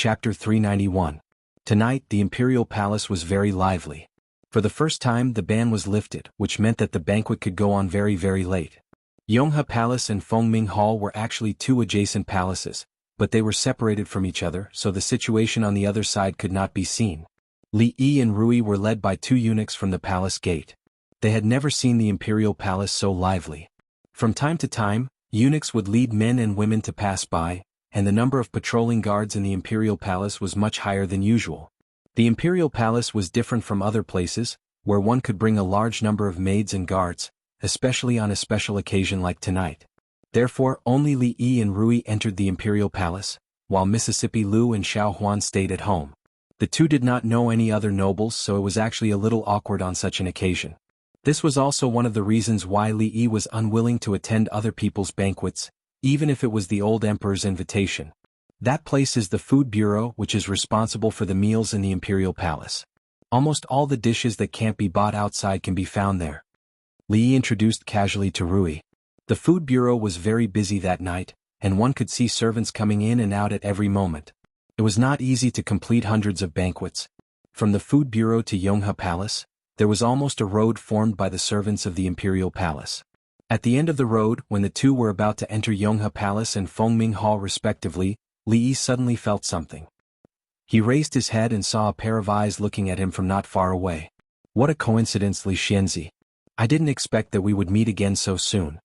Chapter 391. Tonight the imperial palace was very lively. For the first time the ban was lifted, which meant that the banquet could go on very late. Jianghu Palace and Fengming Hall were actually two adjacent palaces, but they were separated from each other so the situation on the other side could not be seen. Li Yi and Rui were led by two eunuchs from the palace gate. They had never seen the imperial palace so lively. From time to time, eunuchs would lead men and women to pass by, and the number of patrolling guards in the imperial palace was much higher than usual. The imperial palace was different from other places, where one could bring a large number of maids and guards, especially on a special occasion like tonight. Therefore, only Li Yi and Rui entered the imperial palace, while Mississippi Liu and Xiao Huan stayed at home. The two did not know any other nobles, so it was actually a little awkward on such an occasion. This was also one of the reasons why Li Yi was unwilling to attend other people's banquets, even if it was the old emperor's invitation. That place is the food bureau, which is responsible for the meals in the imperial palace. Almost all the dishes that can't be bought outside can be found there. Li Yi introduced casually to Rui. The food bureau was very busy that night, and one could see servants coming in and out at every moment. It was not easy to complete hundreds of banquets. From the food bureau to Jianghu Palace, there was almost a road formed by the servants of the imperial palace. At the end of the road, when the two were about to enter Jianghu Palace and Fengming Hall respectively, Li Yi suddenly felt something. He raised his head and saw a pair of eyes looking at him from not far away. What a coincidence, Li Xianzi. I didn't expect that we would meet again so soon.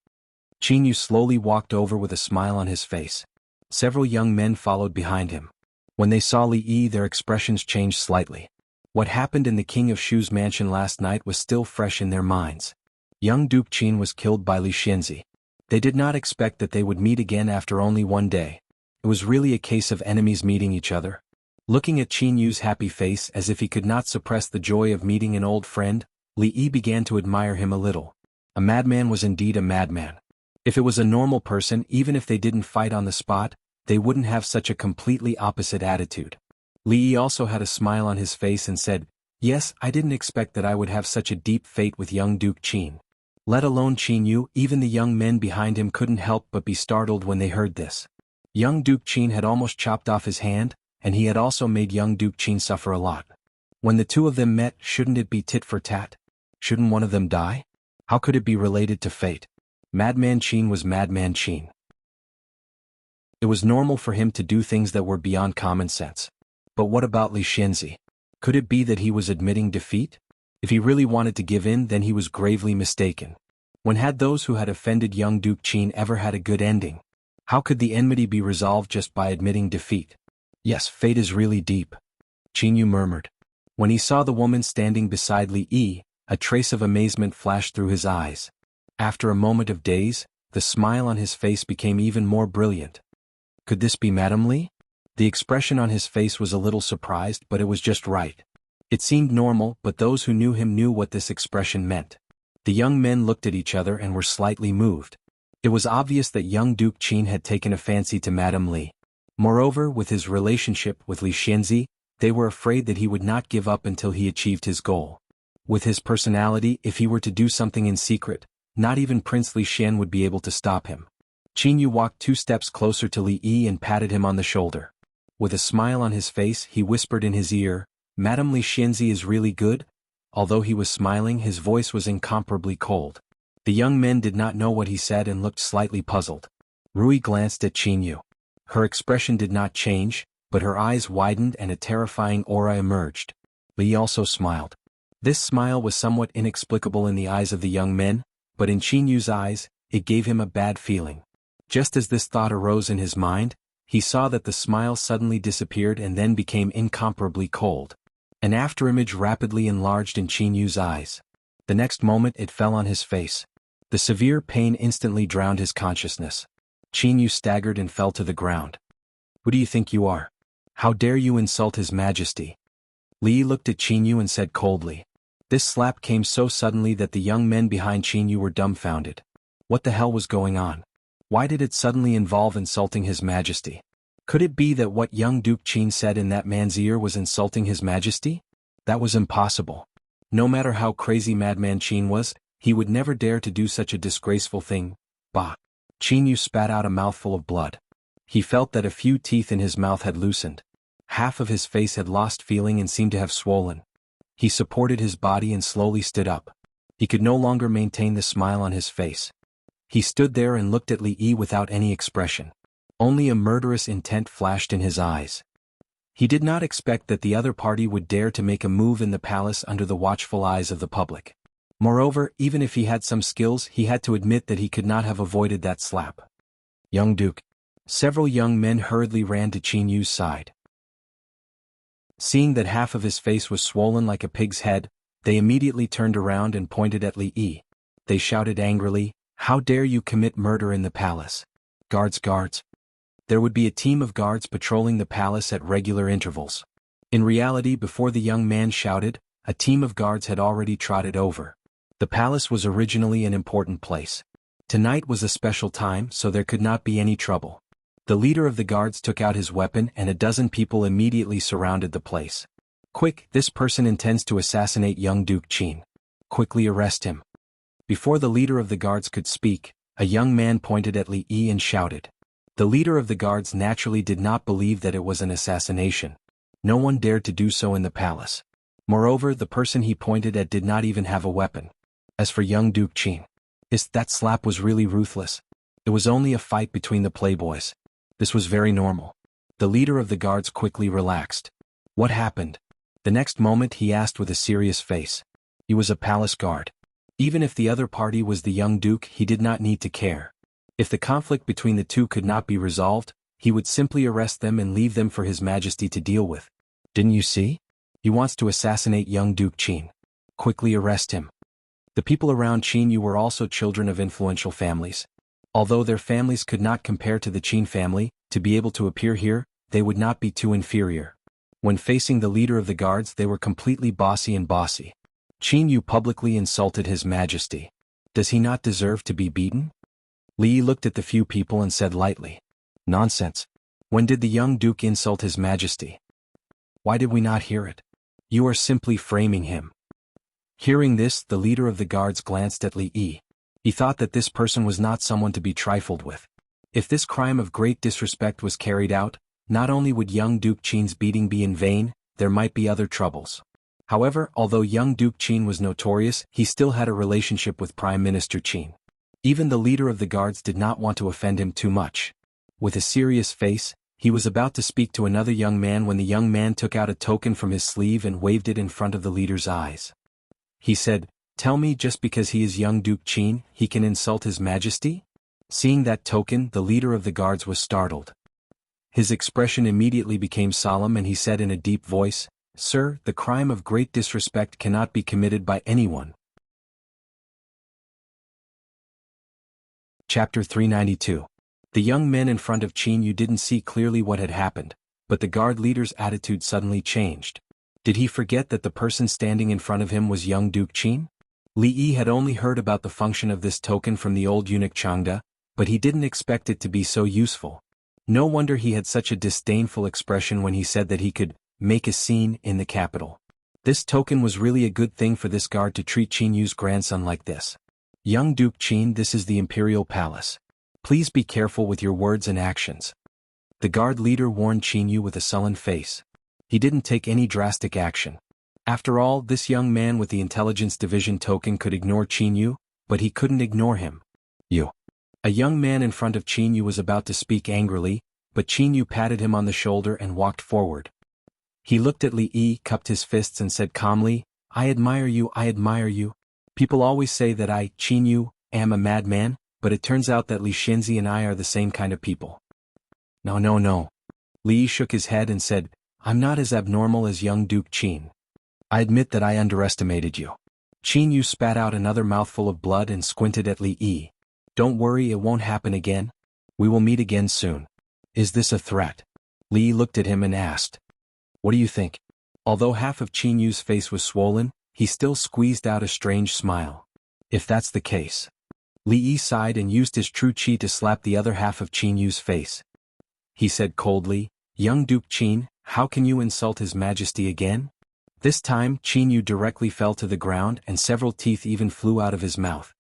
Qin Yu slowly walked over with a smile on his face. Several young men followed behind him. When they saw Li Yi, their expressions changed slightly. What happened in the King of Shu's mansion last night was still fresh in their minds. Young Duke Qin was killed by Li Xianzi. They did not expect that they would meet again after only one day. It was really a case of enemies meeting each other. Looking at Qin Yu's happy face as if he could not suppress the joy of meeting an old friend, Li Yi began to admire him a little. A madman was indeed a madman. If it was a normal person, even if they didn't fight on the spot, they wouldn't have such a completely opposite attitude. Li Yi also had a smile on his face and said, "Yes, I didn't expect that I would have such a deep fate with young Duke Qin." Let alone Qin Yu, even the young men behind him couldn't help but be startled when they heard this. Young Duke Qin had almost chopped off his hand, and he had also made young Duke Qin suffer a lot. When the two of them met, shouldn't it be tit for tat? Shouldn't one of them die? How could it be related to fate? Madman Qin was Madman Qin. It was normal for him to do things that were beyond common sense. But what about Li Xianzi? Could it be that he was admitting defeat? If he really wanted to give in, then he was gravely mistaken. When had those who had offended young Duke Qin ever had a good ending? How could the enmity be resolved just by admitting defeat? Yes, fate is really deep. Qin Yu murmured. When he saw the woman standing beside Li Yi, a trace of amazement flashed through his eyes. After a moment of daze, the smile on his face became even more brilliant. Could this be Madame Li? The expression on his face was a little surprised, but it was just right. It seemed normal, but those who knew him knew what this expression meant. The young men looked at each other and were slightly moved. It was obvious that young Duke Qin had taken a fancy to Madame Li. Moreover, with his relationship with Li Xianzi, they were afraid that he would not give up until he achieved his goal. With his personality, if he were to do something in secret, not even Prince Li Xian would be able to stop him. Qin Yu walked 2 steps closer to Li Yi and patted him on the shoulder. With a smile on his face, he whispered in his ear, "Madame Li Xianzi is really good?" Although he was smiling, his voice was incomparably cold. The young men did not know what he said and looked slightly puzzled. Rui glanced at Qin Yu. Her expression did not change, but her eyes widened and a terrifying aura emerged. Li also smiled. This smile was somewhat inexplicable in the eyes of the young men, but in Qin Yu's eyes, it gave him a bad feeling. Just as this thought arose in his mind, he saw that the smile suddenly disappeared and then became incomparably cold. An afterimage rapidly enlarged in Qin Yu's eyes. The next moment it fell on his face. The severe pain instantly drowned his consciousness. Qin Yu staggered and fell to the ground. "Who do you think you are? How dare you insult His Majesty?" Li looked at Qin Yu and said coldly. This slap came so suddenly that the young men behind Qin Yu were dumbfounded. What the hell was going on? Why did it suddenly involve insulting His Majesty? Could it be that what young Duke Qin said in that man's ear was insulting His Majesty? That was impossible. No matter how crazy Madman Qin was, he would never dare to do such a disgraceful thing. Bah! Qin Yu spat out a mouthful of blood. He felt that a few teeth in his mouth had loosened. half of his face had lost feeling and seemed to have swollen. He supported his body and slowly stood up. He could no longer maintain the smile on his face. He stood there and looked at Li Yi without any expression. Only a murderous intent flashed in his eyes. He did not expect that the other party would dare to make a move in the palace under the watchful eyes of the public. Moreover, even if he had some skills, he had to admit that he could not have avoided that slap. Young Duke. Several young men hurriedly ran to Qin Yu's side. Seeing that half of his face was swollen like a pig's head, they immediately turned around and pointed at Li Yi. They shouted angrily, "How dare you commit murder in the palace? Guards, guards!" There would be a team of guards patrolling the palace at regular intervals. In reality, before the young man shouted, a team of guards had already trotted over. The palace was originally an important place. Tonight was a special time, so there could not be any trouble. The leader of the guards took out his weapon and a dozen people immediately surrounded the place. "Quick, this person intends to assassinate young Duke Qin. Quickly arrest him." Before the leader of the guards could speak, a young man pointed at Li Yi and shouted. The leader of the guards naturally did not believe that it was an assassination. No one dared to do so in the palace. Moreover, the person he pointed at did not even have a weapon. As for young Duke Qin, that slap was really ruthless. It was only a fight between the playboys. This was very normal. The leader of the guards quickly relaxed. What happened? The next moment he asked with a serious face. He was a palace guard. Even if the other party was the young duke, he did not need to care. If the conflict between the two could not be resolved, he would simply arrest them and leave them for His Majesty to deal with. Didn't you see? He wants to assassinate young Duke Qin. Quickly arrest him. The people around Qin Yu were also children of influential families. Although their families could not compare to the Qin family, to be able to appear here, they would not be too inferior. When facing the leader of the guards, they were completely bossy and bossy. Qin Yu publicly insulted His Majesty. Does he not deserve to be beaten? Li Yi looked at the few people and said lightly, "Nonsense. When did the young duke insult His Majesty? Why did we not hear it? You are simply framing him." Hearing this, the leader of the guards glanced at Li Yi. He thought that this person was not someone to be trifled with. If this crime of great disrespect was carried out, not only would young Duke Qin's beating be in vain, there might be other troubles. However, although young Duke Qin was notorious, he still had a relationship with Prime Minister Qin. Even the leader of the guards did not want to offend him too much. With a serious face, he was about to speak to another young man when the young man took out a token from his sleeve and waved it in front of the leader's eyes. He said, "Tell me, just because he is young Duke Qin, he can insult His Majesty?" Seeing that token, the leader of the guards was startled. His expression immediately became solemn and he said in a deep voice, "Sir, the crime of great disrespect cannot be committed by anyone." Chapter 392. The young men in front of Qin Yu didn't see clearly what had happened, but the guard leader's attitude suddenly changed. Did he forget that the person standing in front of him was young Duke Qin? Li Yi had only heard about the function of this token from the old eunuch Changda, but he didn't expect it to be so useful. No wonder he had such a disdainful expression when he said that he could make a scene in the capital. This token was really a good thing for this guard to treat Qin Yu's grandson like this. "Young Duke Qin, this is the imperial palace. Please be careful with your words and actions." The guard leader warned Qin Yu with a sullen face. He didn't take any drastic action. After all, this young man with the intelligence division token could ignore Qin Yu, but he couldn't ignore him. "You." A young man in front of Qin Yu was about to speak angrily, but Qin Yu patted him on the shoulder and walked forward. He looked at Li Yi, cupped his fists and said calmly, "I admire you, I admire you. People always say that I, Qin Yu, am a madman, but it turns out that Li Xinzi and I are the same kind of people." No, no, no. Li Yi shook his head and said, "I'm not as abnormal as young Duke Qin. I admit that I underestimated you." Qin Yu spat out another mouthful of blood and squinted at Li Yi. "Don't worry, it won't happen again. We will meet again soon." "Is this a threat?" Li Yi looked at him and asked. "What do you think?" Although half of Qin Yu's face was swollen, he still squeezed out a strange smile. "If that's the case." Li Yi sighed and used his true qi to slap the other half of Qin Yu's face. He said coldly, "Young Duke Qin, how can you insult His Majesty again?" This time, Qin Yu directly fell to the ground and several teeth even flew out of his mouth.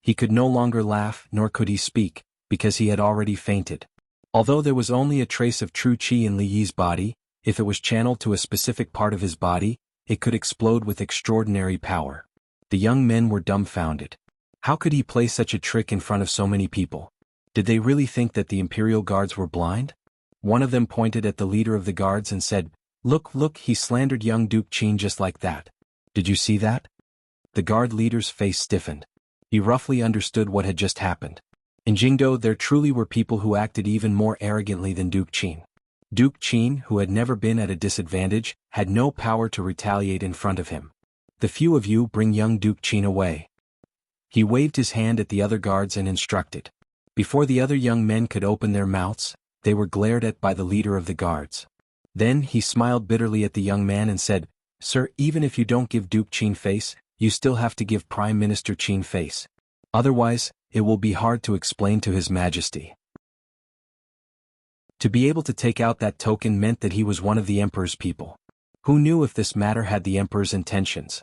He could no longer laugh, nor could he speak, because he had already fainted. Although there was only a trace of true qi in Li Yi's body, If it was channeled to a specific part of his body, it could explode with extraordinary power. The young men were dumbfounded. How could he play such a trick in front of so many people? Did they really think that the Imperial Guards were blind? One of them pointed at the leader of the guards and said, Look, he slandered young Duke Qin just like that. Did you see that?" The guard leader's face stiffened. He roughly understood what had just happened. In Jianghu there truly were people who acted even more arrogantly than Duke Qin. Duke Qin, who had never been at a disadvantage, had no power to retaliate in front of him. "The few of you bring young Duke Qin away." He waved his hand at the other guards and instructed. Before the other young men could open their mouths, they were glared at by the leader of the guards. Then he smiled bitterly at the young man and said, "Sir, even if you don't give Duke Qin face, you still have to give Prime Minister Qin face. Otherwise, it will be hard to explain to His Majesty." To be able to take out that token meant that he was one of the Emperor's people. Who knew if this matter had the Emperor's intentions?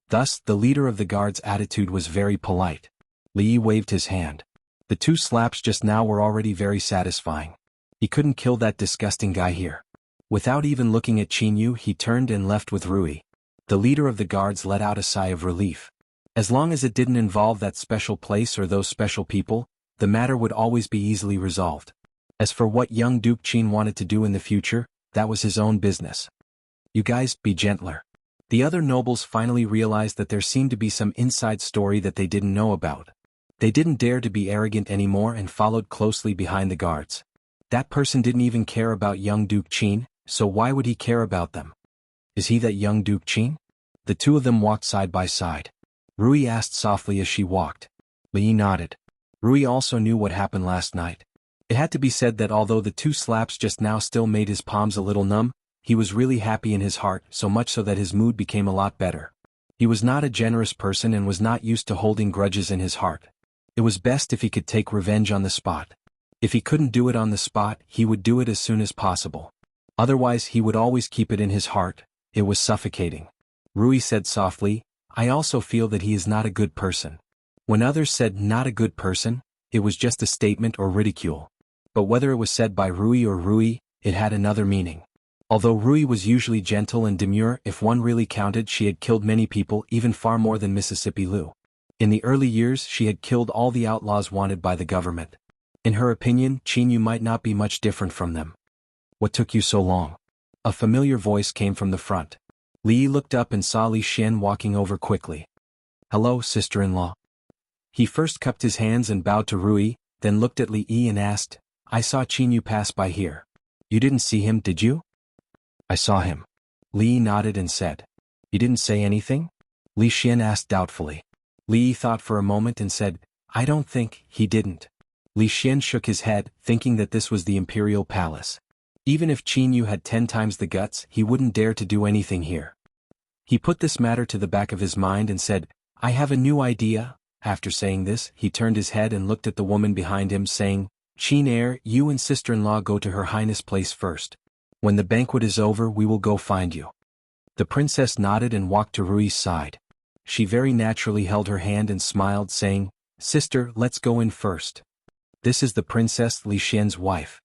Thus, the leader of the guard's attitude was very polite. Li Yi waved his hand. The 2 slaps just now were already very satisfying. He couldn't kill that disgusting guy here. Without even looking at Qin Yu, he turned and left with Rui. The leader of the guards let out a sigh of relief. As long as it didn't involve that special place or those special people, the matter would always be easily resolved. As for what young Duke Qin wanted to do in the future, that was his own business. "You guys, be gentler." The other nobles finally realized that there seemed to be some inside story that they didn't know about. They didn't dare to be arrogant anymore and followed closely behind the guards. That person didn't even care about young Duke Qin, so why would he care about them? Is he that young Duke Qin? The 2 of them walked side by side. Rui asked softly as she walked. Li Yi nodded. Rui also knew what happened last night. It had to be said that although the 2 slaps just now still made his palms a little numb, he was really happy in his heart, so much so that his mood became a lot better. He was not a generous person and was not used to holding grudges in his heart. It was best if he could take revenge on the spot. If he couldn't do it on the spot, he would do it as soon as possible. Otherwise he would always keep it in his heart. It was suffocating. Rui said softly, "I also feel that he is not a good person." When others said not a good person, it was just a statement or ridicule. But whether it was said by Rui or Rui, it had another meaning. Although Rui was usually gentle and demure, if one really counted, she had killed many people, even far more than Mississippi Liu. In the early years she had killed all the outlaws wanted by the government. In her opinion, Qin Yu might not be much different from them. "What took you so long?" A familiar voice came from the front. Li Yi looked up and saw Li Xian walking over quickly. "Hello, sister-in-law." He first cupped his hands and bowed to Rui, then looked at Li Yi and asked, "I saw Qin Yu pass by here. You didn't see him, did you?" "I saw him." Li Yi nodded and said. "You didn't say anything?" Li Xian asked doubtfully. Li Yi thought for a moment and said, "I don't think he didn't." Li Xian shook his head, thinking that this was the Imperial Palace. Even if Qin Yu had 10 times the guts, he wouldn't dare to do anything here. He put this matter to the back of his mind and said, "I have a new idea." After saying this, he turned his head and looked at the woman behind him, saying, "Qin heir, you and sister-in-law go to Her Highness' place first. When the banquet is over, we will go find you." The princess nodded and walked to Rui's side. She very naturally held her hand and smiled, saying, "Sister, let's go in first. This is the Princess Li Xian's wife."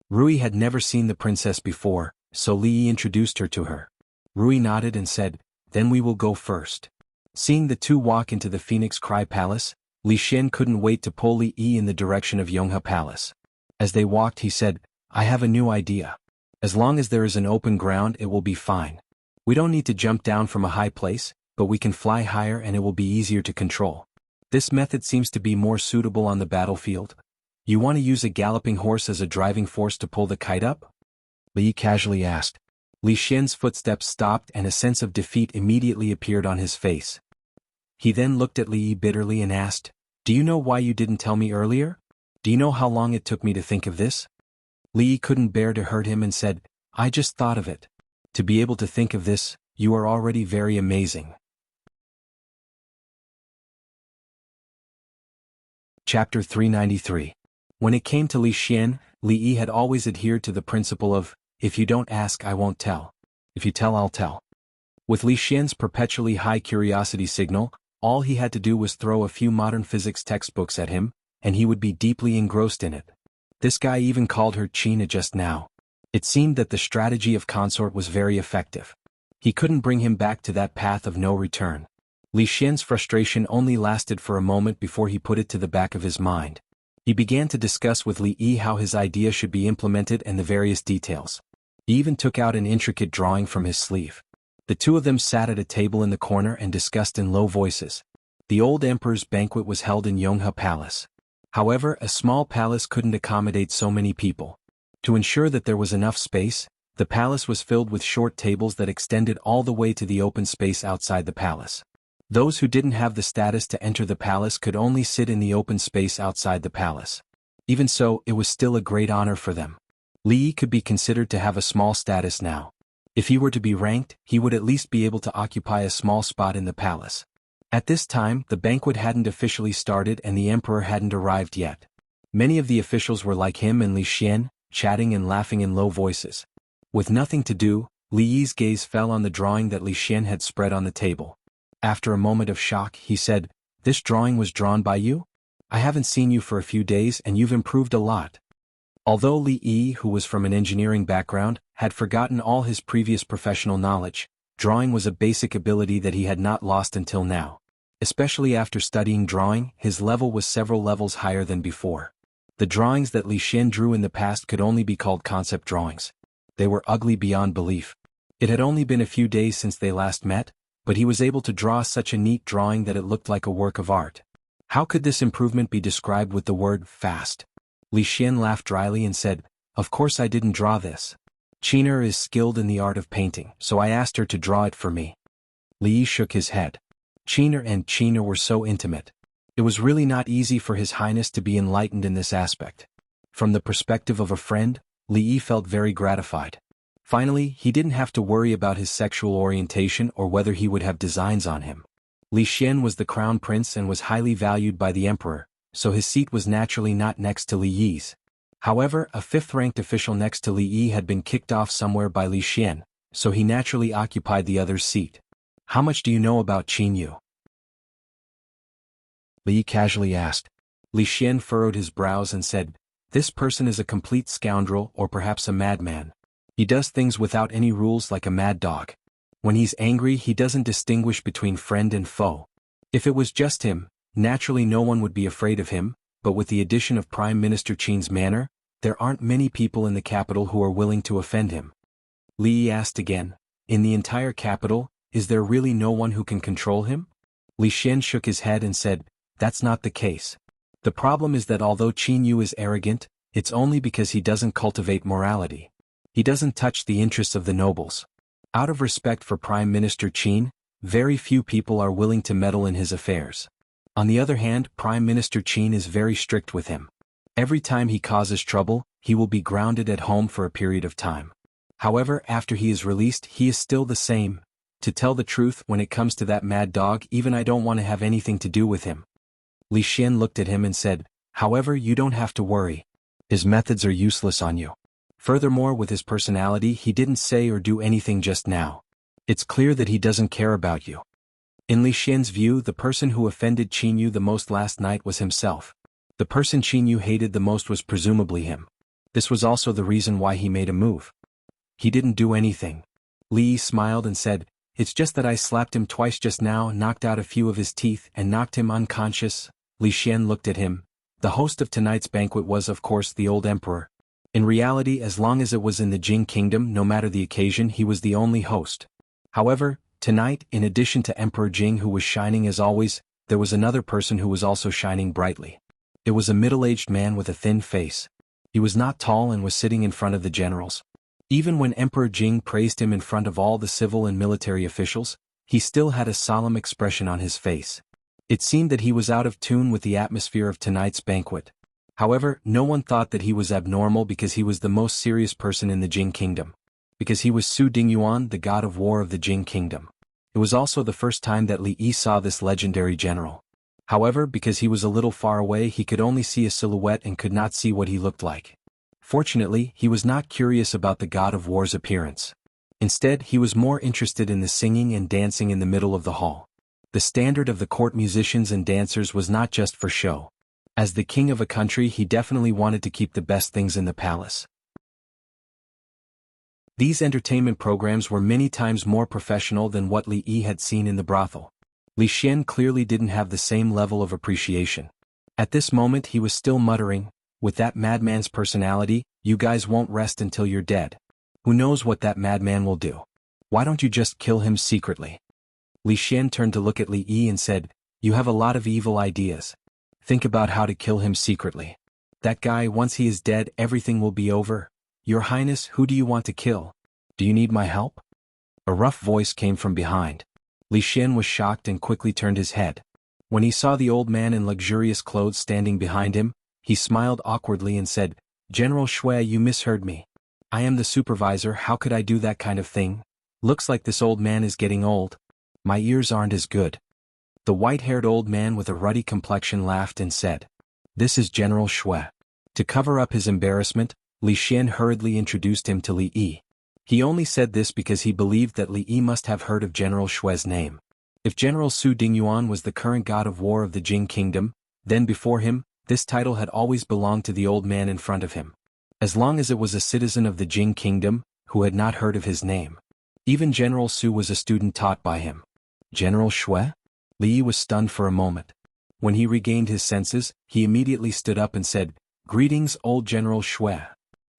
Rui had never seen the princess before, so Li Yi introduced her to her. Rui nodded and said, "Then we will go first." Seeing the 2 walk into the Phoenix Cry Palace, Li Xian couldn't wait to pull Li Yi in the direction of Yonghe Palace. As they walked, he said, "I have a new idea. As long as there is an open ground, it will be fine. We don't need to jump down from a high place, but we can fly higher and it will be easier to control. This method seems to be more suitable on the battlefield. You want to use a galloping horse as a driving force to pull the kite up?" Li Yi casually asked. Li Xian's footsteps stopped and a sense of defeat immediately appeared on his face. He then looked at Li Yi bitterly and asked, "Do you know why you didn't tell me earlier? Do you know how long it took me to think of this?" Li Yi couldn't bear to hurt him and said, "I just thought of it. To be able to think of this, you are already very amazing." Chapter 393. When it came to Li Xian, Li Yi had always adhered to the principle of, "If you don't ask, I won't tell. If you tell, I'll tell." With Li Xian's perpetually high curiosity signal, all he had to do was throw a few modern physics textbooks at him, and he would be deeply engrossed in it. This guy even called her China just now. It seemed that the strategy of consort was very effective. He couldn't bring him back to that path of no return. Li Xian's frustration only lasted for a moment before he put it to the back of his mind. He began to discuss with Li Yi how his idea should be implemented and the various details. He even took out an intricate drawing from his sleeve. The two of them sat at a table in the corner and discussed in low voices. The old emperor's banquet was held in Jianghu Palace. However, a small palace couldn't accommodate so many people. To ensure that there was enough space, the palace was filled with short tables that extended all the way to the open space outside the palace. Those who didn't have the status to enter the palace could only sit in the open space outside the palace. Even so, it was still a great honor for them. Li Yi could be considered to have a small status now. If he were to be ranked, he would at least be able to occupy a small spot in the palace. At this time, the banquet hadn't officially started and the emperor hadn't arrived yet. Many of the officials were like him and Li Xian, chatting and laughing in low voices. With nothing to do, Li Yi's gaze fell on the drawing that Li Xian had spread on the table. After a moment of shock, he said, "This drawing was drawn by you? I haven't seen you for a few days and you've improved a lot." Although Li Yi, who was from an engineering background, had forgotten all his previous professional knowledge, drawing was a basic ability that he had not lost until now. Especially after studying drawing, his level was several levels higher than before. The drawings that Li Xian drew in the past could only be called concept drawings. They were ugly beyond belief. It had only been a few days since they last met, but he was able to draw such a neat drawing that it looked like a work of art. How could this improvement be described with the word fast? Li Xian laughed dryly and said, "Of course I didn't draw this. Qiner is skilled in the art of painting, so I asked her to draw it for me." Li Yi shook his head. Qiner were so intimate. It was really not easy for His Highness to be enlightened in this aspect. From the perspective of a friend, Li Yi felt very gratified. Finally, he didn't have to worry about his sexual orientation or whether he would have designs on him. Li Xian was the crown prince and was highly valued by the emperor, so his seat was naturally not next to Li Yi's. However, a fifth-ranked official next to Li Yi had been kicked off somewhere by Li Xian, so he naturally occupied the other's seat. "How much do you know about Qin Yu?" Li Yi casually asked. Li Xian furrowed his brows and said, "This person is a complete scoundrel or perhaps a madman. He does things without any rules like a mad dog. When he's angry he doesn't distinguish between friend and foe. If it was just him, naturally no one would be afraid of him, but with the addition of Prime Minister Qin's manner, there aren't many people in the capital who are willing to offend him." Li Yi asked again, "In the entire capital, is there really no one who can control him?" Li Xian shook his head and said, "That's not the case. The problem is that although Qin Yu is arrogant, it's only because he doesn't cultivate morality. He doesn't touch the interests of the nobles. Out of respect for Prime Minister Qin, very few people are willing to meddle in his affairs. On the other hand, Prime Minister Qin is very strict with him. Every time he causes trouble, he will be grounded at home for a period of time. However, after he is released, he is still the same. To tell the truth, when it comes to that mad dog, even I don't want to have anything to do with him." Li Xian looked at him and said, "However, you don't have to worry. His methods are useless on you. Furthermore, with his personality, he didn't say or do anything just now. It's clear that he doesn't care about you." In Li Xian's view, the person who offended Qin Yu the most last night was himself. The person Qin Yu hated the most was presumably him. This was also the reason why he made a move. "He didn't do anything." Li Yi smiled and said, "It's just that I slapped him twice just now, knocked out a few of his teeth and knocked him unconscious." Li Xian looked at him. The host of tonight's banquet was of course the old emperor. In reality, as long as it was in the Jing kingdom, no matter the occasion, he was the only host. However, tonight, in addition to Emperor Jing, who was shining as always, there was another person who was also shining brightly. It was a middle-aged man with a thin face. He was not tall and was sitting in front of the generals. Even when Emperor Jing praised him in front of all the civil and military officials, he still had a solemn expression on his face. It seemed that he was out of tune with the atmosphere of tonight's banquet. However, no one thought that he was abnormal because he was the most serious person in the Jing kingdom. Because he was Su Dingyuan, the god of war of the Jing kingdom. It was also the first time that Li Yi saw this legendary general. However, because he was a little far away, he could only see a silhouette and could not see what he looked like. Fortunately, he was not curious about the god of war's appearance. Instead, he was more interested in the singing and dancing in the middle of the hall. The standard of the court musicians and dancers was not just for show. As the king of a country, he definitely wanted to keep the best things in the palace. These entertainment programs were many times more professional than what Li Yi had seen in the brothel. Li Xian clearly didn't have the same level of appreciation. At this moment he was still muttering, with that madman's personality, you guys won't rest until you're dead. Who knows what that madman will do? Why don't you just kill him secretly? Li Xian turned to look at Li Yi and said, you have a lot of evil ideas. Think about how to kill him secretly. That guy, once he is dead, everything will be over. Your Highness, who do you want to kill? Do you need my help? A rough voice came from behind. Li Xian was shocked and quickly turned his head. When he saw the old man in luxurious clothes standing behind him, he smiled awkwardly and said, General Shui, you misheard me. I am the supervisor, how could I do that kind of thing? Looks like this old man is getting old. My ears aren't as good. The white-haired old man with a ruddy complexion laughed and said, This is General Shui. To cover up his embarrassment, Li Xian hurriedly introduced him to Li Yi. He only said this because he believed that Li Yi must have heard of General Shui's name. If General Su Dingyuan was the current god of war of the Jing kingdom, then before him, this title had always belonged to the old man in front of him. As long as it was a citizen of the Jing kingdom, who had not heard of his name. Even General Su was a student taught by him. General Shui? Li Yi was stunned for a moment. When he regained his senses, he immediately stood up and said, Greetings, old General Shui.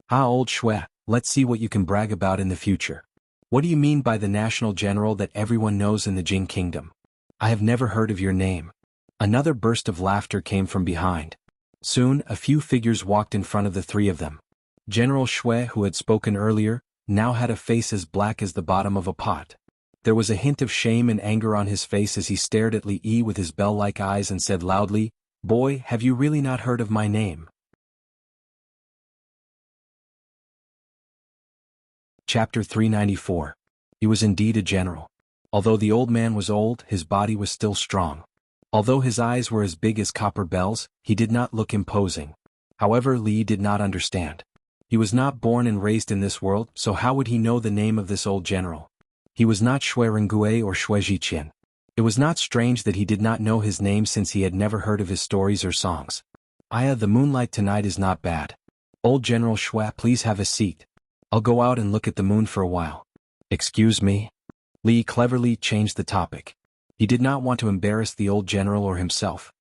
Ah, old Shui, let's see what you can brag about in the future. What do you mean by the national general that everyone knows in the Jing kingdom? I have never heard of your name. Another burst of laughter came from behind. Soon, a few figures walked in front of the three of them. General Shui, who had spoken earlier, now had a face as black as the bottom of a pot. There was a hint of shame and anger on his face as he stared at Li Yi with his bell-like eyes and said loudly, Boy, have you really not heard of my name? Chapter 394. He was indeed a general. Although the old man was old, his body was still strong. Although his eyes were as big as copper bells, he did not look imposing. However, Li did not understand. He was not born and raised in this world, so how would he know the name of this old general? He was not Shui Rengue or Shui Jiqian. It was not strange that he did not know his name since he had never heard of his stories or songs. Aya, the moonlight tonight is not bad. Old General Shui, please have a seat. I'll go out and look at the moon for a while. Excuse me? Li cleverly changed the topic. He did not want to embarrass the old general or himself.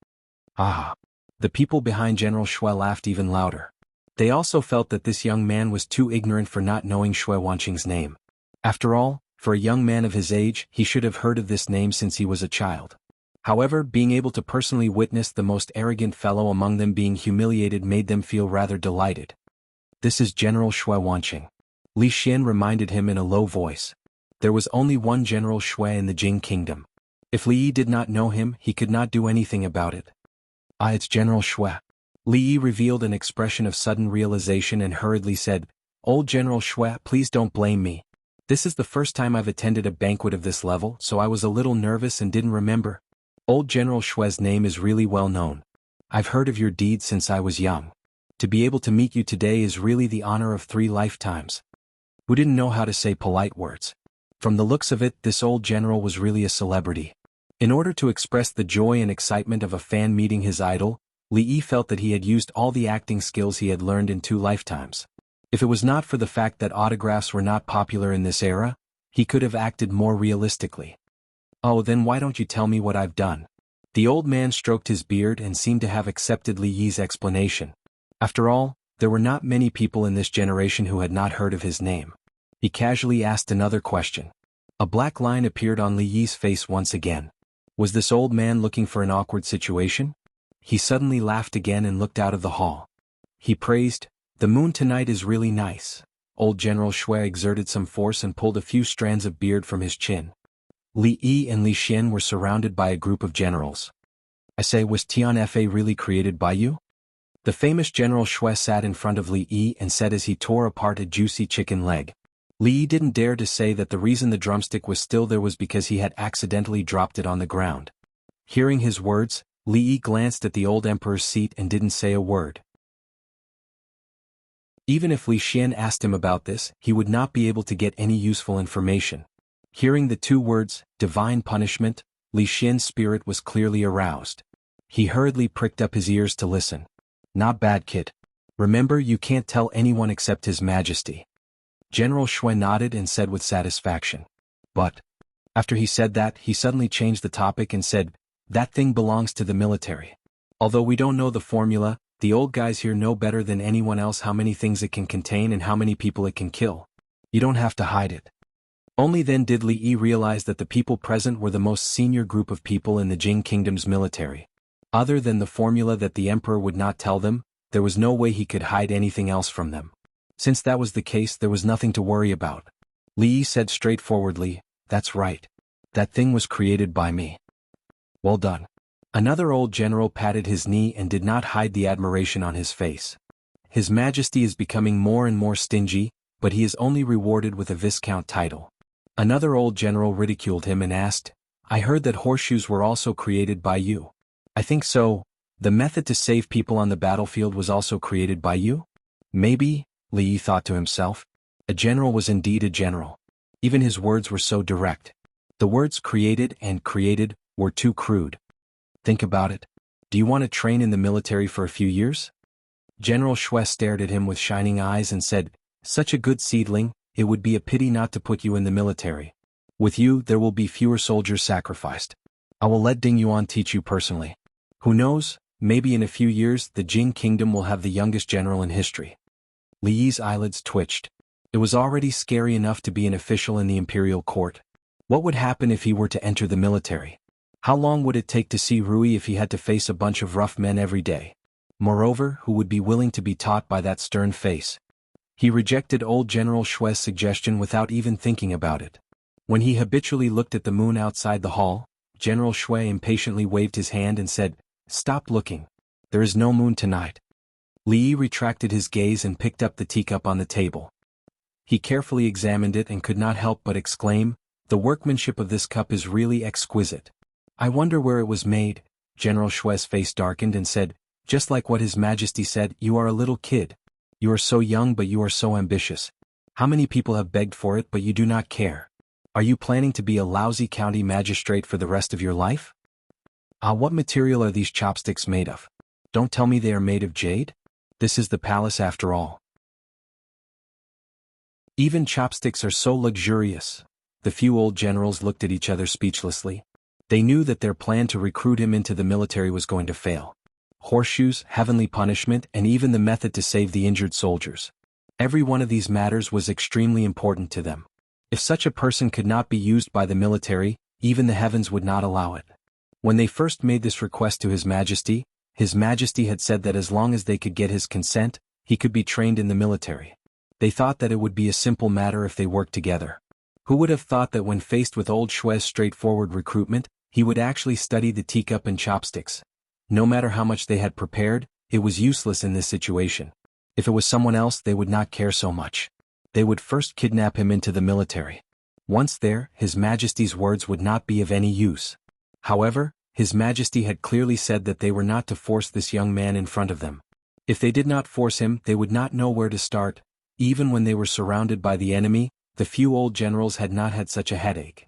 Ah! The people behind General Shui laughed even louder. They also felt that this young man was too ignorant for not knowing Shui Wanqing's name. After all, for a young man of his age, he should have heard of this name since he was a child. However, being able to personally witness the most arrogant fellow among them being humiliated made them feel rather delighted. This is General Shui Wanqing. Li Xian reminded him in a low voice. There was only one General Shui in the Jing kingdom. If Li Yi did not know him, he could not do anything about it. Ah, it's General Shui. Li Yi revealed an expression of sudden realization and hurriedly said, Old General Shui, please don't blame me. This is the first time I've attended a banquet of this level, so I was a little nervous and didn't remember. Old General Shui's name is really well known. I've heard of your deeds since I was young. To be able to meet you today is really the honor of 3 lifetimes. Who didn't know how to say polite words? From the looks of it, this old general was really a celebrity. In order to express the joy and excitement of a fan meeting his idol, Li Yi felt that he had used all the acting skills he had learned in 2 lifetimes. If it was not for the fact that autographs were not popular in this era, he could have acted more realistically. Oh, then why don't you tell me what I've done? The old man stroked his beard and seemed to have accepted Li Yi's explanation. After all, there were not many people in this generation who had not heard of his name. He casually asked another question. A black line appeared on Li Yi's face once again. Was this old man looking for an awkward situation? He suddenly laughed again and looked out of the hall. He praised, The moon tonight is really nice. Old General Shui exerted some force and pulled a few strands of beard from his chin. Li Yi and Li Xian were surrounded by a group of generals. I say, was Tianfa really created by you? The famous General Shui sat in front of Li Yi and said as he tore apart a juicy chicken leg. Li Yi didn't dare to say that the reason the drumstick was still there was because he had accidentally dropped it on the ground. Hearing his words, Li Yi glanced at the old emperor's seat and didn't say a word. Even if Li Xian asked him about this, he would not be able to get any useful information. Hearing the 2 words, divine punishment, Li Xian's spirit was clearly aroused. He hurriedly pricked up his ears to listen. Not bad, kid. Remember, you can't tell anyone except His Majesty. General Shui nodded and said with satisfaction. But, after he said that, he suddenly changed the topic and said, that thing belongs to the military. Although we don't know the formula, the old guys here know better than anyone else how many things it can contain and how many people it can kill. You don't have to hide it. Only then did Li Yi realize that the people present were the most senior group of people in the Jing Kingdom's military. Other than the formula that the emperor would not tell them, there was no way he could hide anything else from them. Since that was the case, there was nothing to worry about. Li Yi said straightforwardly, that's right. That thing was created by me. Well done. Another old general patted his knee and did not hide the admiration on his face. His Majesty is becoming more and more stingy, but he is only rewarded with a Viscount title. Another old general ridiculed him and asked, I heard that horseshoes were also created by you. I think so. The method to save people on the battlefield was also created by you? Maybe, Li Yi thought to himself. A general was indeed a general. Even his words were so direct. The words created and created were too crude. Think about it. Do you want to train in the military for a few years? General Shui stared at him with shining eyes and said, such a good seedling, it would be a pity not to put you in the military. With you, there will be fewer soldiers sacrificed. I will let Ding Yuan teach you personally. Who knows, maybe in a few years the Jing Kingdom will have the youngest general in history. Li Yi's eyelids twitched. It was already scary enough to be an official in the imperial court. What would happen if he were to enter the military? How long would it take to see Rui if he had to face a bunch of rough men every day? Moreover, who would be willing to be taught by that stern face? He rejected old General Shui's suggestion without even thinking about it. When he habitually looked at the moon outside the hall, General Shui impatiently waved his hand and said, stop looking. There is no moon tonight. Li Yi retracted his gaze and picked up the teacup on the table. He carefully examined it and could not help but exclaim, the workmanship of this cup is really exquisite. I wonder where it was made. General Shui's face darkened and said, just like what His Majesty said, you are a little kid. You are so young but you are so ambitious. How many people have begged for it but you do not care? Are you planning to be a lousy county magistrate for the rest of your life? What material are these chopsticks made of? Don't tell me they are made of jade? This is the palace after all. Even chopsticks are so luxurious. The few old generals looked at each other speechlessly. They knew that their plan to recruit him into the military was going to fail. Horseshoes, heavenly punishment, and even the method to save the injured soldiers. Every one of these matters was extremely important to them. If such a person could not be used by the military, even the heavens would not allow it. When they first made this request to His Majesty had said that as long as they could get his consent, he could be trained in the military. They thought that it would be a simple matter if they worked together. Who would have thought that when faced with old Shui's straightforward recruitment, he would actually study the teacup and chopsticks? No matter how much they had prepared, it was useless in this situation. If it was someone else, they would not care so much. They would first kidnap him into the military. Once there, His Majesty's words would not be of any use. However, His Majesty had clearly said that they were not to force this young man in front of them. If they did not force him, they would not know where to start. Even when they were surrounded by the enemy, the few old generals had not had such a headache.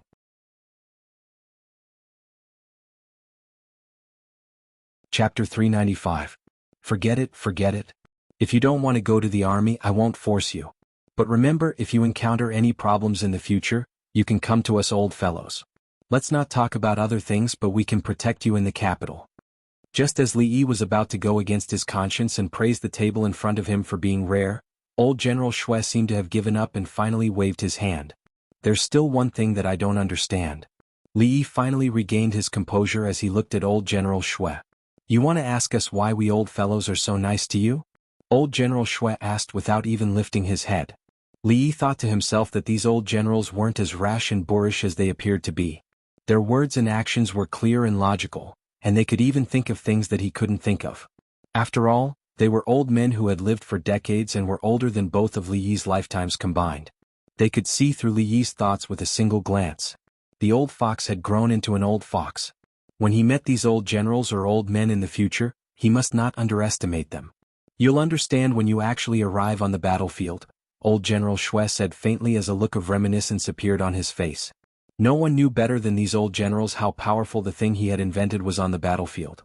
Chapter 395. Forget it, forget it. If you don't want to go to the army, I won't force you. But remember, if you encounter any problems in the future, you can come to us old fellows. Let's not talk about other things, but we can protect you in the capital. Just as Li Yi was about to go against his conscience and praise the table in front of him for being rare, old General Shui seemed to have given up and finally waved his hand. There's still one thing that I don't understand. Li Yi finally regained his composure as he looked at old General Shui. You want to ask us why we old fellows are so nice to you? Old General Shui asked without even lifting his head. Li Yi thought to himself that these old generals weren't as rash and boorish as they appeared to be. Their words and actions were clear and logical, and they could even think of things that he couldn't think of. After all, they were old men who had lived for decades and were older than both of Li Yi's lifetimes combined. They could see through Li Yi's thoughts with a single glance. The old fox had grown into an old fox. When he met these old generals or old men in the future, he must not underestimate them. You'll understand when you actually arrive on the battlefield, old General Shui said faintly as a look of reminiscence appeared on his face. No one knew better than these old generals how powerful the thing he had invented was on the battlefield.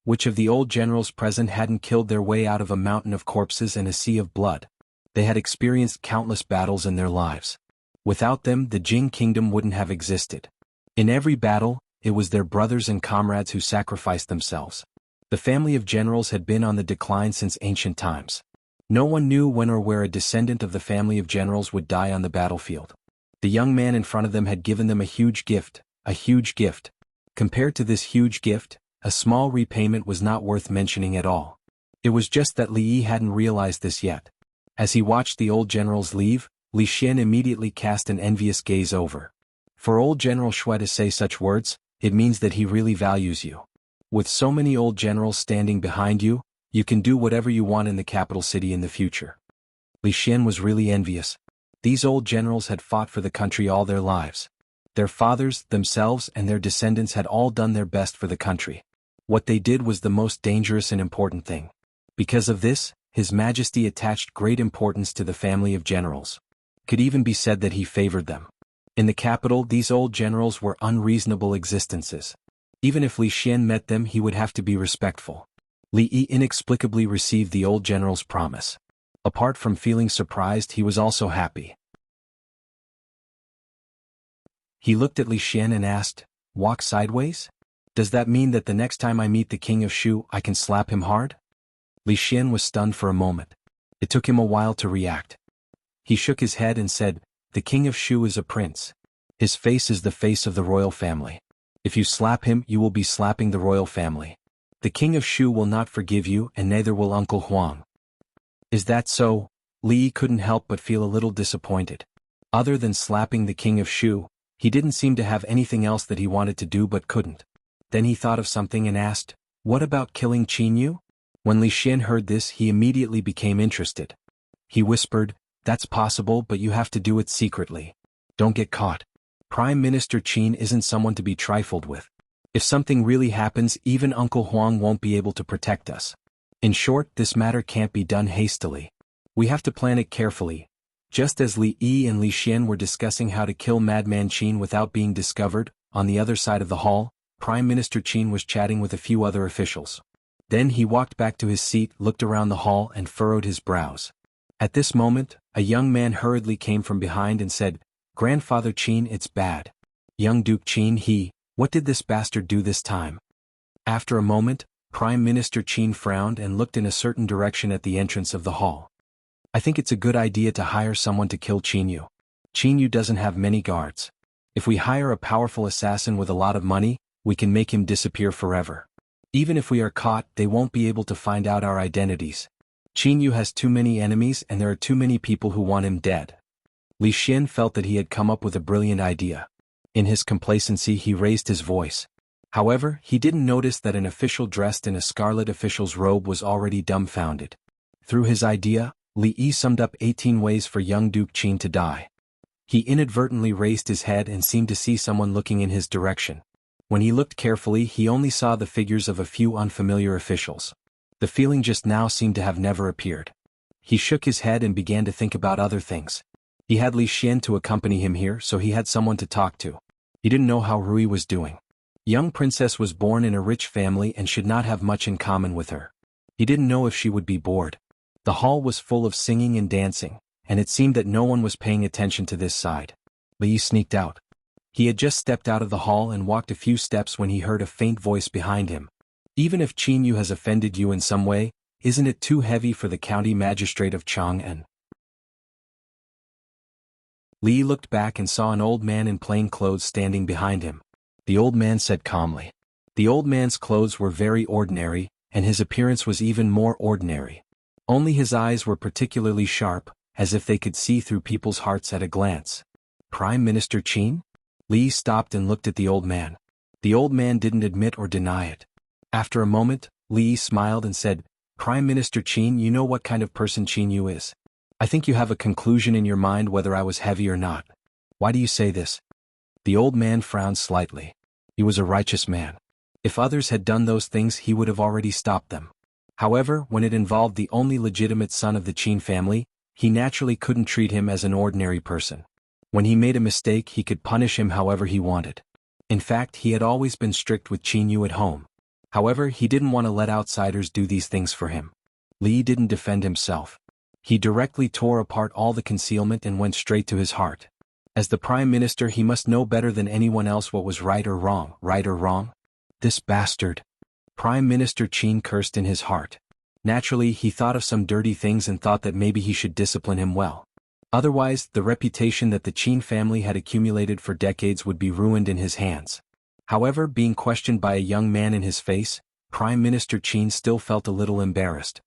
Which of the old generals present hadn't killed their way out of a mountain of corpses and a sea of blood? They had experienced countless battles in their lives. Without them, the Jing kingdom wouldn't have existed. In every battle, it was their brothers and comrades who sacrificed themselves. The family of generals had been on the decline since ancient times. No one knew when or where a descendant of the family of generals would die on the battlefield. The young man in front of them had given them a huge gift, a huge gift. Compared to this huge gift, a small repayment was not worth mentioning at all. It was just that Li Yi hadn't realized this yet. As he watched the old generals leave, Li Xian immediately cast an envious gaze over. For old General Shui to say such words, it means that he really values you. With so many old generals standing behind you, you can do whatever you want in the capital city in the future. Li Xian was really envious. These old generals had fought for the country all their lives. Their fathers, themselves, and their descendants had all done their best for the country. What they did was the most dangerous and important thing. Because of this, His Majesty attached great importance to the family of generals. Could even be said that he favored them. In the capital, these old generals were unreasonable existences. Even if Li Xian met them, he would have to be respectful. Li Yi inexplicably received the old general's promise. Apart from feeling surprised, he was also happy. He looked at Li Xian and asked, "Walk sideways? Does that mean that the next time I meet the king of Shu, I can slap him hard?" Li Xian was stunned for a moment. It took him a while to react. He shook his head and said, "The king of Shu is a prince. His face is the face of the royal family. If you slap him, you will be slapping the royal family. The king of Shu will not forgive you, and neither will Uncle Huang." "Is that so?" Li Yi couldn't help but feel a little disappointed. Other than slapping the king of Shu, he didn't seem to have anything else that he wanted to do but couldn't. Then he thought of something and asked, "What about killing Qin Yu?" When Li Xian heard this, he immediately became interested. He whispered, "That's possible, but you have to do it secretly. Don't get caught. Prime Minister Qin isn't someone to be trifled with. If something really happens, even Uncle Huang won't be able to protect us. In short, this matter can't be done hastily. We have to plan it carefully." Just as Li Yi and Li Xian were discussing how to kill Madman Qin without being discovered, on the other side of the hall, Prime Minister Qin was chatting with a few other officials. Then he walked back to his seat, looked around the hall, and furrowed his brows. At this moment, a young man hurriedly came from behind and said, "Grandfather Qin, it's bad. Young Duke Qin, what did this bastard do this time?" After a moment, Prime Minister Qin frowned and looked in a certain direction at the entrance of the hall. "I think it's a good idea to hire someone to kill Qin Yu. Qin Yu doesn't have many guards. If we hire a powerful assassin with a lot of money, we can make him disappear forever. Even if we are caught, they won't be able to find out our identities. Qin Yu has too many enemies and there are too many people who want him dead." Li Xian felt that he had come up with a brilliant idea. In his complacency, he raised his voice. However, he didn't notice that an official dressed in a scarlet official's robe was already dumbfounded. Through his idea, Li Yi summed up 18 ways for young Duke Qin to die. He inadvertently raised his head and seemed to see someone looking in his direction. When he looked carefully, he only saw the figures of a few unfamiliar officials. The feeling just now seemed to have never appeared. He shook his head and began to think about other things. He had Li Xian to accompany him here, so he had someone to talk to. He didn't know how Rui was doing. Young princess was born in a rich family and should not have much in common with her. He didn't know if she would be bored. The hall was full of singing and dancing, and it seemed that no one was paying attention to this side. Li Yi sneaked out. He had just stepped out of the hall and walked a few steps when he heard a faint voice behind him. "Even if Qin Yu has offended you in some way, isn't it too heavy for the county magistrate of Chang'an?" Li Yi looked back and saw an old man in plain clothes standing behind him. The old man said calmly. The old man's clothes were very ordinary, and his appearance was even more ordinary. Only his eyes were particularly sharp, as if they could see through people's hearts at a glance. "Prime Minister Qin?" Li Yi stopped and looked at the old man. The old man didn't admit or deny it. After a moment, Li Yi smiled and said, "Prime Minister Qin, you know what kind of person Qin Yu is. I think you have a conclusion in your mind whether I was heavy or not. Why do you say this?" The old man frowned slightly. He was a righteous man. If others had done those things, he would have already stopped them. However, when it involved the only legitimate son of the Qin family, he naturally couldn't treat him as an ordinary person. When he made a mistake, he could punish him however he wanted. In fact, he had always been strict with Qin Yu at home. However, he didn't want to let outsiders do these things for him. Li Yi didn't defend himself. He directly tore apart all the concealment and went straight to his heart. As the Prime Minister, he must know better than anyone else what was right or wrong. Right or wrong? This bastard. Prime Minister Qin cursed in his heart. Naturally, he thought of some dirty things and thought that maybe he should discipline him well. Otherwise, the reputation that the Qin family had accumulated for decades would be ruined in his hands. However, being questioned by a young man in his face, Prime Minister Qin still felt a little embarrassed.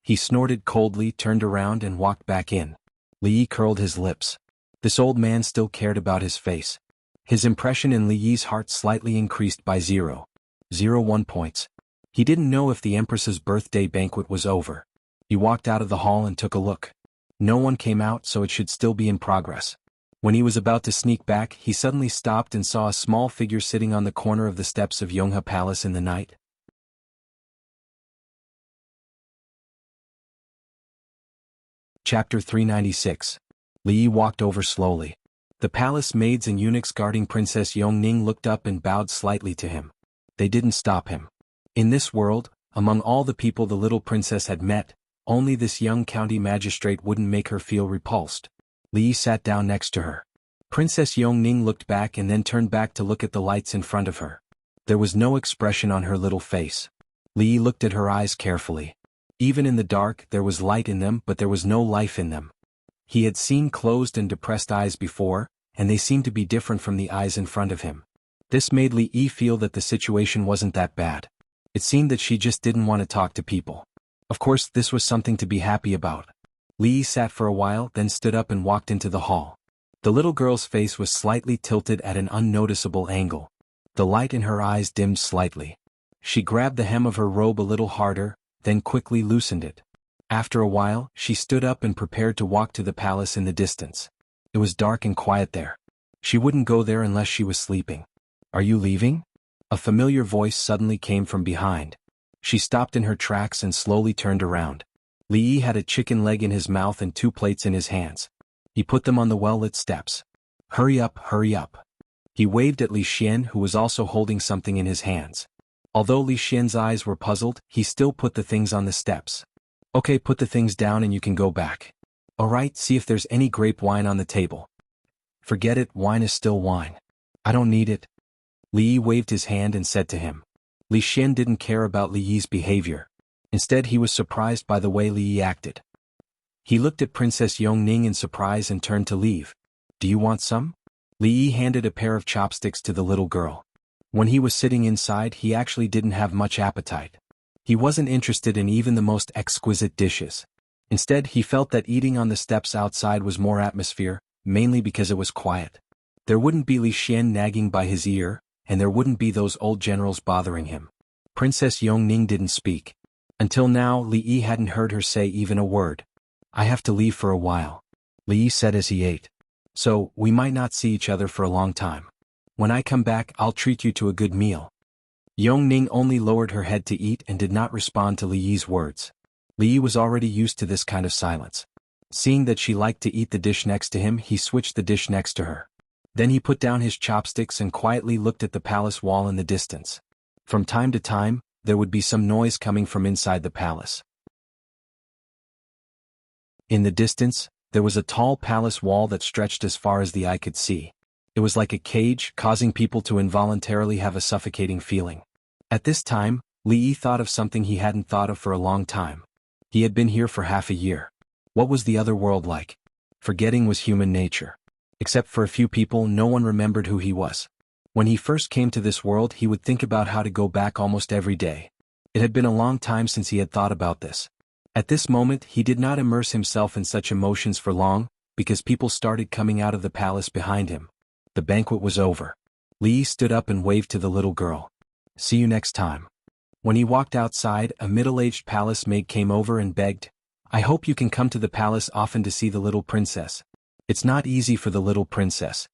He snorted coldly, turned around and walked back in. Li Yi curled his lips. This old man still cared about his face. His impression in Li Yi's heart slightly increased by 0.01 points. He didn't know if the Empress's birthday banquet was over. He walked out of the hall and took a look. No one came out, so it should still be in progress. When he was about to sneak back, he suddenly stopped and saw a small figure sitting on the corner of the steps of Jianghu Palace in the night. Chapter 396. Li Yi walked over slowly. The palace maids and eunuchs guarding Princess Yongning looked up and bowed slightly to him. They didn't stop him. In this world, among all the people the little princess had met, only this young county magistrate wouldn't make her feel repulsed. Li Yi sat down next to her. Princess Yongning looked back and then turned back to look at the lights in front of her. There was no expression on her little face. Li Yi looked at her eyes carefully. Even in the dark, there was light in them, but there was no life in them. He had seen closed and depressed eyes before, and they seemed to be different from the eyes in front of him. This made Li Yi feel that the situation wasn't that bad. It seemed that she just didn't want to talk to people. Of course, this was something to be happy about. Li Yi sat for a while, then stood up and walked into the hall. The little girl's face was slightly tilted at an unnoticeable angle. The light in her eyes dimmed slightly. She grabbed the hem of her robe a little harder, then quickly loosened it. After a while, she stood up and prepared to walk to the palace in the distance. It was dark and quiet there. She wouldn't go there unless she was sleeping. "Are you leaving?" A familiar voice suddenly came from behind. She stopped in her tracks and slowly turned around. Li Yi had a chicken leg in his mouth and 2 plates in his hands. He put them on the well-lit steps. Hurry up, hurry up." He waved at Li Xian, who was also holding something in his hands. Although Li Xian's eyes were puzzled, he still put the things on the steps. "Okay, put the things down and you can go back. Alright, see if there's any grape wine on the table." "Forget it, wine is still wine. I don't need it." Li Yi waved his hand and said to him. Li Xian didn't care about Li Yi's behavior. Instead, he was surprised by the way Li Yi acted. He looked at Princess Yongning in surprise and turned to leave. "Do you want some?" Li Yi handed a pair of chopsticks to the little girl. When he was sitting inside, he actually didn't have much appetite. He wasn't interested in even the most exquisite dishes. Instead, he felt that eating on the steps outside was more atmosphere, mainly because it was quiet. There wouldn't be Li Xian nagging by his ear, and there wouldn't be those old generals bothering him. Princess Yongning didn't speak. Until now, Li Yi hadn't heard her say even a word. "I have to leave for a while," Li Yi said as he ate. "So, we might not see each other for a long time. When I come back, I'll treat you to a good meal." Yongning only lowered her head to eat and did not respond to Li Yi's words. Li Yi was already used to this kind of silence. Seeing that she liked to eat the dish next to him, he switched the dish next to her. Then he put down his chopsticks and quietly looked at the palace wall in the distance. From time to time, there would be some noise coming from inside the palace. In the distance, there was a tall palace wall that stretched as far as the eye could see. It was like a cage, causing people to involuntarily have a suffocating feeling. At this time, Li Yi thought of something he hadn't thought of for a long time. He had been here for half a year. What was the other world like? Forgetting was human nature. Except for a few people, no one remembered who he was. When he first came to this world, he would think about how to go back almost every day. It had been a long time since he had thought about this. At this moment, he did not immerse himself in such emotions for long, because people started coming out of the palace behind him. The banquet was over. Li Yi stood up and waved to the little girl. "See you next time." When he walked outside, a middle-aged palace maid came over and begged, "I hope you can come to the palace often to see the little princess. It's not easy for the little princess."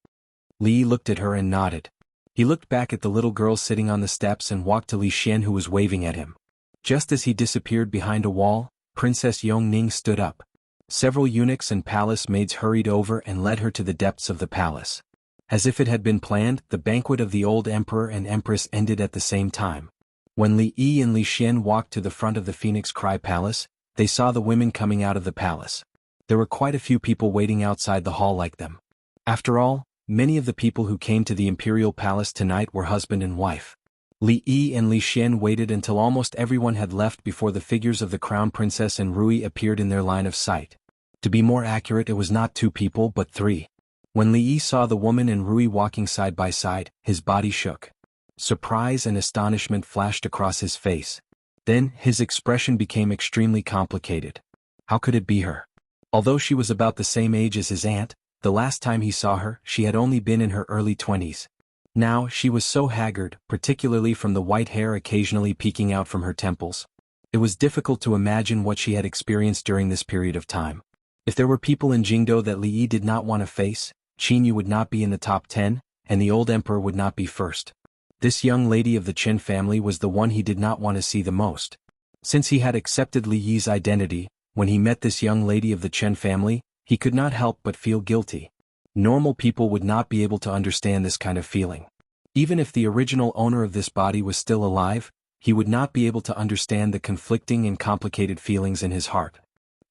Li Yi looked at her and nodded. He looked back at the little girl sitting on the steps and walked to Li Xian, who was waving at him. Just as he disappeared behind a wall, Princess Yongning stood up. Several eunuchs and palace maids hurried over and led her to the depths of the palace. As if it had been planned, the banquet of the old emperor and empress ended at the same time. When Li Yi and Li Xian walked to the front of the Phoenix Cry Palace, they saw the women coming out of the palace. There were quite a few people waiting outside the hall like them. After all, many of the people who came to the imperial palace tonight were husband and wife. Li Yi and Li Xian waited until almost everyone had left before the figures of the crown princess and Rui appeared in their line of sight. To be more accurate, it was not 2 people but 3. When Li Yi saw the woman and Rui walking side by side, his body shook. Surprise and astonishment flashed across his face. Then, his expression became extremely complicated. How could it be her? Although she was about the same age as his aunt, the last time he saw her, she had only been in her early 20s. Now, she was so haggard, particularly from the white hair occasionally peeking out from her temples. It was difficult to imagine what she had experienced during this period of time. If there were people in Jianghu that Li Yi did not want to face, Qin Yu would not be in the top 10, and the old emperor would not be first. This young lady of the Qin family was the one he did not want to see the most. Since he had accepted Li Yi's identity, when he met this young lady of the Qin family, he could not help but feel guilty. Normal people would not be able to understand this kind of feeling. Even if the original owner of this body was still alive, he would not be able to understand the conflicting and complicated feelings in his heart.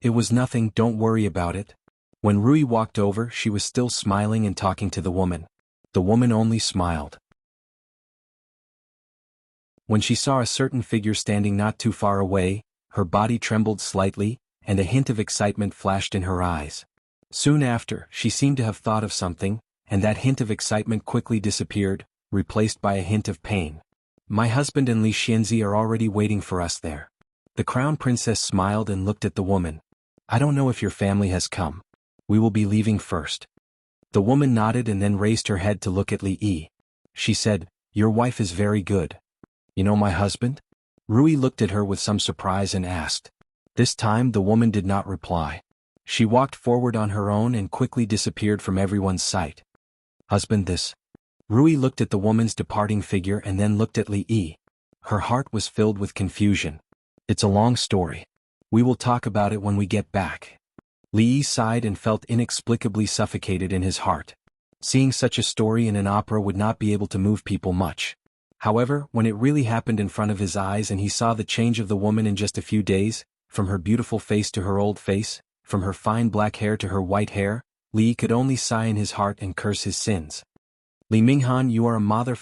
It was nothing, don't worry about it. When Rui walked over, she was still smiling and talking to the woman. The woman only smiled. When she saw a certain figure standing not too far away, her body trembled slightly, and a hint of excitement flashed in her eyes. Soon after, she seemed to have thought of something, and that hint of excitement quickly disappeared, replaced by a hint of pain. My husband and Li Xianzi are already waiting for us there. The crown princess smiled and looked at the woman. I don't know if your family has come. We will be leaving first. The woman nodded and then raised her head to look at Li Yi. She said, your wife is very good. You know my husband? Rui looked at her with some surprise and asked. This time the woman did not reply. She walked forward on her own and quickly disappeared from everyone's sight. Husband this? Rui looked at the woman's departing figure and then looked at Li Yi. Her heart was filled with confusion. It's a long story. We will talk about it when we get back. Li Yi sighed and felt inexplicably suffocated in his heart. Seeing such a story in an opera would not be able to move people much. However, when it really happened in front of his eyes and he saw the change of the woman in just a few days, from her beautiful face to her old face, from her fine black hair to her white hair, Li could only sigh in his heart and curse his sins. Li Minghan, you are a mother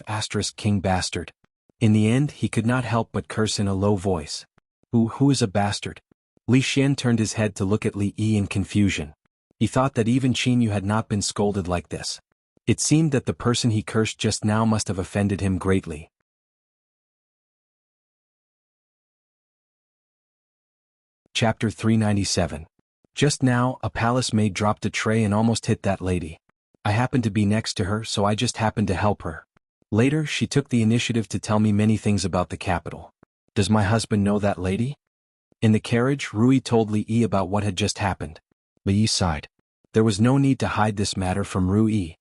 king bastard. In the end, he could not help but curse in a low voice. Who is a bastard? Li Xian turned his head to look at Li Yi in confusion. He thought that even Qin Yu had not been scolded like this. It seemed that the person he cursed just now must have offended him greatly. Chapter 397. Just now, a palace maid dropped a tray and almost hit that lady. I happened to be next to her, so I just happened to help her. Later, she took the initiative to tell me many things about the capital. Does my husband know that lady? In the carriage, Rui told Li Yi about what had just happened. Li Yi sighed. There was no need to hide this matter from Rui.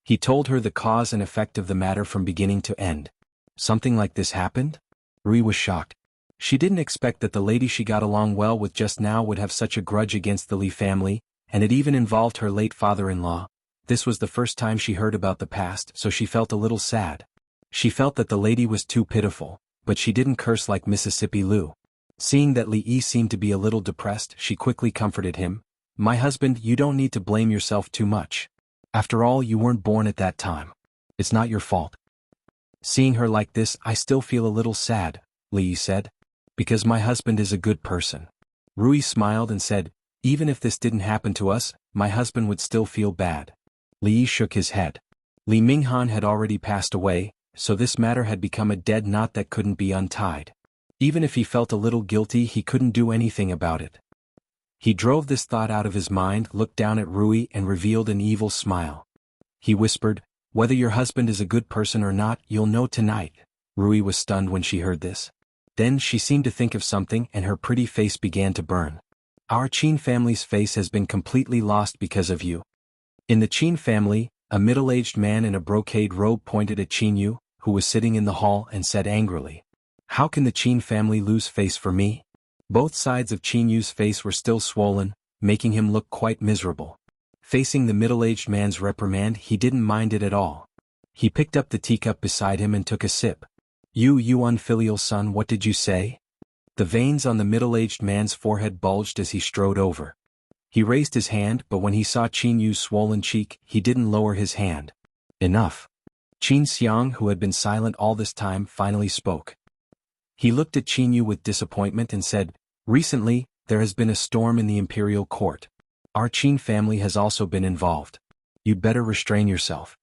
He told her the cause and effect of the matter from beginning to end. Something like this happened? Rui was shocked. She didn't expect that the lady she got along well with just now would have such a grudge against the Li family, and it even involved her late father-in-law. This was the first time she heard about the past, so she felt a little sad. She felt that the lady was too pitiful, but she didn't curse like Mississippi Lou. Seeing that Li Yi seemed to be a little depressed, she quickly comforted him. My husband, you don't need to blame yourself too much. After all, you weren't born at that time. It's not your fault. Seeing her like this, I still feel a little sad, Li Yi said. Because my husband is a good person. Rui smiled and said, even if this didn't happen to us, my husband would still feel bad. Li Yi shook his head. Li Minghan had already passed away, so this matter had become a dead knot that couldn't be untied. Even if he felt a little guilty, he couldn't do anything about it. He drove this thought out of his mind, looked down at Rui and revealed an evil smile. He whispered, whether your husband is a good person or not, you'll know tonight. Rui was stunned when she heard this. Then she seemed to think of something and her pretty face began to burn. Our Qin family's face has been completely lost because of you. In the Qin family, a middle-aged man in a brocade robe pointed at Qin Yu, who was sitting in the hall, and said angrily, how can the Qin family lose face for me? Both sides of Qin Yu's face were still swollen, making him look quite miserable. Facing the middle-aged man's reprimand, he didn't mind it at all. He picked up the teacup beside him and took a sip. You unfilial son, what did you say? The veins on the middle-aged man's forehead bulged as he strode over. He raised his hand, but when he saw Qin Yu's swollen cheek, he didn't lower his hand. Enough. Qin Xiang, who had been silent all this time, finally spoke. He looked at Qin Yu with disappointment and said, "Recently, there has been a storm in the imperial court. Our Qin family has also been involved. You'd better restrain yourself."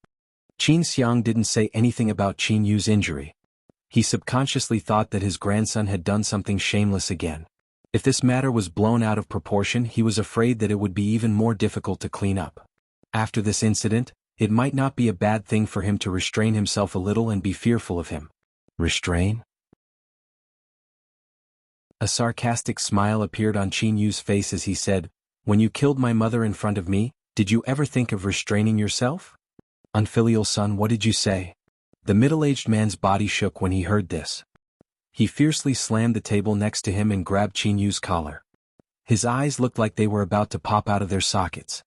Qin Xiang didn't say anything about Qin Yu's injury. He subconsciously thought that his grandson had done something shameless again. If this matter was blown out of proportion, he was afraid that it would be even more difficult to clean up. After this incident, it might not be a bad thing for him to restrain himself a little and be fearful of him. Restrain? A sarcastic smile appeared on Qin Yu's face as he said, "When you killed my mother in front of me, did you ever think of restraining yourself? Unfilial son, what did you say?" The middle-aged man's body shook when he heard this. He fiercely slammed the table next to him and grabbed Qin Yu's collar. His eyes looked like they were about to pop out of their sockets.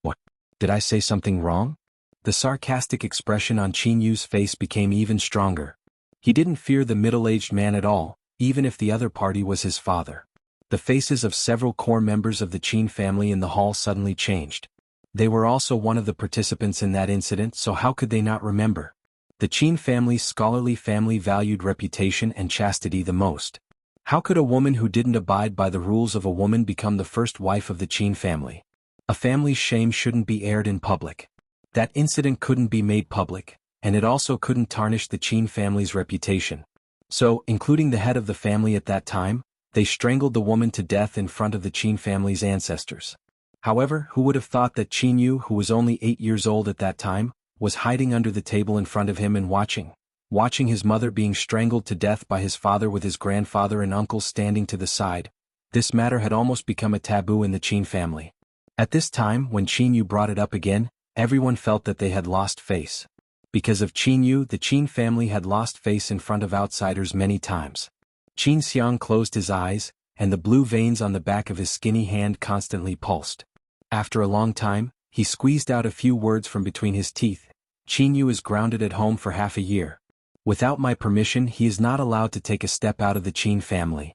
"What? Did I say something wrong?" The sarcastic expression on Qin Yu's face became even stronger. He didn't fear the middle-aged man at all, even if the other party was his father. The faces of several core members of the Qin family in the hall suddenly changed. They were also one of the participants in that incident, so how could they not remember? The Qin family's scholarly family valued reputation and chastity the most. How could a woman who didn't abide by the rules of a woman become the first wife of the Qin family? A family's shame shouldn't be aired in public. That incident couldn't be made public, and it also couldn't tarnish the Qin family's reputation. So, including the head of the family at that time, they strangled the woman to death in front of the Qin family's ancestors. However, who would have thought that Qin Yu, who was only 8 years old at that time, was hiding under the table in front of him and watching his mother being strangled to death by his father with his grandfather and uncle standing to the side. This matter had almost become a taboo in the Qin family. At this time, when Qin Yu brought it up again, everyone felt that they had lost face. Because of Qin Yu, the Qin family had lost face in front of outsiders many times. Qin Xiang closed his eyes, and the blue veins on the back of his skinny hand constantly pulsed. After a long time, he squeezed out a few words from between his teeth. "Qin Yu is grounded at home for half a year. Without my permission, he is not allowed to take a step out of the Qin family."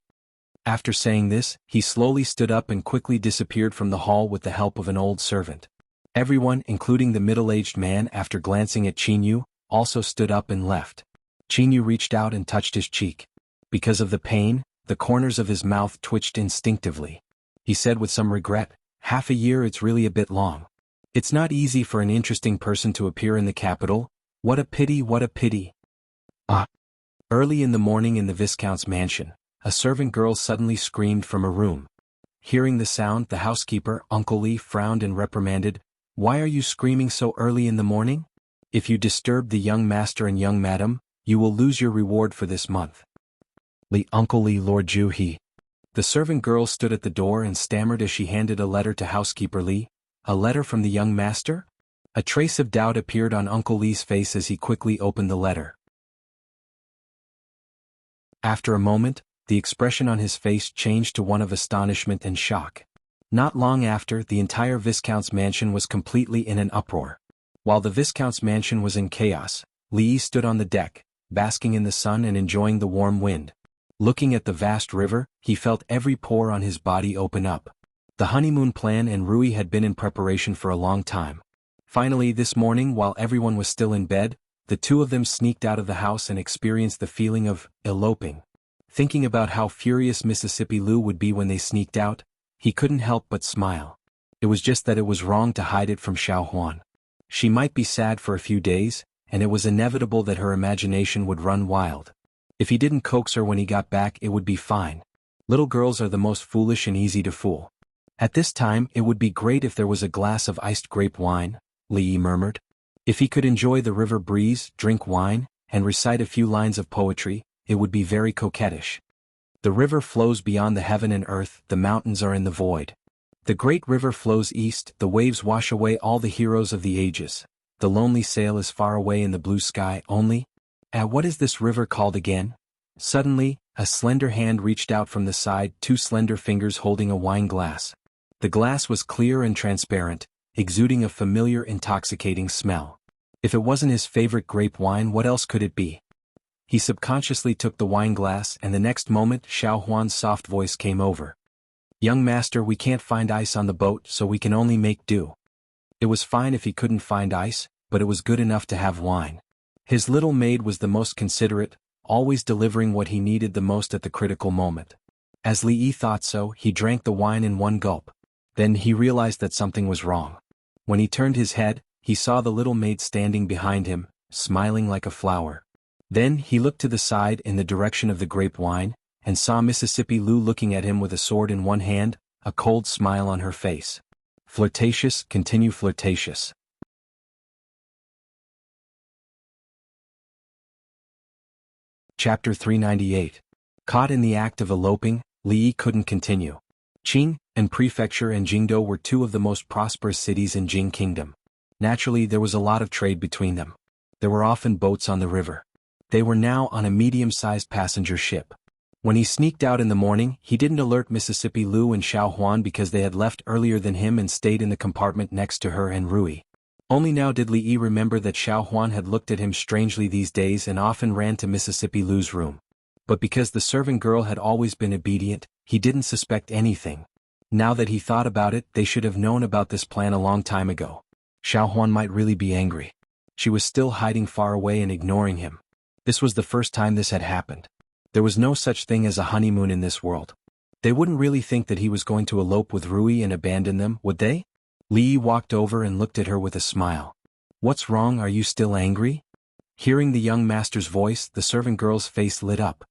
After saying this, he slowly stood up and quickly disappeared from the hall with the help of an old servant. Everyone, including the middle-aged man, after glancing at Qin Yu, also stood up and left. Qin Yu reached out and touched his cheek. Because of the pain, the corners of his mouth twitched instinctively. He said with some regret, "Half a year, it's really a bit long. It's not easy for an interesting person to appear in the capital. What a pity, what a pity." Early in the morning in the Viscount's mansion, a servant girl suddenly screamed from a room. Hearing the sound, the housekeeper, Uncle Li, frowned and reprimanded, "Why are you screaming so early in the morning? If you disturb the young master and young madam, you will lose your reward for this month." Uncle Li, Lord Ju He." The servant girl stood at the door and stammered as she handed a letter to housekeeper Li. "A letter from the young master?" A trace of doubt appeared on Uncle Li's face as he quickly opened the letter. After a moment, the expression on his face changed to one of astonishment and shock. Not long after, the entire Viscount's mansion was completely in an uproar. While the Viscount's mansion was in chaos, Li stood on the deck, basking in the sun and enjoying the warm wind. Looking at the vast river, he felt every pore on his body open up. The honeymoon plan and Rui had been in preparation for a long time. Finally, this morning, while everyone was still in bed, the two of them sneaked out of the house and experienced the feeling of eloping. Thinking about how furious Mississippi Lu would be when they sneaked out, he couldn't help but smile. It was just that it was wrong to hide it from Xiao Huan. She might be sad for a few days, and it was inevitable that her imagination would run wild. If he didn't coax her when he got back, it would be fine. Little girls are the most foolish and easy to fool. At this time, it would be great if there was a glass of iced grape wine, Li murmured. If he could enjoy the river breeze, drink wine, and recite a few lines of poetry, it would be very coquettish. The river flows beyond the heaven and earth, the mountains are in the void. The great river flows east, the waves wash away all the heroes of the ages. The lonely sail is far away in the blue sky only. What is this river called again? Suddenly, a slender hand reached out from the side, two slender fingers holding a wine glass. The glass was clear and transparent, exuding a familiar intoxicating smell. If it wasn't his favorite grape wine, what else could it be? He subconsciously took the wine glass, and the next moment Xiao Huan's soft voice came over. "Young master, we can't find ice on the boat, so we can only make do." It was fine if he couldn't find ice, but it was good enough to have wine. His little maid was the most considerate, always delivering what he needed the most at the critical moment. As Li Yi thought so, he drank the wine in one gulp. Then he realized that something was wrong. When he turned his head, he saw the little maid standing behind him, smiling like a flower. Then he looked to the side in the direction of the grape wine, and saw Mississippi Lu looking at him with a sword in one hand, a cold smile on her face. Flirtatious, continue flirtatious. Chapter 398. Caught in the act of eloping, Li Yi couldn't continue. Qing and Prefecture and Jingdo were two of the most prosperous cities in Jing Kingdom. Naturally, there was a lot of trade between them. There were often boats on the river. They were now on a medium-sized passenger ship. When he sneaked out in the morning, he didn't alert Mississippi Lu and Xiao Huan because they had left earlier than him and stayed in the compartment next to her and Rui. Only now did Li Yi remember that Xiao Huan had looked at him strangely these days and often ran to Mississippi Lu's room. But because the servant girl had always been obedient, he didn't suspect anything. Now that he thought about it, they should have known about this plan a long time ago. Xiao Huan might really be angry. She was still hiding far away and ignoring him. This was the first time this had happened. There was no such thing as a honeymoon in this world. They wouldn't really think that he was going to elope with Rui and abandon them, would they? Li Yi walked over and looked at her with a smile. "What's wrong, are you still angry?" Hearing the young master's voice, the servant girl's face lit up.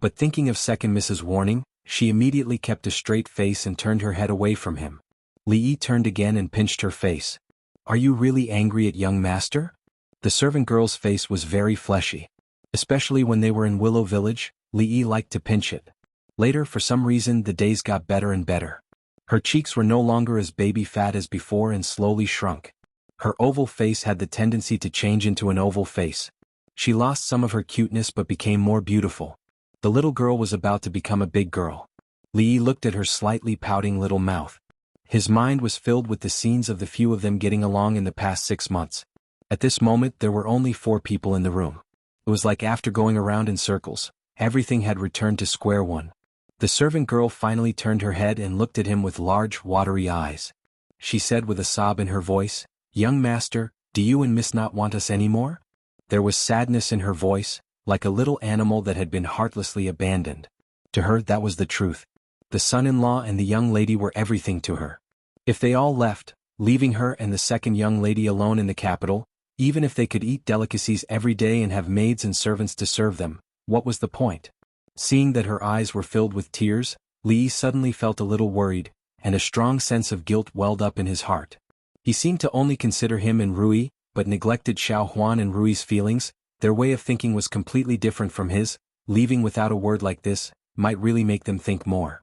But thinking of second Mrs. Warning, she immediately kept a straight face and turned her head away from him. Li Yi turned again and pinched her face. "Are you really angry at young master?" The servant girl's face was very fleshy. Especially when they were in Willow Village, Li Yi liked to pinch it. Later, for some reason, the days got better and better. Her cheeks were no longer as baby fat as before and slowly shrunk. Her oval face had the tendency to change into an oval face. She lost some of her cuteness but became more beautiful. The little girl was about to become a big girl. Li Yi looked at her slightly pouting little mouth. His mind was filled with the scenes of the few of them getting along in the past 6 months. At this moment there were only 4 people in the room. It was like after going around in circles, everything had returned to square one. The servant girl finally turned her head and looked at him with large, watery eyes. She said with a sob in her voice, "Young master, do you and Miss not want us anymore?" There was sadness in her voice, like a little animal that had been heartlessly abandoned. To her that was the truth. The son-in-law and the young lady were everything to her. If they all left, leaving her and the second young lady alone in the capital, even if they could eat delicacies every day and have maids and servants to serve them, what was the point? Seeing that her eyes were filled with tears, Li Yi suddenly felt a little worried, and a strong sense of guilt welled up in his heart. He seemed to only consider him and Rui, but neglected Xiao Huan and Rui's feelings. Their way of thinking was completely different from his. Leaving without a word like this might really make them think more.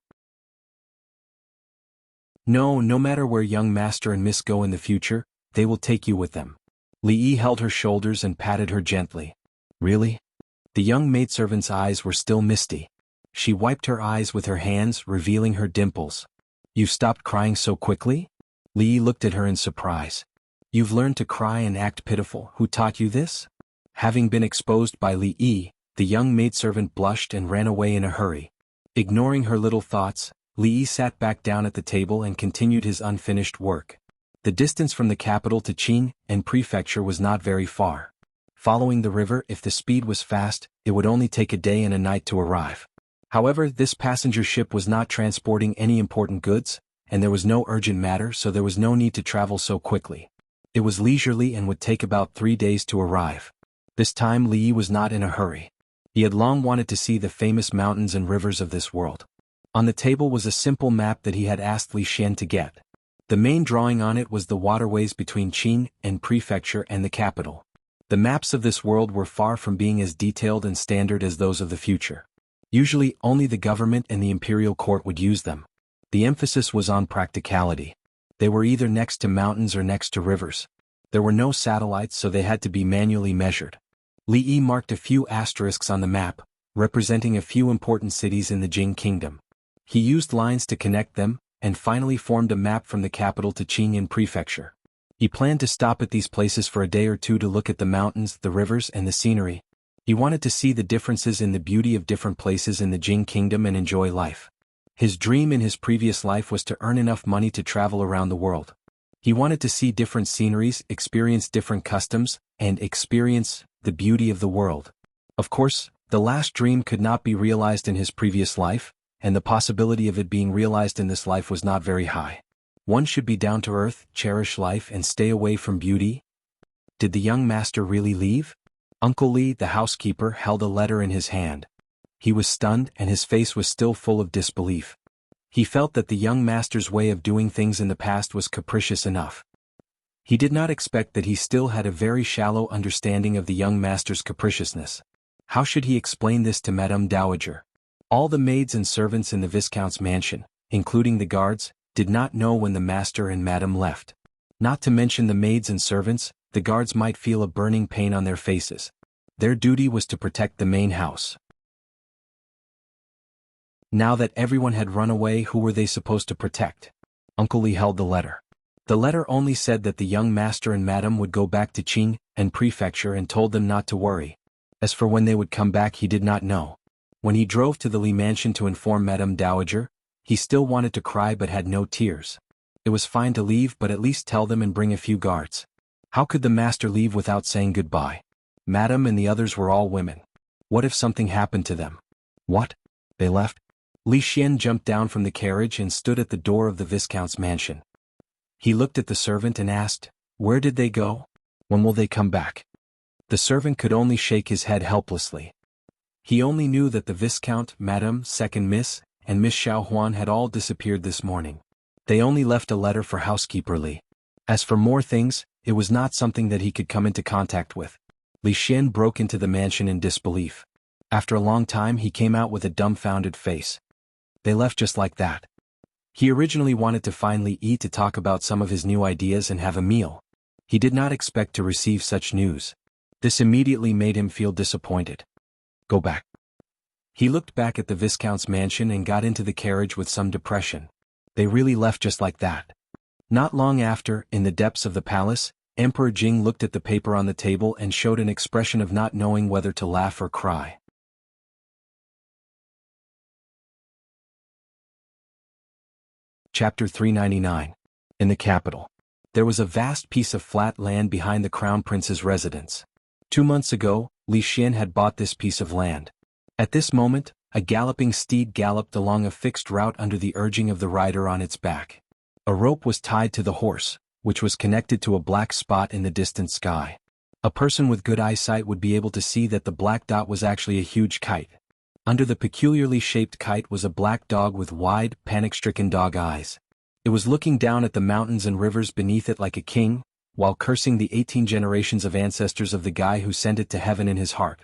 No matter where young master and miss go in the future, they will take you with them. Li Yi held her shoulders and patted her gently. Really? The young maidservant's eyes were still misty. She wiped her eyes with her hands, revealing her dimples. You've stopped crying so quickly? Li Yi looked at her in surprise. You've learned to cry and act pitiful. Who taught you this? Having been exposed by Li Yi, the young maidservant blushed and ran away in a hurry. Ignoring her little thoughts, Li Yi sat back down at the table and continued his unfinished work. The distance from the capital to Qing and Prefecture was not very far. Following the river, if the speed was fast, it would only take a day and a night to arrive. However, this passenger ship was not transporting any important goods, and there was no urgent matter, so there was no need to travel so quickly. It was leisurely and would take about 3 days to arrive. This time Li Yi was not in a hurry. He had long wanted to see the famous mountains and rivers of this world. On the table was a simple map that he had asked Li Xian to get. The main drawing on it was the waterways between Qing and Prefecture and the capital. The maps of this world were far from being as detailed and standard as those of the future. Usually, only the government and the imperial court would use them. The emphasis was on practicality. They were either next to mountains or next to rivers. There were no satellites, so they had to be manually measured. Li Yi marked a few asterisks on the map, representing a few important cities in the Jing Kingdom. He used lines to connect them, and finally formed a map from the capital to Qing and Prefecture. He planned to stop at these places for a day or two to look at the mountains, the rivers, and the scenery. He wanted to see the differences in the beauty of different places in the Jing kingdom and enjoy life. His dream in his previous life was to earn enough money to travel around the world. He wanted to see different sceneries, experience different customs, and experience the beauty of the world. Of course, the last dream could not be realized in his previous life, and the possibility of it being realized in this life was not very high. One should be down to earth, cherish life, and stay away from beauty. Did the young master really leave? Uncle Li, the housekeeper, held a letter in his hand. He was stunned, and his face was still full of disbelief. He felt that the young master's way of doing things in the past was capricious enough. He did not expect that he still had a very shallow understanding of the young master's capriciousness. How should he explain this to Madame Dowager? All the maids and servants in the Viscount's mansion, including the guards, did not know when the master and Madame left. Not to mention the maids and servants, the guards might feel a burning pain on their faces. Their duty was to protect the main house. Now that everyone had run away, who were they supposed to protect? Uncle Li held the letter. The letter only said that the young master and Madame would go back to Qing and Prefecture and told them not to worry. As for when they would come back, he did not know. When he drove to the Li mansion to inform Madame Dowager, he still wanted to cry but had no tears. It was fine to leave, but at least tell them and bring a few guards. How could the master leave without saying goodbye? Madame and the others were all women. What if something happened to them? What? They left? Li Xian jumped down from the carriage and stood at the door of the Viscount's mansion. He looked at the servant and asked, "Where did they go? When will they come back?" The servant could only shake his head helplessly. He only knew that the Viscount, Madame, Second Miss, and Miss Xiaohuan had all disappeared this morning. They only left a letter for housekeeper Li. As for more things, it was not something that he could come into contact with. Li Xian broke into the mansion in disbelief. After a long time, he came out with a dumbfounded face. They left just like that. He originally wanted to finally eat, to talk about some of his new ideas and have a meal. He did not expect to receive such news. This immediately made him feel disappointed. Go back. He looked back at the Viscount's mansion and got into the carriage with some depression. They really left just like that. Not long after, in the depths of the palace, Emperor Jing looked at the paper on the table and showed an expression of not knowing whether to laugh or cry. Chapter 399. In the capital. There was a vast piece of flat land behind the Crown Prince's residence. 2 months ago, Li Xian had bought this piece of land. At this moment, a galloping steed galloped along a fixed route under the urging of the rider on its back. A rope was tied to the horse, which was connected to a black spot in the distant sky. A person with good eyesight would be able to see that the black dot was actually a huge kite. Under the peculiarly shaped kite was a black dog with wide, panic-stricken dog eyes. It was looking down at the mountains and rivers beneath it like a king, while cursing the 18 generations of ancestors of the guy who sent it to heaven in his heart.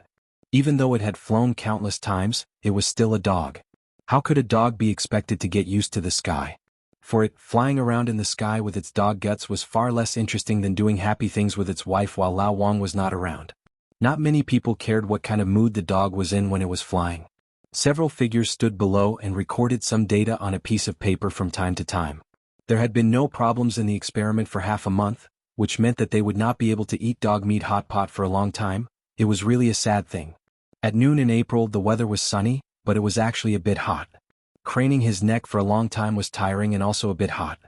Even though it had flown countless times, it was still a dog. How could a dog be expected to get used to the sky? For it, flying around in the sky with its dog guts was far less interesting than doing happy things with its wife while Lao Wang was not around. Not many people cared what kind of mood the dog was in when it was flying. Several figures stood below and recorded some data on a piece of paper from time to time. There had been no problems in the experiment for half a month, which meant that they would not be able to eat dog meat hot pot for a long time. It was really a sad thing. At noon in April the weather was sunny, but it was actually a bit hot. Craning his neck for a long time was tiring and also a bit hot.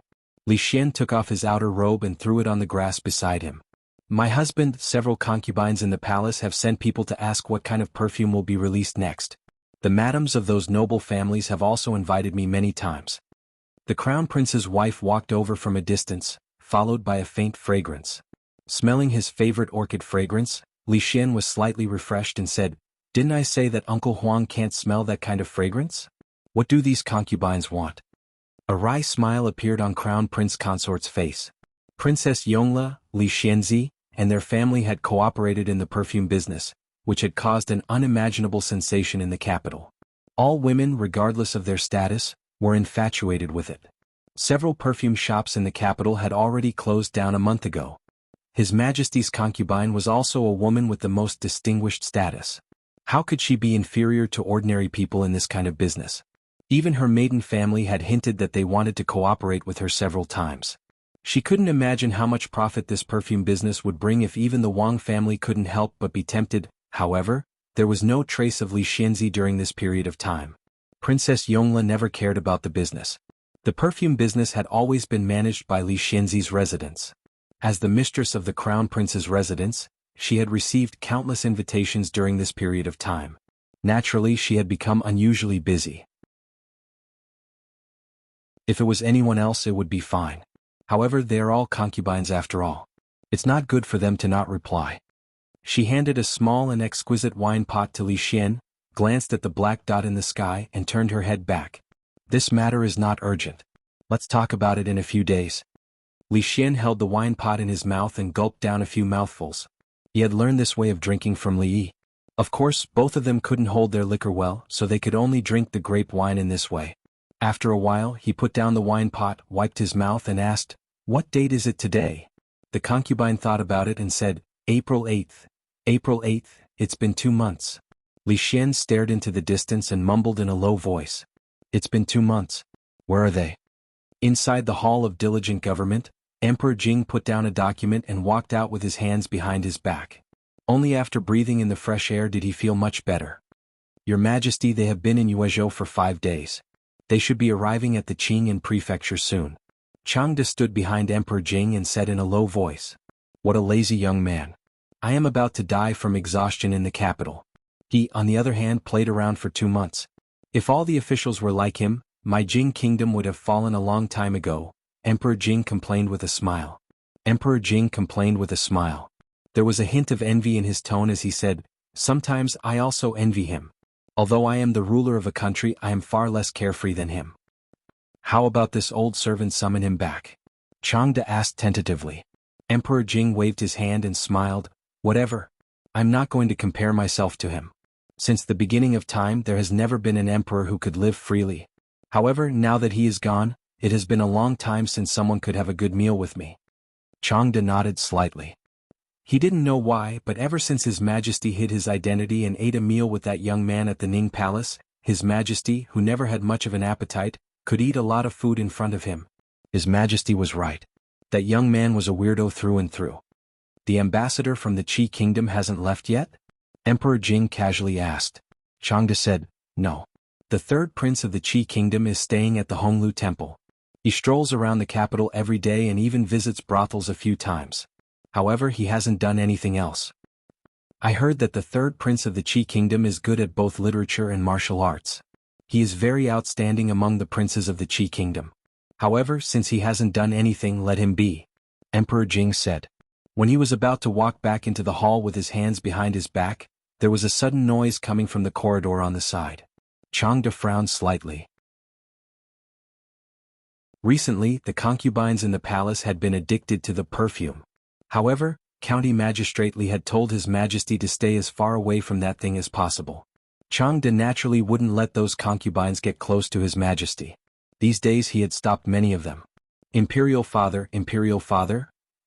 Li Xian took off his outer robe and threw it on the grass beside him. My husband, several concubines in the palace have sent people to ask what kind of perfume will be released next. The madams of those noble families have also invited me many times. The Crown Prince's wife walked over from a distance, followed by a faint fragrance. Smelling his favorite orchid fragrance, Li Xian was slightly refreshed and said, "Didn't I say that Uncle Huang can't smell that kind of fragrance? What do these concubines want?" A wry smile appeared on Crown Prince Consort's face. Princess Yongla, Li Xianzi, and their family had cooperated in the perfume business, which had caused an unimaginable sensation in the capital. All women, regardless of their status, were infatuated with it. Several perfume shops in the capital had already closed down a month ago. His Majesty's concubine was also a woman with the most distinguished status. How could she be inferior to ordinary people in this kind of business? Even her maiden family had hinted that they wanted to cooperate with her several times. She couldn't imagine how much profit this perfume business would bring if even the Wang family couldn't help but be tempted. However, There was no trace of Li Xianzi during this period of time. Princess Yongle never cared about the business. The perfume business had always been managed by Li Xianzi's residence. As the mistress of the Crown Prince's residence, she had received countless invitations during this period of time. Naturally, she had become unusually busy. If it was anyone else, it would be fine. However, they are all concubines after all. It's not good for them to not reply. She handed a small and exquisite wine pot to Li Xian, glanced at the black dot in the sky and turned her head back. This matter is not urgent. Let's talk about it in a few days. Li Xian held the wine pot in his mouth and gulped down a few mouthfuls. He had learned this way of drinking from Li Yi. Of course, both of them couldn't hold their liquor well, so they could only drink the grape wine in this way. After a while, he put down the wine pot, wiped his mouth and asked, "What date is it today?" The concubine thought about it and said, "April 8th. April 8th, it's been 2 months. Li Xian stared into the distance and mumbled in a low voice. "It's been 2 months. Where are they?" Inside the Hall of Diligent Government, Emperor Jing put down a document and walked out with his hands behind his back. Only after breathing in the fresh air did he feel much better. "Your Majesty, they have been in Yuezhou for 5 days. They should be arriving at the Qing'an prefecture soon." Changde stood behind Emperor Jing and said in a low voice, "What a lazy young man. I am about to die from exhaustion in the capital." He, on the other hand, played around for 2 months. If all the officials were like him, my Jing kingdom would have fallen a long time ago, Emperor Jing complained with a smile. Emperor Jing complained with a smile. There was a hint of envy in his tone as he said, "Sometimes I also envy him. Although I am the ruler of a country, I am far less carefree than him." "How about this old servant? Summon him back?" Changde asked tentatively. Emperor Jing waved his hand and smiled, "Whatever. I'm not going to compare myself to him. Since the beginning of time there has never been an emperor who could live freely. However, now that he is gone, it has been a long time since someone could have a good meal with me." Changde nodded slightly. He didn't know why, but ever since His Majesty hid his identity and ate a meal with that young man at the Ning Palace, His Majesty, who never had much of an appetite, could eat a lot of food in front of him. His Majesty was right. That young man was a weirdo through and through. "The ambassador from the Qi kingdom hasn't left yet?" Emperor Jing casually asked. Changde said, "No. The third prince of the Qi kingdom is staying at the Honglu temple. He strolls around the capital every day and even visits brothels a few times. However, he hasn't done anything else. I heard that the third prince of the Qi kingdom is good at both literature and martial arts. He is very outstanding among the princes of the Qi kingdom. However, since he hasn't done anything, let him be," Emperor Jing said. When he was about to walk back into the hall with his hands behind his back, there was a sudden noise coming from the corridor on the side. Changde frowned slightly. Recently, the concubines in the palace had been addicted to the perfume. However, County Magistrate Li had told His Majesty to stay as far away from that thing as possible. Changde naturally wouldn't let those concubines get close to His Majesty. These days he had stopped many of them. Imperial father,"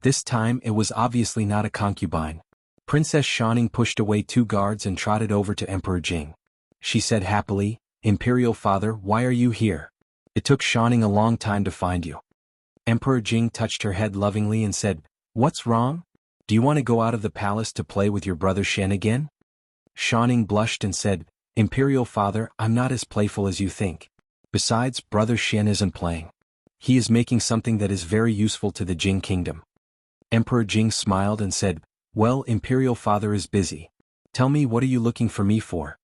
this time it was obviously not a concubine. Princess Shaning pushed away 2 guards and trotted over to Emperor Jing. She said happily, "Imperial father, why are you here? It took Shaning a long time to find you." Emperor Jing touched her head lovingly and said, "What's wrong? Do you want to go out of the palace to play with your brother Shen again?" Shaning blushed and said, "Imperial father, I'm not as playful as you think. Besides, brother Shen isn't playing. He is making something that is very useful to the Jing kingdom." Emperor Jing smiled and said, "Well, Imperial father is busy. Tell me, what are you looking for me for?"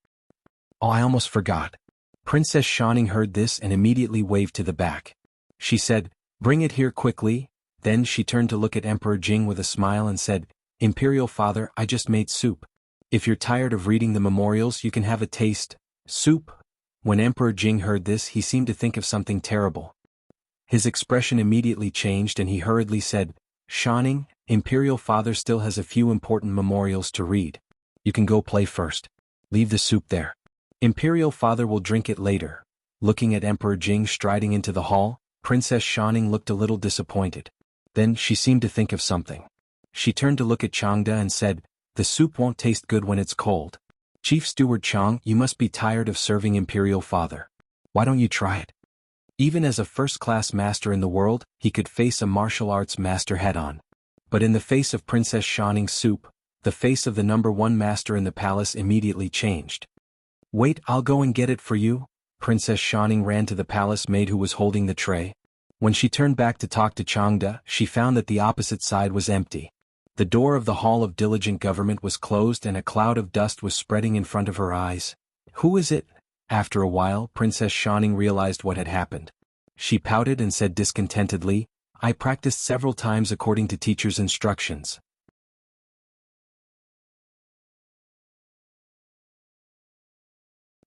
"Oh, I almost forgot." Princess Shaning heard this and immediately waved to the back. She said, "Bring it here quickly." Then she turned to look at Emperor Jing with a smile and said, "Imperial father, I just made soup. If you're tired of reading the memorials, you can have a taste." "Soup?" When Emperor Jing heard this, he seemed to think of something terrible. His expression immediately changed and he hurriedly said, "Shaning, Imperial father still has a few important memorials to read. You can go play first. Leave the soup there. Imperial father will drink it later." Looking at Emperor Jing striding into the hall, Princess Shaning looked a little disappointed. Then she seemed to think of something. She turned to look at Changde and said, "The soup won't taste good when it's cold. Chief Steward Chang, you must be tired of serving Imperial father. Why don't you try it?" Even as a first-class master in the world, he could face a martial arts master head-on. But in the face of Princess Shaning's soup, the face of the number one master in the palace immediately changed. "Wait, I'll go and get it for you." Princess Shining ran to the palace maid who was holding the tray. When she turned back to talk to Changda, she found that the opposite side was empty. The door of the Hall of Diligent Government was closed and a cloud of dust was spreading in front of her eyes. "Who is it?" After a while, Princess Shining realized what had happened. She pouted and said discontentedly, "I practiced several times according to teacher's instructions."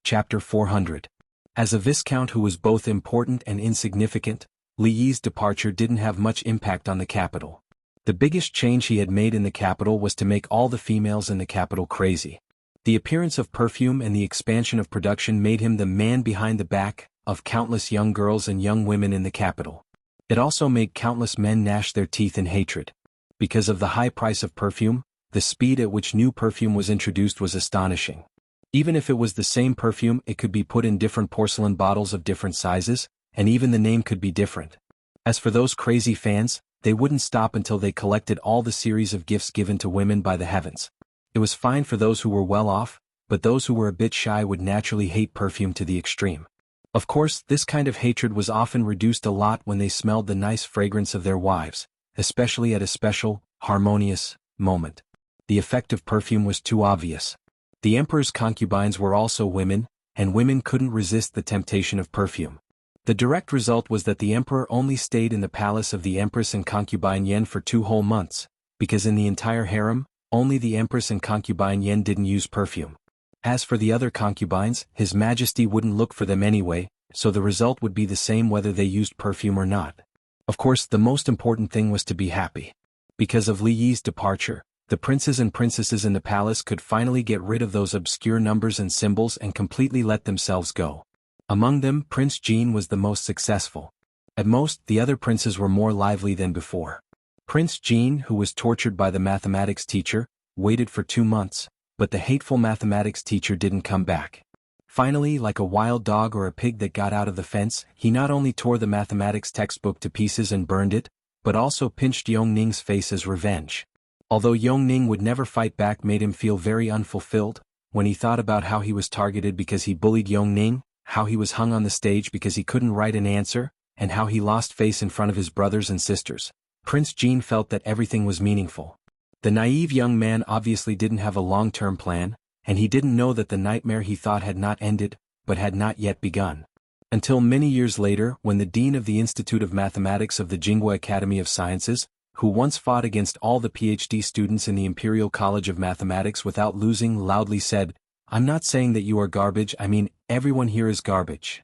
Chapter 400. As a viscount who was both important and insignificant, Li Yi's departure didn't have much impact on the capital. The biggest change he had made in the capital was to make all the females in the capital crazy. The appearance of perfume and the expansion of production made him the man behind the back of countless young girls and young women in the capital. It also made countless men gnash their teeth in hatred. Because of the high price of perfume, the speed at which new perfume was introduced was astonishing. Even if it was the same perfume, it could be put in different porcelain bottles of different sizes, and even the name could be different. As for those crazy fans, they wouldn't stop until they collected all the series of gifts given to women by the heavens. It was fine for those who were well off, but those who were a bit shy would naturally hate perfume to the extreme. Of course, this kind of hatred was often reduced a lot when they smelled the nice fragrance of their wives, especially at a special, harmonious moment. The effect of perfume was too obvious. The emperor's concubines were also women, and women couldn't resist the temptation of perfume. The direct result was that the emperor only stayed in the palace of the empress and concubine Yen for 2 whole months, because in the entire harem, only the empress and concubine Yen didn't use perfume. As for the other concubines, His Majesty wouldn't look for them anyway, so the result would be the same whether they used perfume or not. Of course, the most important thing was to be happy. Because of Li Yi's departure, the princes and princesses in the palace could finally get rid of those obscure numbers and symbols and completely let themselves go. Among them, Prince Jean was the most successful. At most, the other princes were more lively than before. Prince Jean, who was tortured by the mathematics teacher, waited for 2 months, but the hateful mathematics teacher didn't come back. Finally, like a wild dog or a pig that got out of the fence, he not only tore the mathematics textbook to pieces and burned it, but also pinched Yongning's face as revenge. Although Yongning would never fight back made him feel very unfulfilled, when he thought about how he was targeted because he bullied Yongning, how he was hung on the stage because he couldn't write an answer, and how he lost face in front of his brothers and sisters. Prince Jean felt that everything was meaningful. The naive young man obviously didn't have a long-term plan, and he didn't know that the nightmare he thought had not ended, but had not yet begun. Until many years later, when the dean of the Institute of Mathematics of the Jianghu Academy of Sciences, who once fought against all the PhD students in the Imperial College of Mathematics without losing, loudly said, "I'm not saying that you are garbage, I mean, everyone here is garbage."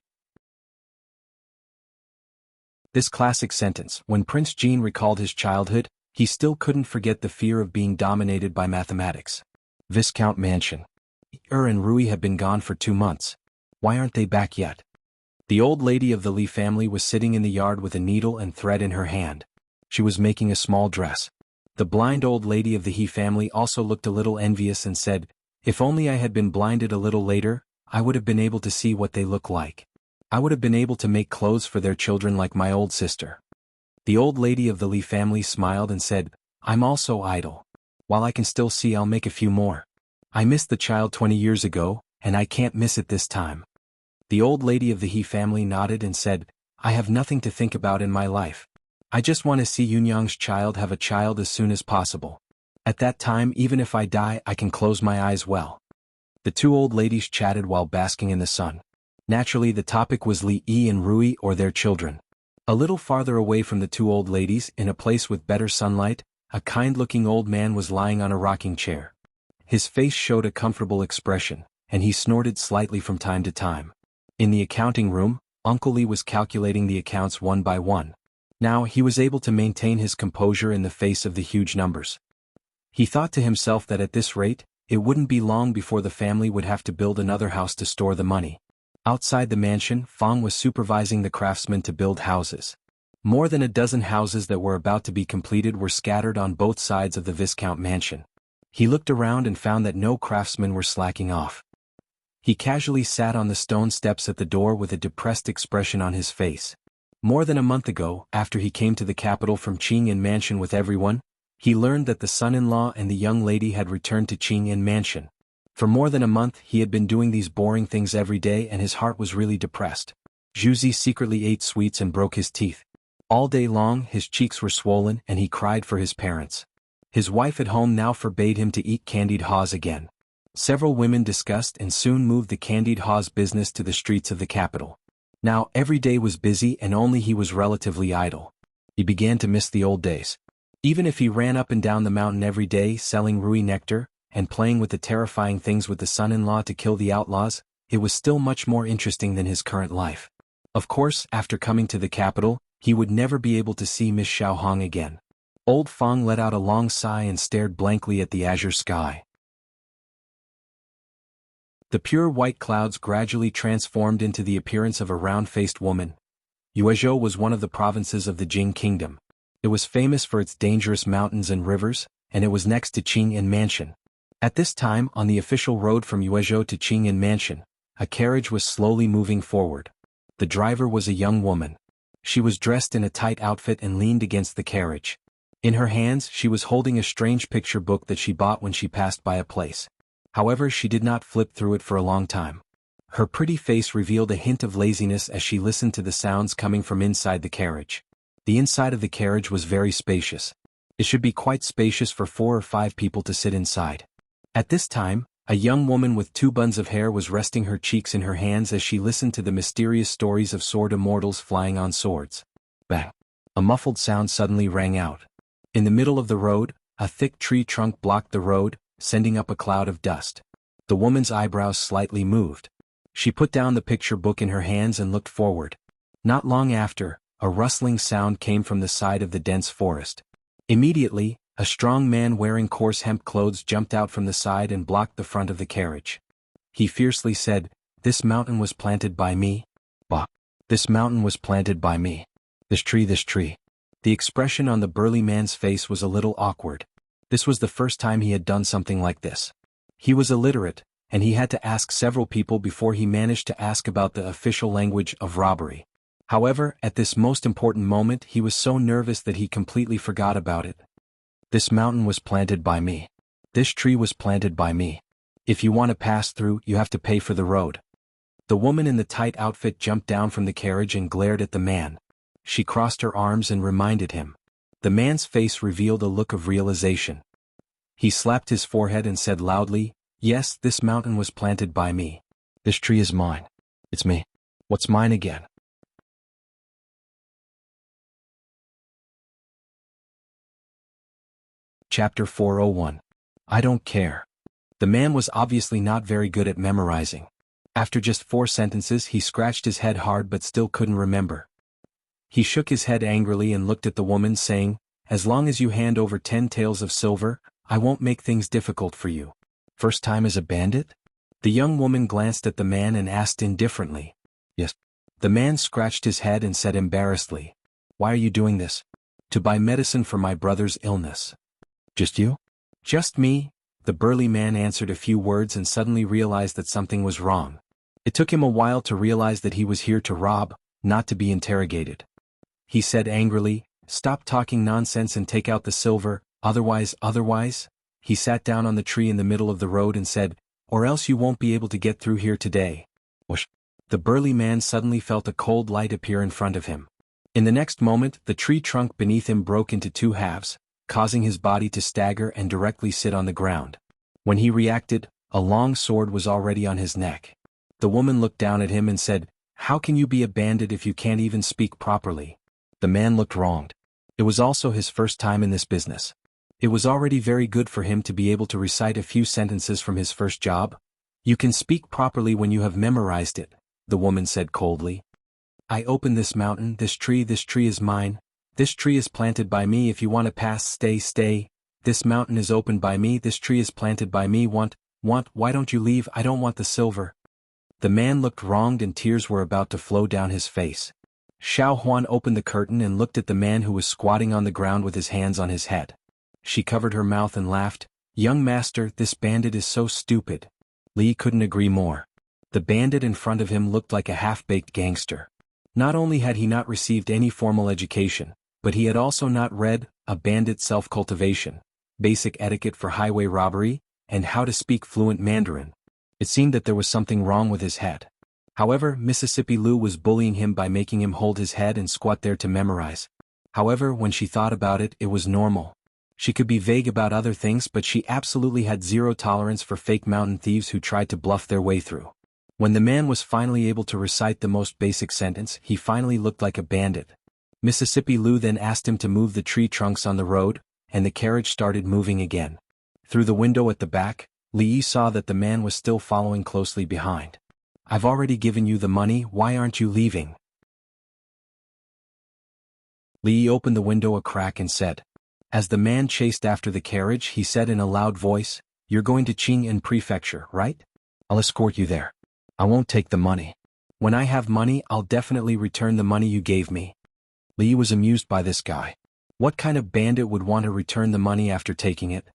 This classic sentence, when Prince Jean recalled his childhood, he still couldn't forget the fear of being dominated by mathematics. Viscount Mansion. And Rui have been gone for 2 months. Why aren't they back yet? The old lady of the Li family was sitting in the yard with a needle and thread in her hand. She was making a small dress. The blind old lady of the He family also looked a little envious and said, "If only I had been blinded a little later, I would have been able to see what they look like. I would have been able to make clothes for their children like my old sister." The old lady of the Li family smiled and said, "I'm also idle. While I can still see, I'll make a few more. I missed the child 20 years ago, and I can't miss it this time." The old lady of the He family nodded and said, "I have nothing to think about in my life. I just want to see Yunyang's child have a child as soon as possible. At that time, even if I die, I can close my eyes well." The 2 old ladies chatted while basking in the sun. Naturally, the topic was Li Yi and Rui or their children. A little farther away from the 2 old ladies, in a place with better sunlight, a kind-looking old man was lying on a rocking chair. His face showed a comfortable expression, and he snorted slightly from time to time. In the accounting room, Uncle Li was calculating the accounts one by one. Now, he was able to maintain his composure in the face of the huge numbers. He thought to himself that at this rate, it wouldn't be long before the family would have to build another house to store the money. Outside the mansion, Fang was supervising the craftsmen to build houses. More than a dozen houses that were about to be completed were scattered on both sides of the Viscount mansion. He looked around and found that no craftsmen were slacking off. He casually sat on the stone steps at the door with a depressed expression on his face. More than a month ago, after he came to the capital from Qingyan Mansion with everyone, He learned that the son-in-law and the young lady had returned to Qing'an Mansion. For more than a month he had been doing these boring things every day and his heart was really depressed. Zhuzi secretly ate sweets and broke his teeth. All day long his cheeks were swollen and he cried for his parents. His wife at home now forbade him to eat candied haws again. Several women discussed and soon moved the candied haws business to the streets of the capital. Now every day was busy and only he was relatively idle. He began to miss the old days. Even if he ran up and down the mountain every day selling rui nectar, and playing with the terrifying things with the son-in-law to kill the outlaws, it was still much more interesting than his current life. Of course, after coming to the capital, he would never be able to see Miss Xiaohong again. Old Feng let out a long sigh and stared blankly at the azure sky. The pure white clouds gradually transformed into the appearance of a round-faced woman. Yuezhou was one of the provinces of the Jing kingdom. It was famous for its dangerous mountains and rivers, and it was next to Qing'an Mansion. At this time, on the official road from Yuezhou to Qing'an Mansion, a carriage was slowly moving forward. The driver was a young woman. She was dressed in a tight outfit and leaned against the carriage. In her hands she was holding a strange picture book that she bought when she passed by a place. However, she did not flip through it for a long time. Her pretty face revealed a hint of laziness as she listened to the sounds coming from inside the carriage. The inside of the carriage was very spacious. It should be quite spacious for 4 or 5 people to sit inside. At this time, a young woman with 2 buns of hair was resting her cheeks in her hands as she listened to the mysterious stories of sword immortals flying on swords. Bang! A muffled sound suddenly rang out. In the middle of the road, a thick tree trunk blocked the road, sending up a cloud of dust. The woman's eyebrows slightly moved. She put down the picture book in her hands and looked forward. Not long after, a rustling sound came from the side of the dense forest. Immediately, a strong man wearing coarse hemp clothes jumped out from the side and blocked the front of the carriage. He fiercely said, "This mountain was planted by me. Bah! This mountain was planted by me. This tree, this tree." The expression on the burly man's face was a little awkward. This was the first time he had done something like this. He was illiterate, and he had to ask several people before he managed to ask about the official language of robbery. However, at this most important moment he was so nervous that he completely forgot about it. "This mountain was planted by me. This tree was planted by me. If you want to pass through, you have to pay for the road." The woman in the tight outfit jumped down from the carriage and glared at the man. She crossed her arms and reminded him. The man's face revealed a look of realization. He slapped his forehead and said loudly, "Yes, this mountain was planted by me. This tree is mine. It's me. What's mine again?" Chapter 401. I don't care. The man was obviously not very good at memorizing. After just 4 sentences he scratched his head hard but still couldn't remember. He shook his head angrily and looked at the woman saying, "As long as you hand over 10 taels of silver, I won't make things difficult for you. First time as a bandit?" The young woman glanced at the man and asked indifferently, "Yes." The man scratched his head and said embarrassedly, "Why are you doing this?" "To buy medicine for my brother's illness." "Just you?" "Just me." The burly man answered a few words and suddenly realized that something was wrong. It took him a while to realize that he was here to rob, not to be interrogated. He said angrily, "Stop talking nonsense and take out the silver, otherwise. He sat down on the tree in the middle of the road and said, "Or else you won't be able to get through here today." Whoosh! The burly man suddenly felt a cold light appear in front of him. In the next moment, the tree trunk beneath him broke into 2 halves, causing his body to stagger and directly sit on the ground. When he reacted, a long sword was already on his neck. The woman looked down at him and said, "How can you be a bandit if you can't even speak properly?" The man looked wronged. It was also his first time in this business. It was already very good for him to be able to recite a few sentences from his first job. "You can speak properly when you have memorized it," the woman said coldly. "I open this mountain, this tree is mine. This tree is planted by me. If you want to pass, stay. This mountain is opened by me. This tree is planted by me. Want, why don't you leave? I don't want the silver." The man looked wronged and tears were about to flow down his face. Xiao Huan opened the curtain and looked at the man who was squatting on the ground with his hands on his head. She covered her mouth and laughed, "Young master, this bandit is so stupid." Li couldn't agree more. The bandit in front of him looked like a half-baked gangster. Not only had he not received any formal education, But he had also not read A Bandit Self-Cultivation, Basic Etiquette for Highway Robbery, and How to Speak Fluent Mandarin. It seemed that there was something wrong with his head. However, Mississippi Lou was bullying him by making him hold his head and squat there to memorize. However, when she thought about it, it was normal. She could be vague about other things, but she absolutely had zero tolerance for fake mountain thieves who tried to bluff their way through. When the man was finally able to recite the most basic sentence, he finally looked like a bandit. Mississippi Lou then asked him to move the tree trunks on the road, and the carriage started moving again. Through the window at the back, Li saw that the man was still following closely behind. "I've already given you the money, why aren't you leaving?" Li opened the window a crack and said. As the man chased after the carriage, he said in a loud voice, "You're going to Qing'an Prefecture, right? I'll escort you there. I won't take the money. When I have money, I'll definitely return the money you gave me." Li was amused by this guy. What kind of bandit would want to return the money after taking it?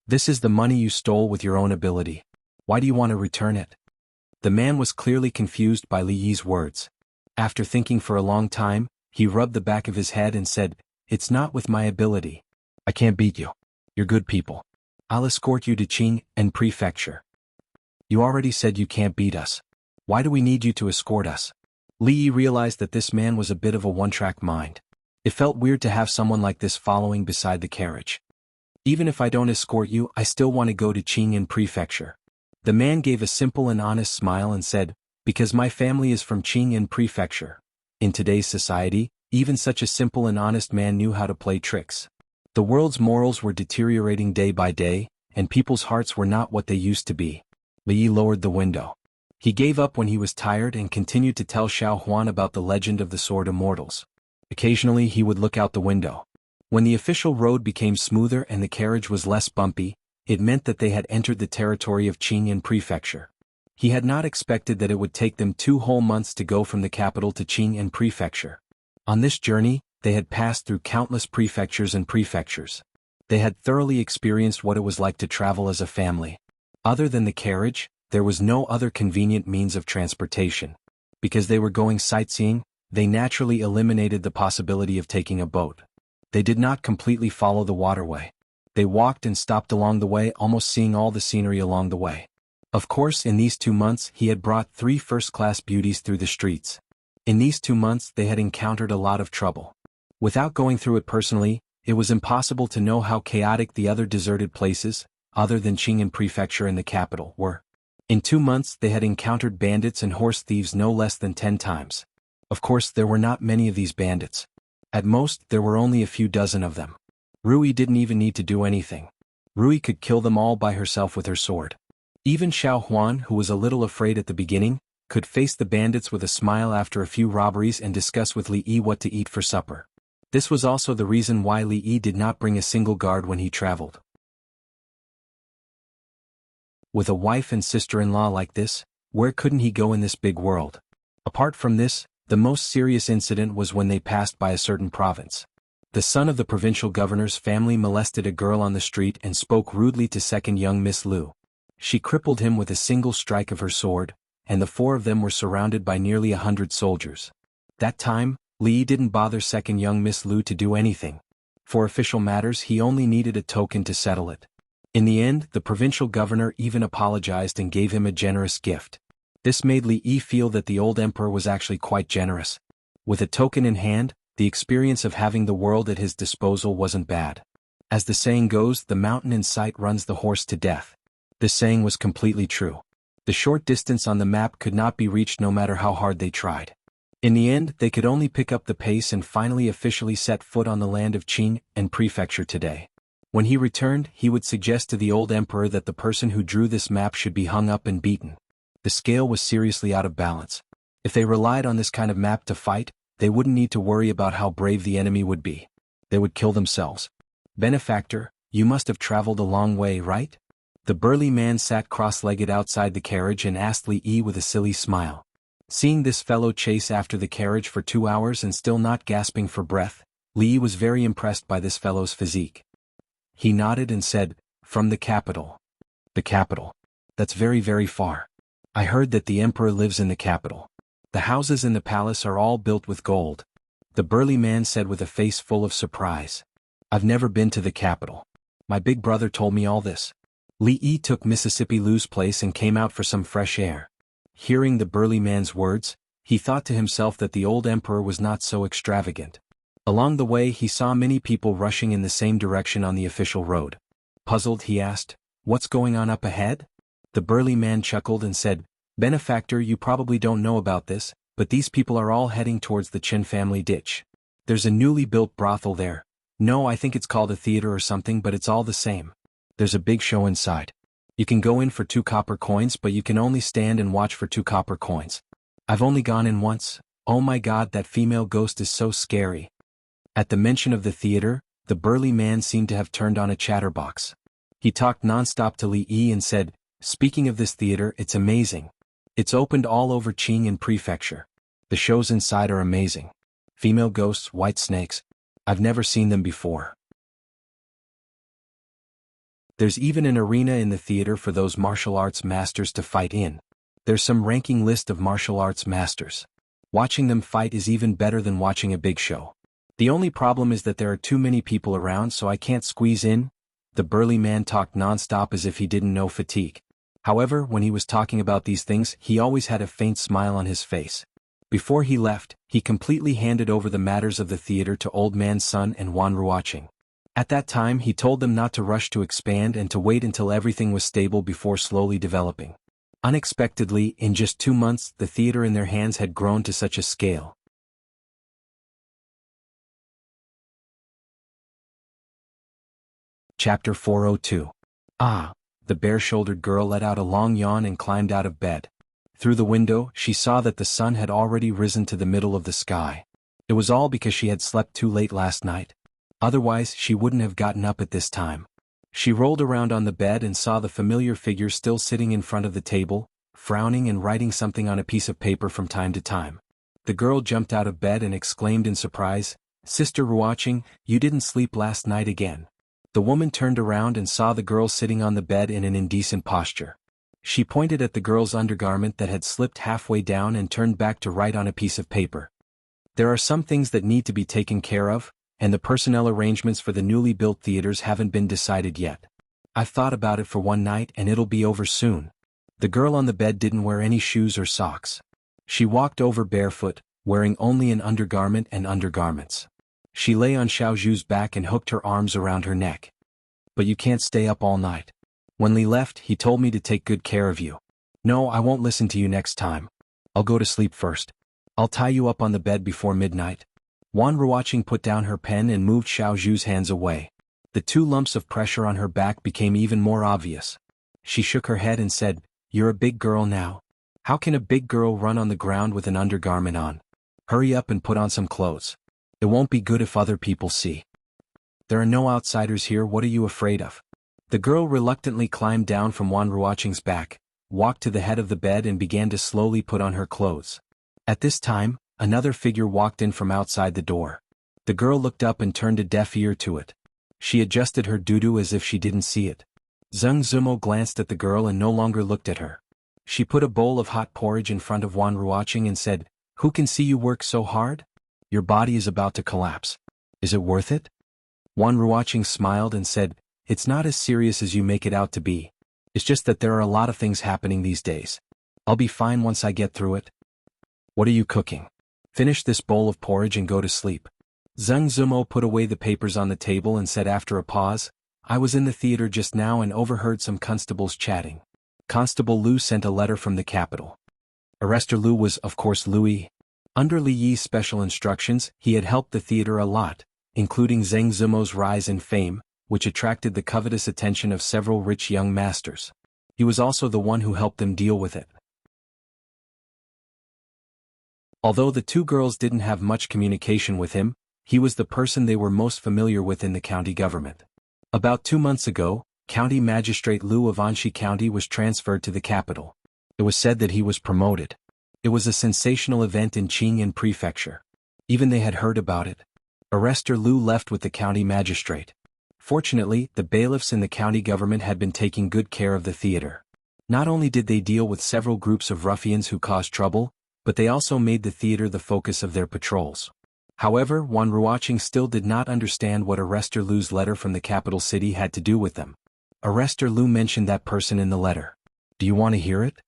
This is the money you stole with your own ability. Why do you want to return it? The man was clearly confused by Li Yi's words. After thinking for a long time, he rubbed the back of his head and said, "It's not with my ability. I can't beat you. You're good people. I'll escort you to Qing'an Prefecture." "You already said you can't beat us. Why do we need you to escort us?" Li Yi realized that this man was a bit of a one-track mind. It felt weird to have someone like this following beside the carriage. "Even if I don't escort you, I still want to go to Qing'an Prefecture." The man gave a simple and honest smile and said, "Because my family is from Qing'an Prefecture." In today's society, even such a simple and honest man knew how to play tricks. The world's morals were deteriorating day by day, and people's hearts were not what they used to be. Li Yi lowered the window. He gave up when he was tired and continued to tell Xiao Huan about the legend of the Sword Immortals. Occasionally he would look out the window. When the official road became smoother and the carriage was less bumpy, it meant that they had entered the territory of Qing'an Prefecture. He had not expected that it would take them 2 whole months to go from the capital to Qing'an Prefecture. On this journey, they had passed through countless prefectures and prefectures. They had thoroughly experienced what it was like to travel as a family. Other than the carriage, there was no other convenient means of transportation. Because they were going sightseeing, they naturally eliminated the possibility of taking a boat. They did not completely follow the waterway. They walked and stopped along the way, almost seeing all the scenery along the way. Of course, in these 2 months he had brought 3 first-class beauties through the streets. In these 2 months they had encountered a lot of trouble. Without going through it personally, it was impossible to know how chaotic the other deserted places, other than Qing'an Prefecture and the capital, were. In 2 months they had encountered bandits and horse thieves no less than 10 times. Of course, there were not many of these bandits. At most, there were only a few dozen of them. Rui didn't even need to do anything. Rui could kill them all by herself with her sword. Even Xiao Huan, who was a little afraid at the beginning, could face the bandits with a smile after a few robberies and discuss with Li Yi what to eat for supper. This was also the reason why Li Yi did not bring a single guard when he traveled. With a wife and sister-in-law like this, where couldn't he go in this big world? Apart from this, the most serious incident was when they passed by a certain province. The son of the provincial governor's family molested a girl on the street and spoke rudely to second young Miss Lu. She crippled him with a single strike of her sword, and the 4 of them were surrounded by nearly 100 soldiers. That time, Li didn't bother second young Miss Lu to do anything. For official matters he only needed a token to settle it. In the end, the provincial governor even apologized and gave him a generous gift. This made Li Yi feel that the old emperor was actually quite generous. With a token in hand, the experience of having the world at his disposal wasn't bad. As the saying goes, the mountain in sight runs the horse to death. This saying was completely true. The short distance on the map could not be reached no matter how hard they tried. In the end, they could only pick up the pace and finally officially set foot on the land of Qing'an Prefecture today. When he returned, he would suggest to the old emperor that the person who drew this map should be hung up and beaten. The scale was seriously out of balance. If they relied on this kind of map to fight, they wouldn't need to worry about how brave the enemy would be. They would kill themselves. "Benefactor, you must have traveled a long way, right?" The burly man sat cross-legged outside the carriage and asked Li Yi with a silly smile. Seeing this fellow chase after the carriage for 2 hours and still not gasping for breath, Li Yi was very impressed by this fellow's physique. He nodded and said, "From the capital." "The capital? That's very, very far. I heard that the emperor lives in the capital. The houses in the palace are all built with gold." The burly man said with a face full of surprise. I've never been to the capital. My big brother told me all this. Li Yi took Mississippi Lu's place and came out for some fresh air. Hearing the burly man's words, he thought to himself that the old emperor was not so extravagant. Along the way he saw many people rushing in the same direction on the official road. Puzzled, he asked, "What's going on up ahead?" The burly man chuckled and said, "Benefactor, you probably don't know about this, but these people are all heading towards the Qin family ditch. There's a newly built brothel there. No, I think it's called a theater or something, but it's all the same. There's a big show inside. You can go in for 2 copper coins, but you can only stand and watch for 2 copper coins. I've only gone in once. Oh my God, that female ghost is so scary." At the mention of the theater, the burly man seemed to have turned on a chatterbox. He talked nonstop to Li Yi and said, "Speaking of this theater, it's amazing. It's opened all over Qing Prefecture. The shows inside are amazing. Female ghosts, white snakes. I've never seen them before. There's even an arena in the theater for those martial arts masters to fight in. There's some ranking list of martial arts masters. Watching them fight is even better than watching a big show. The only problem is that there are too many people around, so I can't squeeze in." The burly man talked nonstop as if he didn't know fatigue. However, when he was talking about these things, he always had a faint smile on his face. Before he left, he completely handed over the matters of the theater to Old Man Sun and Wan Ruoqing. At that time he told them not to rush to expand and to wait until everything was stable before slowly developing. Unexpectedly, in just 2 months, the theater in their hands had grown to such a scale. Chapter 402. Ah! The bare-shouldered girl let out a long yawn and climbed out of bed. Through the window, she saw that the sun had already risen to the middle of the sky. It was all because she had slept too late last night. Otherwise, she wouldn't have gotten up at this time. She rolled around on the bed and saw the familiar figure still sitting in front of the table, frowning and writing something on a piece of paper from time to time. The girl jumped out of bed and exclaimed in surprise, "Sister Ruoqing, you didn't sleep last night again." The woman turned around and saw the girl sitting on the bed in an indecent posture. She pointed at the girl's undergarment that had slipped halfway down and turned back to write on a piece of paper. "There are some things that need to be taken care of, and the personnel arrangements for the newly built theaters haven't been decided yet. I've thought about it for one night and it'll be over soon." The girl on the bed didn't wear any shoes or socks. She walked over barefoot, wearing only an undergarment and undergarments. She lay on Xiaozhu's back and hooked her arms around her neck. "But you can't stay up all night. When Li left, he told me to take good care of you. No, I won't listen to you next time. I'll go to sleep first. I'll tie you up on the bed before midnight." Wan Ruoqing put down her pen and moved Xiaozhu's hands away. The 2 lumps of pressure on her back became even more obvious. She shook her head and said, "You're a big girl now. How can a big girl run on the ground with an undergarment on? Hurry up and put on some clothes. It won't be good if other people see. There are no outsiders here, what are you afraid of?" The girl reluctantly climbed down from Wan Ruoqing's back, walked to the head of the bed and began to slowly put on her clothes. At this time, another figure walked in from outside the door. The girl looked up and turned a deaf ear to it. She adjusted her doo-doo as if she didn't see it. Zheng Zumo glanced at the girl and no longer looked at her. She put a bowl of hot porridge in front of Wan Ruoqing and said, "Who can see you work so hard? Your body is about to collapse. Is it worth it?" Wan Ruoqing smiled and said, "It's not as serious as you make it out to be. It's just that there are a lot of things happening these days. I'll be fine once I get through it." "What are you cooking? Finish this bowl of porridge and go to sleep." Zheng Zumo put away the papers on the table and said after a pause, "I was in the theater just now and overheard some constables chatting. Constable Lu sent a letter from the capital." Arrestor Lu was, of course, Louis. Under Li Yi's special instructions, he had helped the theater a lot, including Zheng Zumo's rise in fame, which attracted the covetous attention of several rich young masters. He was also the one who helped them deal with it. Although the 2 girls didn't have much communication with him, he was the person they were most familiar with in the county government. About 2 months ago, County Magistrate Lu of Anxi County was transferred to the capital. It was said that he was promoted. It was a sensational event in Qing Prefecture. Even they had heard about it. Arrestor Lu left with the county magistrate. Fortunately, the bailiffs in the county government had been taking good care of the theater. Not only did they deal with several groups of ruffians who caused trouble, but they also made the theater the focus of their patrols. However, Wan Ruoqing still did not understand what Arrestor Lu's letter from the capital city had to do with them. Arrestor Lu mentioned that person in the letter. Do you want to hear it?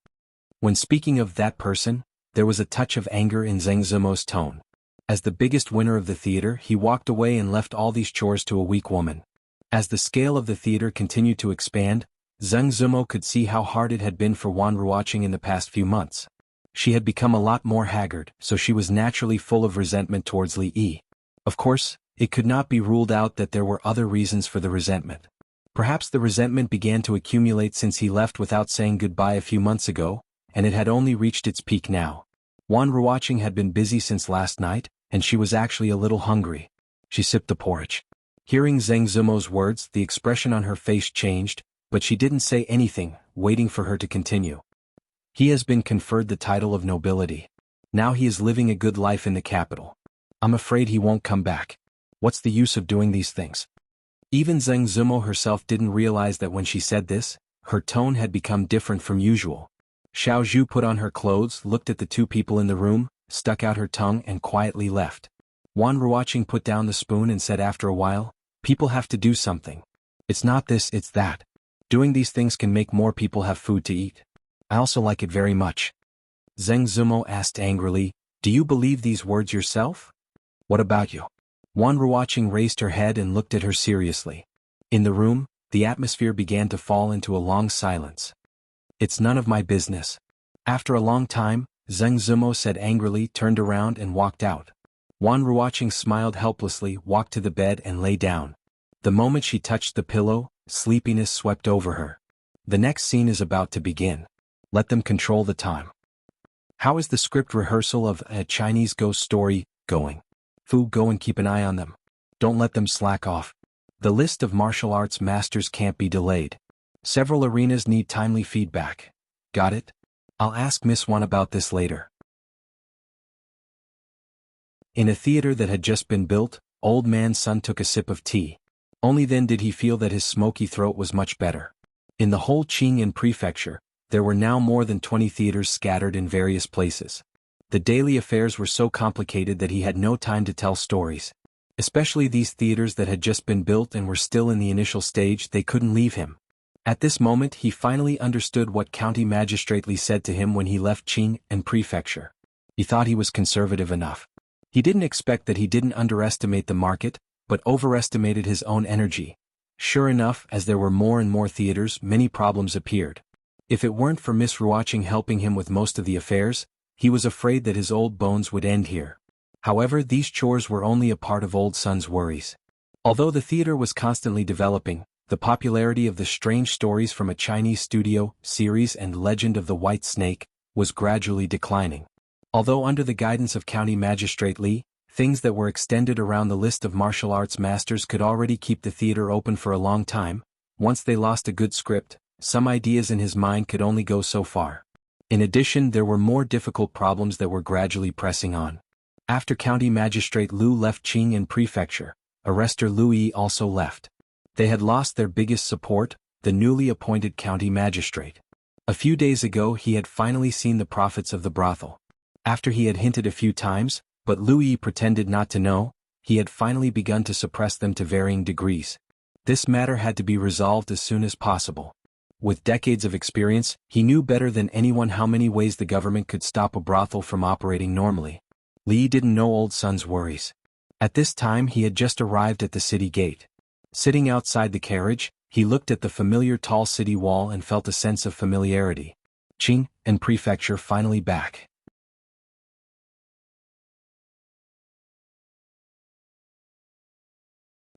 When speaking of that person, there was a touch of anger in Zheng Zimo's tone. As the biggest winner of the theater, he walked away and left all these chores to a weak woman. As the scale of the theater continued to expand, Zheng Zimo could see how hard it had been for Wan Ruoqing in the past few months. She had become a lot more haggard, so she was naturally full of resentment towards Li Yi. Of course, it could not be ruled out that there were other reasons for the resentment. Perhaps the resentment began to accumulate since he left without saying goodbye a few months ago, and it had only reached its peak now. Wan Ruoqing had been busy since last night, and she was actually a little hungry. She sipped the porridge. Hearing Zheng Zimo's words, the expression on her face changed, but she didn't say anything, waiting for her to continue. He has been conferred the title of nobility. Now he is living a good life in the capital. I'm afraid he won't come back. What's the use of doing these things? Even Zheng Zimo herself didn't realize that when she said this, her tone had become different from usual. Xiao Zhu put on her clothes, looked at the two people in the room, stuck out her tongue and quietly left. Wan Ruoqing put down the spoon and said after a while, people have to do something. It's not this, it's that. Doing these things can make more people have food to eat. I also like it very much. Zheng Zimo asked angrily, do you believe these words yourself? What about you? Wan Ruoqing raised her head and looked at her seriously. In the room, the atmosphere began to fall into a long silence. It's none of my business. After a long time, Zheng Zimo said angrily, turned around and walked out. Wan Ruoqing smiled helplessly, walked to the bed and lay down. The moment she touched the pillow, sleepiness swept over her. The next scene is about to begin. Let them control the time. How is the script rehearsal of A Chinese Ghost Story going? Fu, go and keep an eye on them. Don't let them slack off. The list of martial arts masters can't be delayed. Several arenas need timely feedback. Got it? I'll ask Miss Wan about this later. In a theater that had just been built, Old Man Sun took a sip of tea. Only then did he feel that his smoky throat was much better. In the whole Qing'an prefecture, there were now more than 20 theaters scattered in various places. The daily affairs were so complicated that he had no time to tell stories. Especially these theaters that had just been built and were still in the initial stage, they couldn't leave him. At this moment he finally understood what County Magistrate Li said to him when he left Qing'an prefecture. He thought he was conservative enough. He didn't expect that he didn't underestimate the market, but overestimated his own energy. Sure enough, as there were more and more theaters, many problems appeared. If it weren't for Miss Ruoqing helping him with most of the affairs, he was afraid that his old bones would end here. However, these chores were only a part of Old Sun's worries. Although the theater was constantly developing, the popularity of the Strange Stories from a Chinese Studio series and Legend of the White Snake was gradually declining. Although under the guidance of County Magistrate Li, things that were extended around the list of martial arts masters could already keep the theater open for a long time, once they lost a good script, some ideas in his mind could only go so far. In addition, there were more difficult problems that were gradually pressing on. After County Magistrate Lu left Qing'an Prefecture, Arrestor Lu Yi also left. They had lost their biggest support, the newly appointed county magistrate. A few days ago he had finally seen the profits of the brothel. After he had hinted a few times, but Lu Yi pretended not to know, he had finally begun to suppress them to varying degrees. This matter had to be resolved as soon as possible. With decades of experience, he knew better than anyone how many ways the government could stop a brothel from operating normally. Li didn't know Old Sun's worries. At this time he had just arrived at the city gate. Sitting outside the carriage, he looked at the familiar tall city wall and felt a sense of familiarity. Qing'an Prefecture finally back.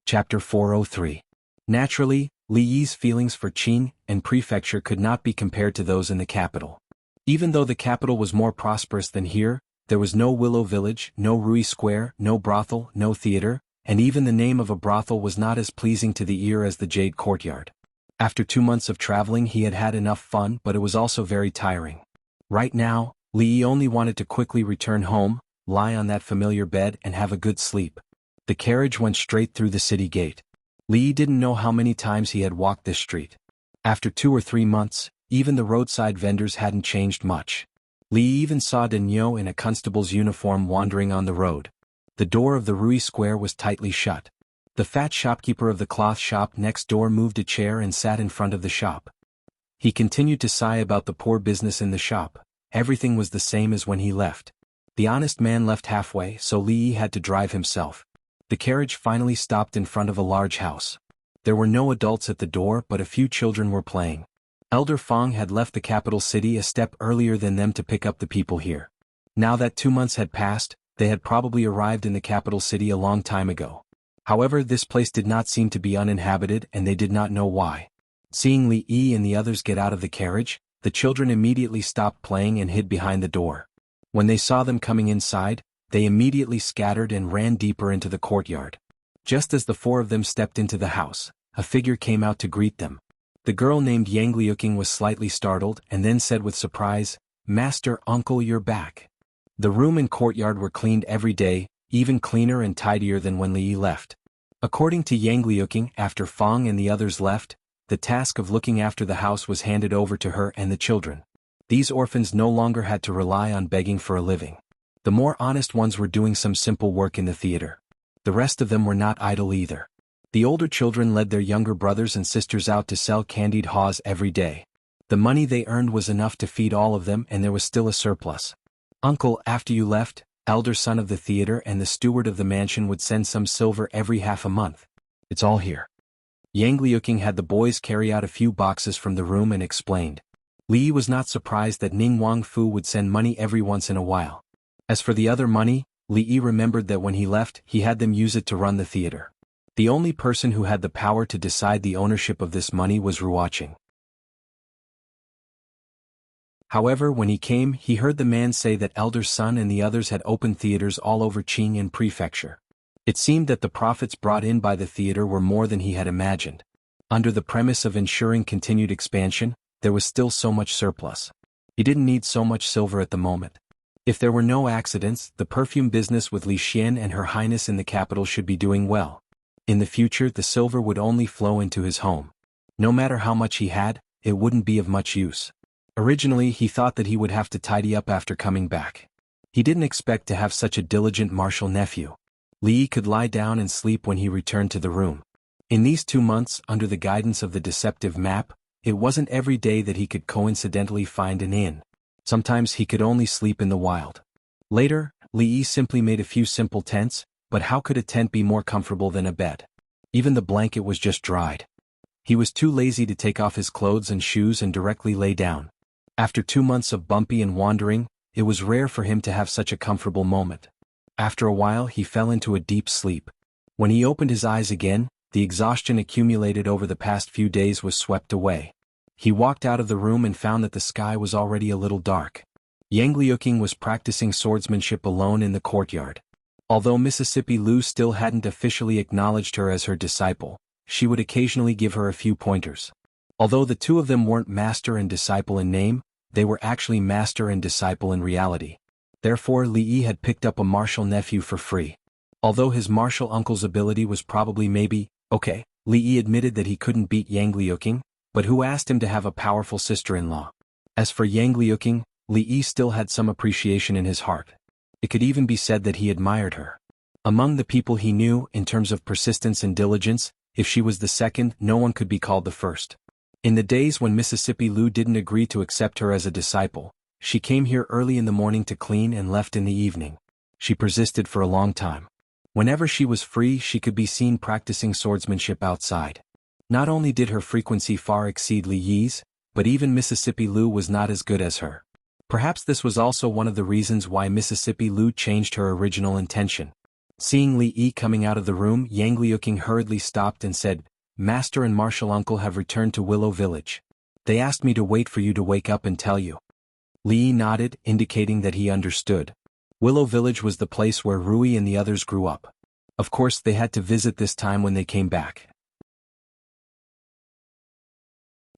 Chapter 403. Naturally, Li Yi's feelings for Qing'an Prefecture could not be compared to those in the capital. Even though the capital was more prosperous than here, there was no Willow Village, no Rui Square, no brothel, no theater, and even the name of a brothel was not as pleasing to the ear as the Jade Courtyard. After 2 months of traveling he had had enough fun, but it was also very tiring. Right now, Li Yi only wanted to quickly return home, lie on that familiar bed and have a good sleep. The carriage went straight through the city gate. Li Yi didn't know how many times he had walked this street. After 2 or 3 months, even the roadside vendors hadn't changed much. Li Yi even saw Daniel in a constable's uniform wandering on the road. The door of the Rui Square was tightly shut. The fat shopkeeper of the cloth shop next door moved a chair and sat in front of the shop. He continued to sigh about the poor business in the shop. Everything was the same as when he left. The honest man left halfway, so Li Yi had to drive himself. The carriage finally stopped in front of a large house. There were no adults at the door, but a few children were playing. Elder Fong had left the capital city a step earlier than them to pick up the people here. Now that 2 months had passed, they had probably arrived in the capital city a long time ago. However, this place did not seem to be uninhabited and they did not know why. Seeing Li Yi and the others get out of the carriage, the children immediately stopped playing and hid behind the door. When they saw them coming inside, they immediately scattered and ran deeper into the courtyard. Just as the 4 of them stepped into the house, a figure came out to greet them. The girl named Yang Liuqing was slightly startled and then said with surprise, "Master, uncle, you're back." The room and courtyard were cleaned every day, even cleaner and tidier than when Li Yi left. According to Yang Liuqing, after Fong and the others left, the task of looking after the house was handed over to her and the children. These orphans no longer had to rely on begging for a living. The more honest ones were doing some simple work in the theater. The rest of them were not idle either. The older children led their younger brothers and sisters out to sell candied haws every day. The money they earned was enough to feed all of them and there was still a surplus. Uncle, after you left, elder son of the theater and the steward of the mansion would send some silver every half a month. It's all here. Yang Liuqing had the boys carry out a few boxes from the room and explained. Li Yi was not surprised that Ning Wangfu would send money every once in a while. As for the other money, Li Yi remembered that when he left, he had them use it to run the theater. The only person who had the power to decide the ownership of this money was Ruoqing. However, when he came, he heard the man say that elder son and the others had opened theaters all over Qing'an Prefecture. It seemed that the profits brought in by the theater were more than he had imagined. Under the premise of ensuring continued expansion, there was still so much surplus. He didn't need so much silver at the moment. If there were no accidents, the perfume business with Li Xian and Her Highness in the capital should be doing well. In the future, the silver would only flow into his home. No matter how much he had, it wouldn't be of much use. Originally, he thought that he would have to tidy up after coming back. He didn't expect to have such a diligent martial nephew. Li Yi could lie down and sleep when he returned to the room. In these 2 months, under the guidance of the deceptive map, it wasn't every day that he could coincidentally find an inn. Sometimes he could only sleep in the wild. Later, Li Yi simply made a few simple tents, but how could a tent be more comfortable than a bed? Even the blanket was just dried. He was too lazy to take off his clothes and shoes and directly lay down. After 2 months of bumpy and wandering, it was rare for him to have such a comfortable moment. After a while he fell into a deep sleep. When he opened his eyes again, the exhaustion accumulated over the past few days was swept away. He walked out of the room and found that the sky was already a little dark. Yang Liuqing was practicing swordsmanship alone in the courtyard. Although Mississippi Lu still hadn't officially acknowledged her as her disciple, she would occasionally give her a few pointers. Although the 2 of them weren't master and disciple in name, they were actually master and disciple in reality. Therefore, Li Yi had picked up a martial nephew for free. Although his martial uncle's ability was probably maybe okay, Li Yi admitted that he couldn't beat Yang Liuqing, but who asked him to have a powerful sister-in-law? As for Yang Liuqing, Li Yi still had some appreciation in his heart. It could even be said that he admired her. Among the people he knew, in terms of persistence and diligence, if she was the second, no one could be called the first. In the days when Mississippi Lu didn't agree to accept her as a disciple, she came here early in the morning to clean and left in the evening. She persisted for a long time. Whenever she was free, she could be seen practicing swordsmanship outside. Not only did her frequency far exceed Li Yi's, but even Mississippi Lu was not as good as her. Perhaps this was also one of the reasons why Mississippi Lu changed her original intention. Seeing Li Yi coming out of the room, Yang Liuqing hurriedly stopped and said, "Master and martial uncle have returned to Willow Village. They asked me to wait for you to wake up and tell you." Li Yi nodded, indicating that he understood. Willow Village was the place where Rui and the others grew up. Of course, they had to visit this time when they came back.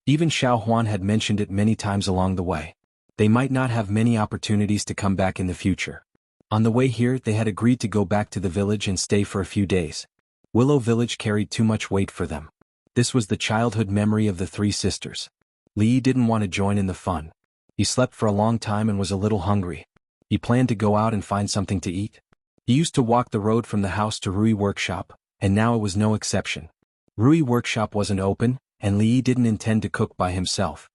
Even Xiao Huan had mentioned it many times along the way. They might not have many opportunities to come back in the future. On the way here, they had agreed to go back to the village and stay for a few days. Willow Village carried too much weight for them. This was the childhood memory of the 3 sisters. Li Yi didn't want to join in the fun. He slept for a long time and was a little hungry. He planned to go out and find something to eat. He used to walk the road from the house to Rui Workshop, and now it was no exception. Rui Workshop wasn't open, and Li Yi didn't intend to cook by himself.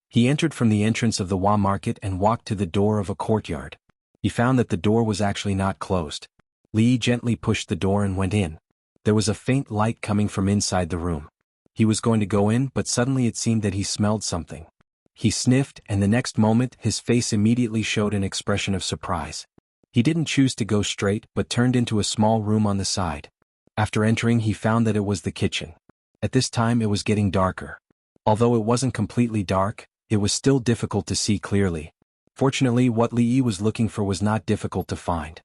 He entered from the entrance of the Hua market and walked to the door of a courtyard. He found that the door was actually not closed. Li Yi gently pushed the door and went in. There was a faint light coming from inside the room. He was going to go in, but suddenly it seemed that he smelled something. He sniffed, and the next moment his face immediately showed an expression of surprise. He didn't choose to go straight but turned into a small room on the side. After entering, he found that it was the kitchen. At this time it was getting darker. Although it wasn't completely dark, it was still difficult to see clearly. Fortunately, what Li Yi was looking for was not difficult to find.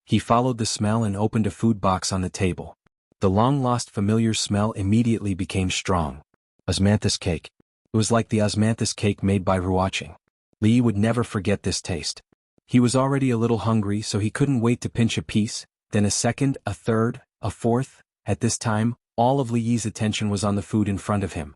He followed the smell and opened a food box on the table. The long-lost familiar smell immediately became strong. Osmanthus cake. It was like the osmanthus cake made by Ruoqing. Li Yi would never forget this taste. He was already a little hungry, so he couldn't wait to pinch a piece, then a second, a third, a fourth. At this time, all of Li Yi's attention was on the food in front of him.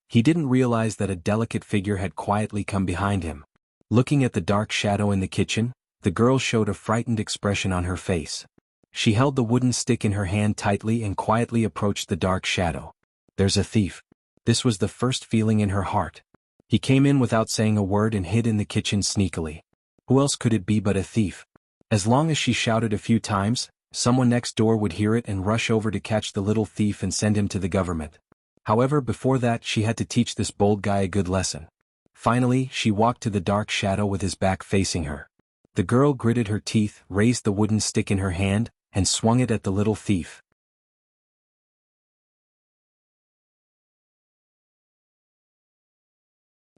He didn't realize that a delicate figure had quietly come behind him. Looking at the dark shadow in the kitchen, the girl showed a frightened expression on her face. She held the wooden stick in her hand tightly and quietly approached the dark shadow. "There's a thief." This was the first feeling in her heart. He came in without saying a word and hid in the kitchen sneakily. Who else could it be but a thief? As long as she shouted a few times, someone next door would hear it and rush over to catch the little thief and send him to the government. However, before that she had to teach this bold guy a good lesson. Finally, she walked to the dark shadow with his back facing her. The girl gritted her teeth, raised the wooden stick in her hand, and swung it at the little thief.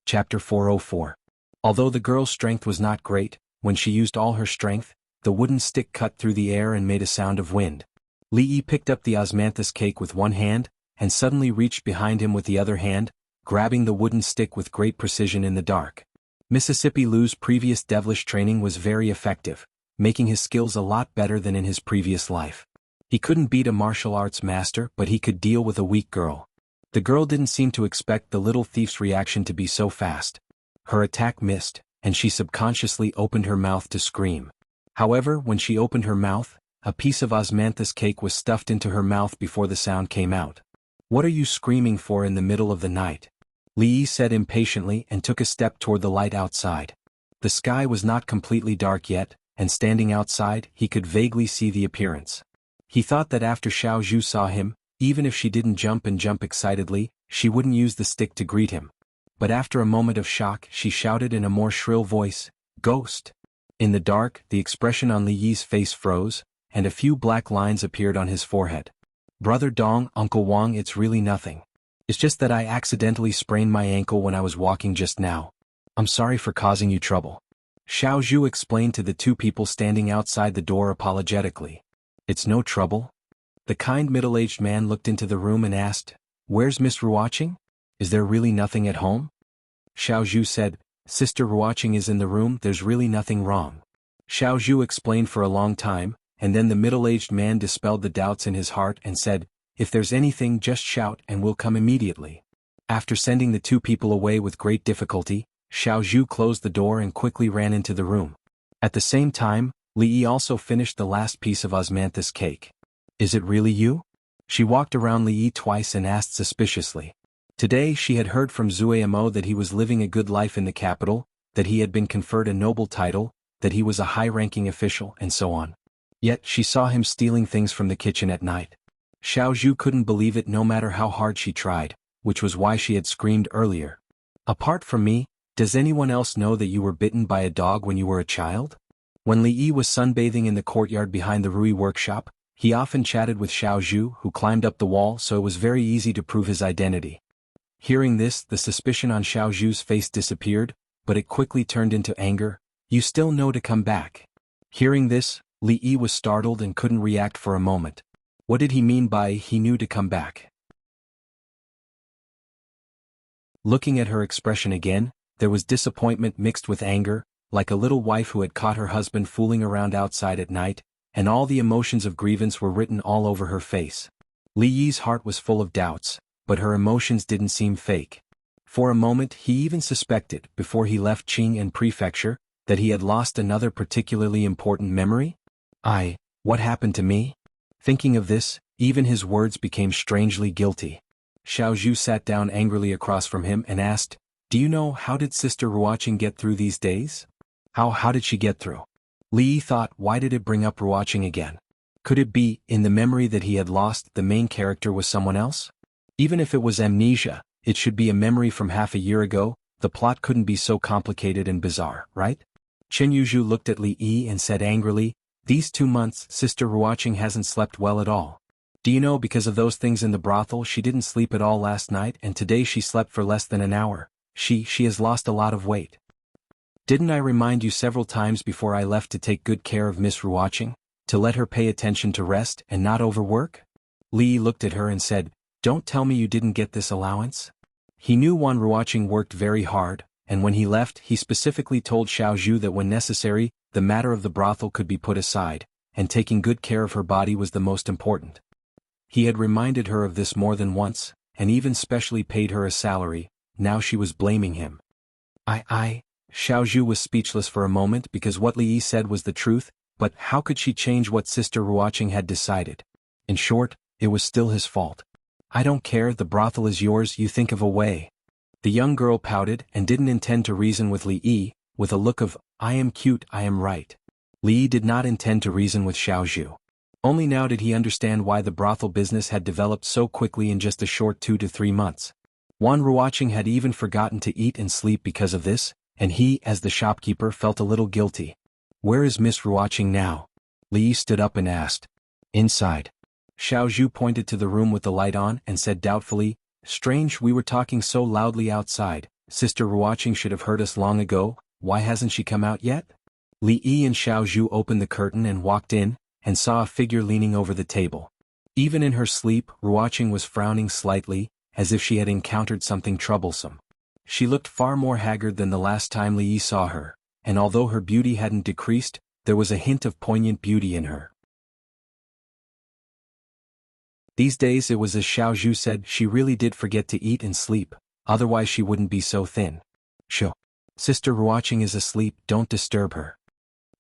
Chapter 404. Although the girl's strength was not great, when she used all her strength, the wooden stick cut through the air and made a sound of wind. Li Yi picked up the osmanthus cake with one hand, and suddenly reached behind him with the other hand, grabbing the wooden stick with great precision in the dark. Mississippi Lou's previous devilish training was very effective, making his skills a lot better than in his previous life. He couldn't beat a martial arts master, but he could deal with a weak girl. The girl didn't seem to expect the little thief's reaction to be so fast. Her attack missed, and she subconsciously opened her mouth to scream. However, when she opened her mouth, a piece of osmanthus cake was stuffed into her mouth before the sound came out. "What are you screaming for in the middle of the night?" Li Yi said impatiently and took a step toward the light outside. The sky was not completely dark yet, and standing outside, he could vaguely see the appearance. He thought that after Xiao Zhu saw him, even if she didn't jump excitedly, she wouldn't use the stick to greet him. But after a moment of shock, she shouted in a more shrill voice, "Ghost!" In the dark, the expression on Li Yi's face froze, and a few black lines appeared on his forehead. "Brother Dong, Uncle Wang, it's really nothing. It's just that I accidentally sprained my ankle when I was walking just now. I'm sorry for causing you trouble." Xiao Zhu explained to the two people standing outside the door apologetically. "It's no trouble." The kind middle-aged man looked into the room and asked, "Where's Miss Ruoqing? Is there really nothing at home?" Xiao Zhu said, "Sister Ruoqing is in the room, there's really nothing wrong." Xiao Zhu explained for a long time, and then the middle-aged man dispelled the doubts in his heart and said, "If there's anything, just shout and we'll come immediately." After sending the two people away with great difficulty, Xiao Zhu closed the door and quickly ran into the room. At the same time, Li Yi also finished the last piece of osmanthus cake. "Is it really you?" She walked around Li Yi twice and asked suspiciously. Today she had heard from Zuamo that he was living a good life in the capital, that he had been conferred a noble title, that he was a high-ranking official, and so on. Yet she saw him stealing things from the kitchen at night. Xiao Zhu couldn't believe it no matter how hard she tried, which was why she had screamed earlier. "Apart from me, does anyone else know that you were bitten by a dog when you were a child?" When Li Yi was sunbathing in the courtyard behind the Rui workshop, he often chatted with Xiao Zhu, who climbed up the wall, so it was very easy to prove his identity. Hearing this, the suspicion on Xiao Zhu's face disappeared, but it quickly turned into anger. "You still know to come back." Hearing this, Li Yi was startled and couldn't react for a moment. What did he mean by "he knew to come back"? Looking at her expression again, there was disappointment mixed with anger, like a little wife who had caught her husband fooling around outside at night, and all the emotions of grievance were written all over her face. Li Yi's heart was full of doubts, but her emotions didn't seem fake. For a moment he even suspected, before he left Qing and Prefecture, that he had lost another particularly important memory. What happened to me? Thinking of this, even his words became strangely guilty. Xiao Zhu sat down angrily across from him and asked, "Do you know how did Sister Ruoqing get through these days?" How did she get through? Li Yi thought, why did it bring up Ruoqing again? Could it be, in the memory that he had lost, the main character was someone else? Even if it was amnesia, it should be a memory from half a year ago. The plot couldn't be so complicated and bizarre, right? Chen Yuzhu looked at Li Yi and said angrily, "These 2 months, Sister Ruoqing hasn't slept well at all. Do you know, because of those things in the brothel, she didn't sleep at all last night, and today she slept for less than an hour. She has lost a lot of weight. Didn't I remind you several times before I left to take good care of Miss Ruoqing, to let her pay attention to rest and not overwork?" Li Yi looked at her and said, "Don't tell me you didn't get this allowance?" He knew Wan Ruoqing worked very hard, and when he left he specifically told Xiao Zhu that when necessary, the matter of the brothel could be put aside, and taking good care of her body was the most important. He had reminded her of this more than once, and even specially paid her a salary. Now she was blaming him. Xiao Zhu was speechless for a moment because what Li Yi said was the truth, but how could she change what Sister Ruoqing had decided? In short, it was still his fault. "I don't care, the brothel is yours, you think of a way." The young girl pouted and didn't intend to reason with Li Yi, with a look of, "I am cute, I am right." Li Yi did not intend to reason with Xiao Zhu. Only now did he understand why the brothel business had developed so quickly in just a short 2 to 3 months. Wan Ruoqing had even forgotten to eat and sleep because of this, and he, as the shopkeeper, felt a little guilty. "Where is Miss Ruoqing now?" Li Yi stood up and asked. "Inside." Xiao Zhu pointed to the room with the light on and said doubtfully, "Strange, we were talking so loudly outside. Sister Ruoqing should have heard us long ago. Why hasn't she come out yet?" Li Yi and Xiao Zhu opened the curtain and walked in, and saw a figure leaning over the table. Even in her sleep, Ruoqing was frowning slightly, as if she had encountered something troublesome. She looked far more haggard than the last time Li Yi saw her, and although her beauty hadn't decreased, there was a hint of poignant beauty in her. These days it was as Xiao Zhu said, she really did forget to eat and sleep, otherwise she wouldn't be so thin. "Shh. Sister Ruoqing is asleep, don't disturb her."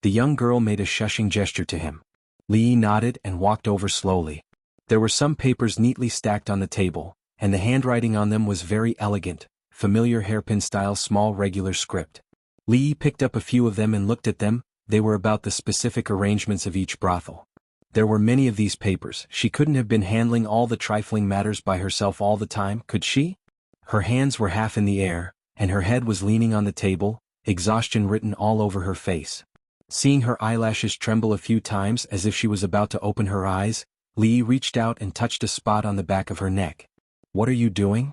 The young girl made a shushing gesture to him. Li Yi nodded and walked over slowly. There were some papers neatly stacked on the table, and the handwriting on them was very elegant, familiar hairpin-style small regular script. Li Yi picked up a few of them and looked at them. They were about the specific arrangements of each brothel. There were many of these papers. She couldn't have been handling all the trifling matters by herself all the time, could she? Her hands were half in the air, and her head was leaning on the table, exhaustion written all over her face. Seeing her eyelashes tremble a few times as if she was about to open her eyes, Li Yi reached out and touched a spot on the back of her neck. "What are you doing?"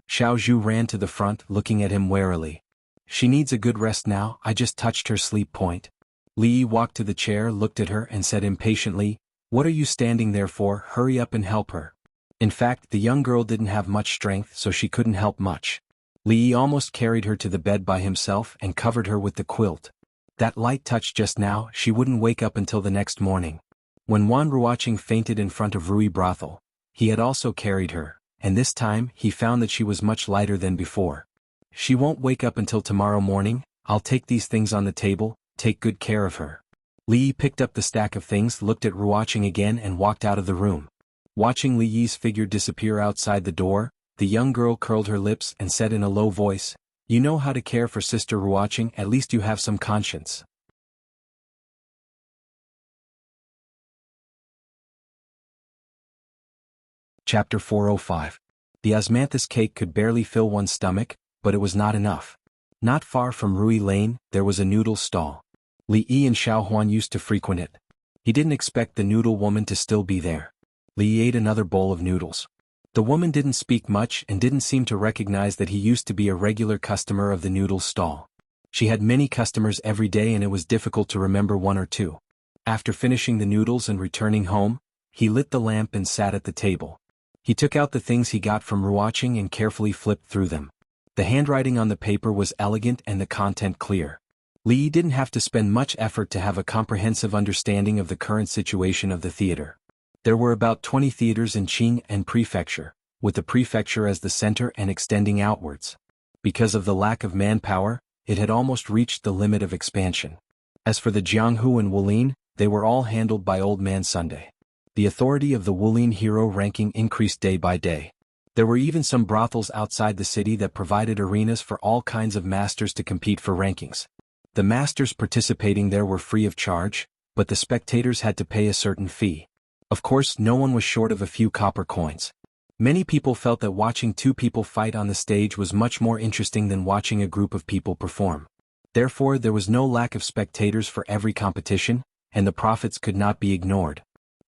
Xiao Zhu ran to the front, looking at him warily. "She needs a good rest now, I just touched her sleep point." Li Yi walked to the chair, looked at her and said impatiently, "What are you standing there for? Hurry up and help her." In fact, the young girl didn't have much strength, so she couldn't help much. Li Yi almost carried her to the bed by himself and covered her with the quilt. That light touch just now, she wouldn't wake up until the next morning. When Wan Ruoqing fainted in front of Rui brothel, he had also carried her, and this time he found that she was much lighter than before. "She won't wake up until tomorrow morning. I'll take these things on the table, take good care of her." Li Yi picked up the stack of things, looked at Ruoqing again and walked out of the room. Watching Li Yi's figure disappear outside the door, the young girl curled her lips and said in a low voice, "You know how to care for Sister Ruoqing, at least you have some conscience." Chapter 405. The osmanthus cake could barely fill one's stomach, but it was not enough. Not far from Rui Lane, there was a noodle stall. Li Yi and Xiao Huan used to frequent it. He didn't expect the noodle woman to still be there. Li Yi ate another bowl of noodles. The woman didn't speak much and didn't seem to recognize that he used to be a regular customer of the noodle stall. She had many customers every day and it was difficult to remember one or two. After finishing the noodles and returning home, he lit the lamp and sat at the table. He took out the things he got from Ruoqing and carefully flipped through them. The handwriting on the paper was elegant and the content clear. Li Yi didn't have to spend much effort to have a comprehensive understanding of the current situation of the theater. There were about 20 theaters in Qing and Prefecture, with the prefecture as the center and extending outwards. Because of the lack of manpower, it had almost reached the limit of expansion. As for the Jianghu and Wulin, they were all handled by Old Man Sunday. The authority of the Wulian hero ranking increased day by day. There were even some brothels outside the city that provided arenas for all kinds of masters to compete for rankings. The masters participating there were free of charge, but the spectators had to pay a certain fee. Of course, no one was short of a few copper coins. Many people felt that watching two people fight on the stage was much more interesting than watching a group of people perform. Therefore, there was no lack of spectators for every competition, and the profits could not be ignored.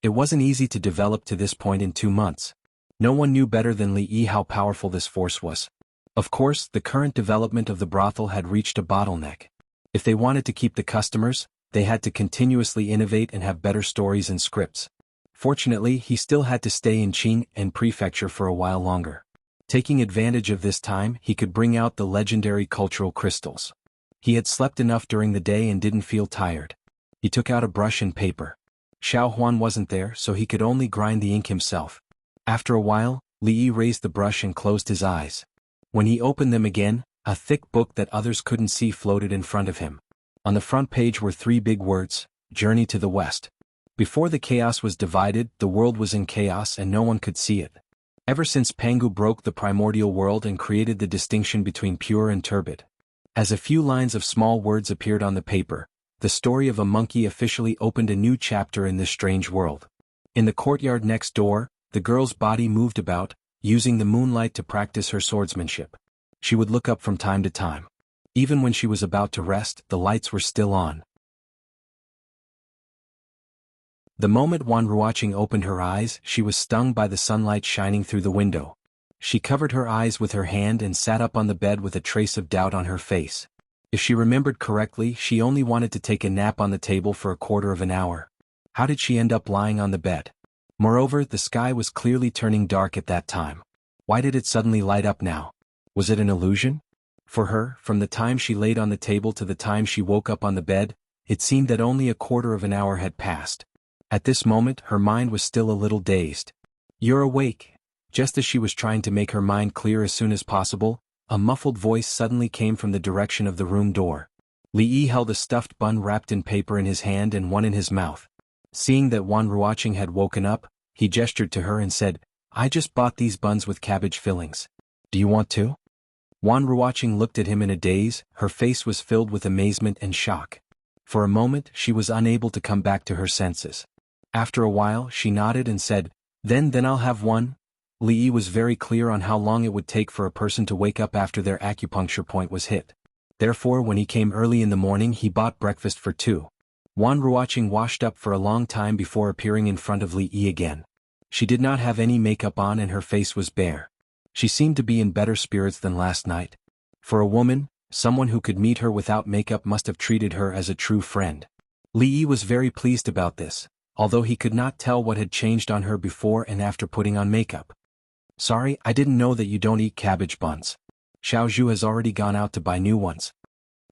It wasn't easy to develop to this point in 2 months. No one knew better than Li Yi how powerful this force was. Of course, the current development of the brothel had reached a bottleneck. If they wanted to keep the customers, they had to continuously innovate and have better stories and scripts. Fortunately, he still had to stay in Qin and Prefecture for a while longer. Taking advantage of this time, he could bring out the legendary cultural crystals. He had slept enough during the day and didn't feel tired. He took out a brush and paper. Xiao Huan wasn't there, so he could only grind the ink himself. After a while, Li Yi raised the brush and closed his eyes. When he opened them again, a thick book that others couldn't see floated in front of him. On the front page were 3 big words: Journey to the West. Before the chaos was divided, the world was in chaos and no one could see it. Ever since Pangu broke the primordial world and created the distinction between pure and turbid. As a few lines of small words appeared on the paper, the story of a monkey officially opened a new chapter in this strange world. In the courtyard next door, the girl's body moved about, using the moonlight to practice her swordsmanship. She would look up from time to time. Even when she was about to rest, the lights were still on. The moment Wan Ruoqing opened her eyes, she was stung by the sunlight shining through the window. She covered her eyes with her hand and sat up on the bed with a trace of doubt on her face. If she remembered correctly, she only wanted to take a nap on the table for a quarter of an hour. How did she end up lying on the bed? Moreover, the sky was clearly turning dark at that time. Why did it suddenly light up now? Was it an illusion? For her, from the time she laid on the table to the time she woke up on the bed, it seemed that only a quarter of an hour had passed. At this moment, her mind was still a little dazed. "You're awake." Just as she was trying to make her mind clear as soon as possible, a muffled voice suddenly came from the direction of the room door. Li Yi held a stuffed bun wrapped in paper in his hand and one in his mouth. Seeing that Wan Ruoqing had woken up, he gestured to her and said, "I just bought these buns with cabbage fillings. Do you want to?" Wan Ruoqing looked at him in a daze, her face was filled with amazement and shock. For a moment, she was unable to come back to her senses. After a while, she nodded and said, Then I'll have one." Li Yi was very clear on how long it would take for a person to wake up after their acupuncture point was hit. Therefore, when he came early in the morning, he bought breakfast for 2. Wan Ruoqing washed up for a long time before appearing in front of Li Yi again. She did not have any makeup on and her face was bare. She seemed to be in better spirits than last night. For a woman, someone who could meet her without makeup must have treated her as a true friend. Li Yi was very pleased about this, although he could not tell what had changed on her before and after putting on makeup. "Sorry, I didn't know that you don't eat cabbage buns. Xiao Zhu has already gone out to buy new ones."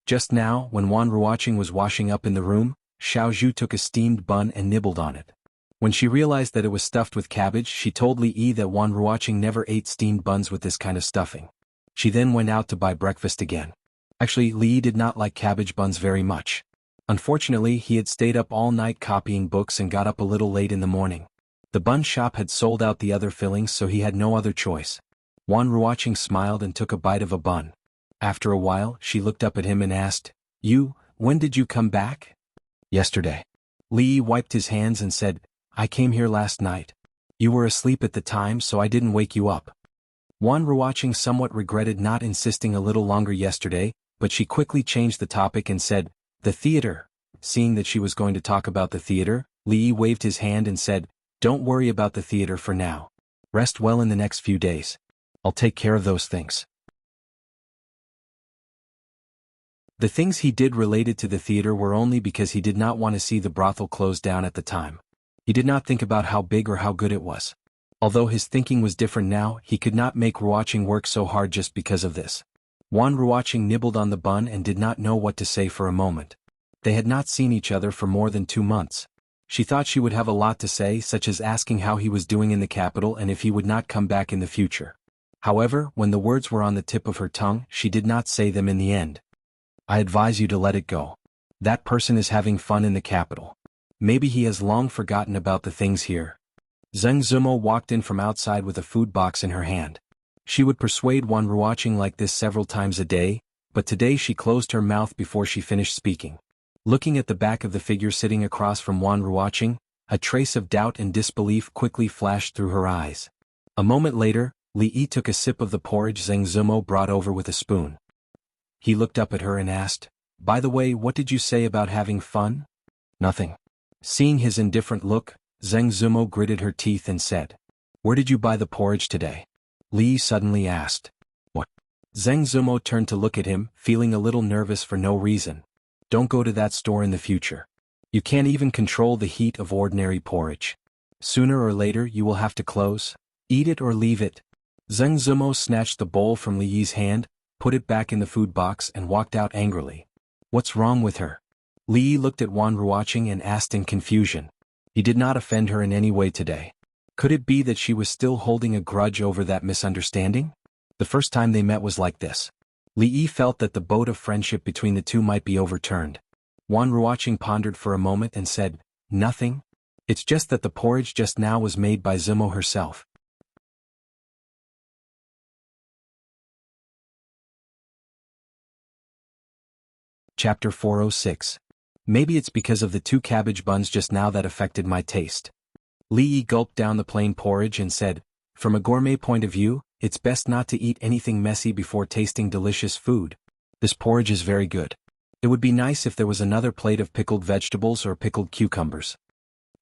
Just now, when Wan Ruoqing was washing up in the room, Xiao Zhu took a steamed bun and nibbled on it. When she realized that it was stuffed with cabbage, she told Li Yi that Wan Ruoqing never ate steamed buns with this kind of stuffing. She then went out to buy breakfast again. Actually, Li Yi did not like cabbage buns very much. Unfortunately, he had stayed up all night copying books and got up a little late in the morning. The bun shop had sold out the other fillings, so he had no other choice. Wan Ruoqing smiled and took a bite of a bun. After a while, she looked up at him and asked, When did you come back?" "Yesterday." Li Yi wiped his hands and said, "I came here last night. You were asleep at the time, so I didn't wake you up." Wan Ruoqing somewhat regretted not insisting a little longer yesterday, but she quickly changed the topic and said, "The theater." Seeing that she was going to talk about the theater, Li Yi waved his hand and said, "Don't worry about the theater for now. Rest well in the next few days. I'll take care of those things." The things he did related to the theater were only because he did not want to see the brothel closed down at the time. He did not think about how big or how good it was. Although his thinking was different now, he could not make Ruoqing work so hard just because of this. Wan Ruoqing nibbled on the bun and did not know what to say for a moment. They had not seen each other for more than 2 months. She thought she would have a lot to say, such as asking how he was doing in the capital and if he would not come back in the future. However, when the words were on the tip of her tongue, she did not say them in the end. "I advise you to let it go. That person is having fun in the capital. Maybe he has long forgotten about the things here. Zheng Zumo walked in from outside with a food box in her hand. She would persuade Wan Ruoqing like this several times a day, but today she closed her mouth before she finished speaking. Looking at the back of the figure sitting across from Wan Ruoqing, a trace of doubt and disbelief quickly flashed through her eyes. A moment later, Li Yi took a sip of the porridge Zheng Zumo brought over with a spoon. He looked up at her and asked, "By the way, what did you say about having fun?" "Nothing." Seeing his indifferent look, Zheng Zumo gritted her teeth and said, "Where did you buy the porridge today?" Li Yi suddenly asked. "What?" Zheng Zumo turned to look at him, feeling a little nervous for no reason. "Don't go to that store in the future. You can't even control the heat of ordinary porridge. Sooner or later you will have to close. Eat it or leave it." Zheng Zumo snatched the bowl from Li Yi's hand, put it back in the food box and walked out angrily. What's wrong with her? Li Yi looked at Wan Ruoqing and asked in confusion. He did not offend her in any way today. Could it be that she was still holding a grudge over that misunderstanding? The first time they met was like this. Li Yi felt that the boat of friendship between the two might be overturned. Wan Ruoqing pondered for a moment and said, "Nothing. It's just that the porridge just now was made by Zumo herself." Chapter 406. Maybe it's because of the 2 cabbage buns just now that affected my taste. Li Yi gulped down the plain porridge and said, "From a gourmet point of view, it's best not to eat anything messy before tasting delicious food. This porridge is very good. It would be nice if there was another plate of pickled vegetables or pickled cucumbers."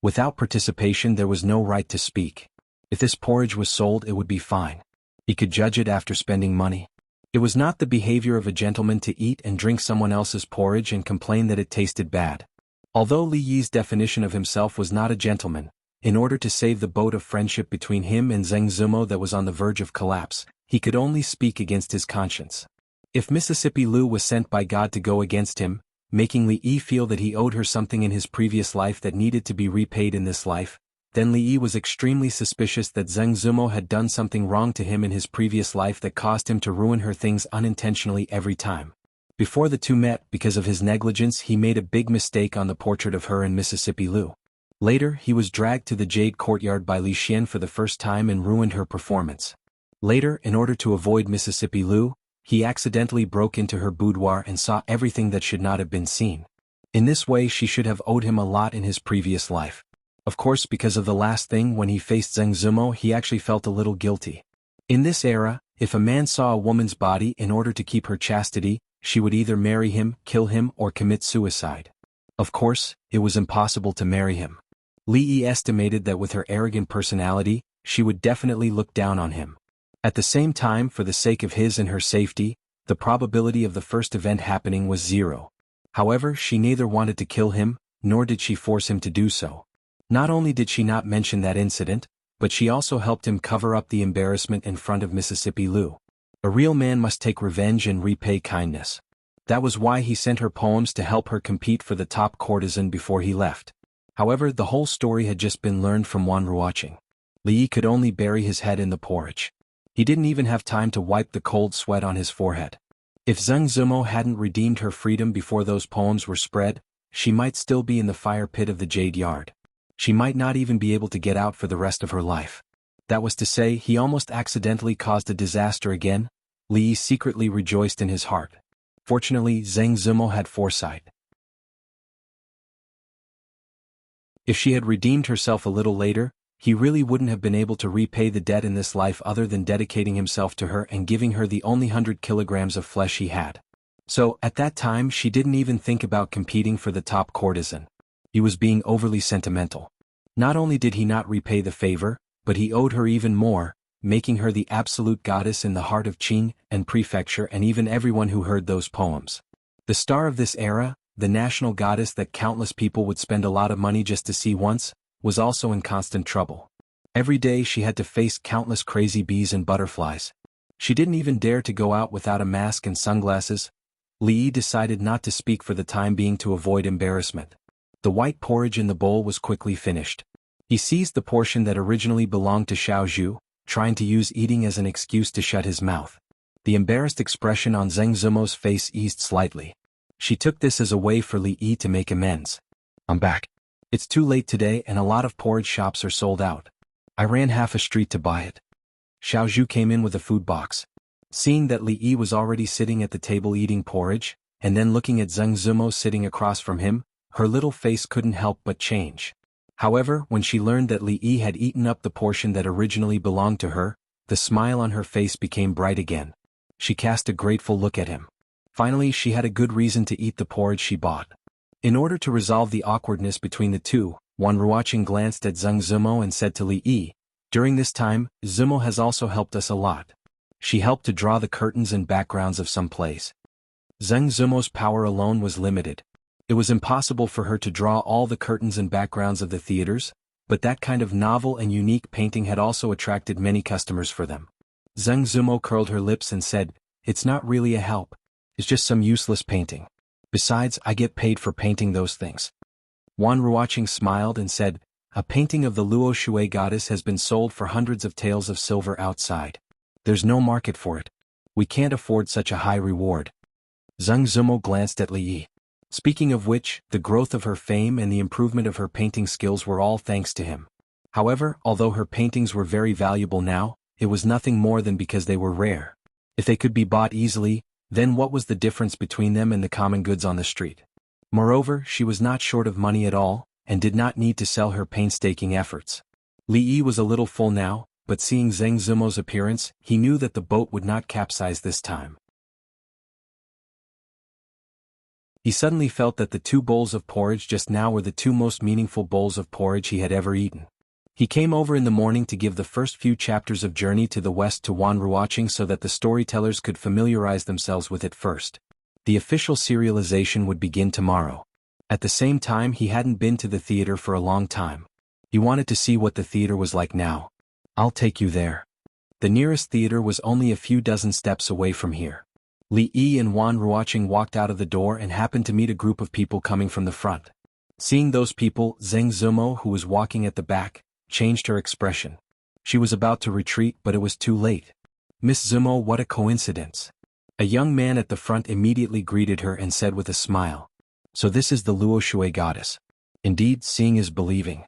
Without participation there was no right to speak. If this porridge was sold it would be fine. He could judge it after spending money. It was not the behavior of a gentleman to eat and drink someone else's porridge and complain that it tasted bad. Although Li Yi's definition of himself was not a gentleman, in order to save the boat of friendship between him and Zheng Zumo that was on the verge of collapse, he could only speak against his conscience. If Mississippi Lu was sent by God to go against him, making Li Yi feel that he owed her something in his previous life that needed to be repaid in this life, then Li Yi was extremely suspicious that Zheng Zumo had done something wrong to him in his previous life that caused him to ruin her things unintentionally every time. Before the two met, because of his negligence he made a big mistake on the portrait of her and Mississippi Lu. Later he was dragged to the Jade Courtyard by Li Xian for the first time and ruined her performance. Later, in order to avoid Mississippi Lu, he accidentally broke into her boudoir and saw everything that should not have been seen. In this way she should have owed him a lot in his previous life. Of course, because of the last thing, when he faced Zheng Zumo he actually felt a little guilty. In this era, if a man saw a woman's body in order to keep her chastity, she would either marry him, kill him, or commit suicide. Of course, it was impossible to marry him. Li Yi estimated that with her arrogant personality, she would definitely look down on him. At the same time, for the sake of his and her safety, the probability of the first event happening was 0. However, she neither wanted to kill him, nor did she force him to do so. Not only did she not mention that incident, but she also helped him cover up the embarrassment in front of Mississippi Lu. A real man must take revenge and repay kindness. That was why he sent her poems to help her compete for the top courtesan before he left. However, the whole story had just been learned from Wan Ruoqing. Li Yi could only bury his head in the porridge. He didn't even have time to wipe the cold sweat on his forehead. If Zheng Zumo hadn't redeemed her freedom before those poems were spread, she might still be in the fire pit of the Jade Yard. She might not even be able to get out for the rest of her life. That was to say, he almost accidentally caused a disaster again. Li Yi secretly rejoiced in his heart. Fortunately, Zheng Zumo had foresight. If she had redeemed herself a little later, he really wouldn't have been able to repay the debt in this life other than dedicating himself to her and giving her the only 100 kilograms of flesh he had. So, at that time she didn't even think about competing for the top courtesan. He was being overly sentimental. Not only did he not repay the favor, but he owed her even more, making her the absolute goddess in the heart of Qing and prefecture and even everyone who heard those poems. The star of this era, the national goddess that countless people would spend a lot of money just to see once, was also in constant trouble. Every day she had to face countless crazy bees and butterflies. She didn't even dare to go out without a mask and sunglasses. Li Yi decided not to speak for the time being to avoid embarrassment. The white porridge in the bowl was quickly finished. He seized the portion that originally belonged to Xiao Zhu, trying to use eating as an excuse to shut his mouth. The embarrassed expression on Zheng Zumo's face eased slightly. She took this as a way for Li Yi to make amends. "I'm back." It's too late today and a lot of porridge shops are sold out. I ran half a street to buy it. Xiao Zhu came in with a food box. Seeing that Li Yi was already sitting at the table eating porridge, and then looking at Zheng Zumo sitting across from him, her little face couldn't help but change. However, when she learned that Li Yi had eaten up the portion that originally belonged to her, the smile on her face became bright again. She cast a grateful look at him. Finally, she had a good reason to eat the porridge she bought. In order to resolve the awkwardness between the two, Wan Ruoqing glanced at Zheng Zumo and said to Li Yi, "During this time, Zumo has also helped us a lot. She helped to draw the curtains and backgrounds of some plays." Zheng Zumo's power alone was limited. It was impossible for her to draw all the curtains and backgrounds of the theaters, but that kind of novel and unique painting had also attracted many customers for them. Zheng Zumo curled her lips and said, "It's not really a help. It's just some useless painting. Besides, I get paid for painting those things." Wan Ruoqing smiled and said, "A painting of the Luo Shui goddess has been sold for hundreds of taels of silver outside. There's no market for it. We can't afford such a high reward." Zheng Zumo glanced at Li Yi. Speaking of which, the growth of her fame and the improvement of her painting skills were all thanks to him. However, although her paintings were very valuable now, it was nothing more than because they were rare. If they could be bought easily, then what was the difference between them and the common goods on the street? Moreover, she was not short of money at all, and did not need to sell her painstaking efforts. Li Yi was a little full now, but seeing Zheng Zumo's appearance, he knew that the boat would not capsize this time. He suddenly felt that the 2 bowls of porridge just now were the 2 most meaningful bowls of porridge he had ever eaten. He came over in the morning to give the first few chapters of Journey to the West to Wan Ruoqing so that the storytellers could familiarize themselves with it first. The official serialization would begin tomorrow. At the same time, he hadn't been to the theater for a long time. He wanted to see what the theater was like now. "I'll take you there." The nearest theater was only a few dozen steps away from here. Li Yi and Wan Ruoqing walked out of the door and happened to meet a group of people coming from the front. Seeing those people, Zheng Zumo, who was walking at the back, changed her expression. She was about to retreat, but it was too late. "Miss Zumo, what a coincidence." A young man at the front immediately greeted her and said with a smile, "So this is the Luo Shui goddess. Indeed, seeing is believing.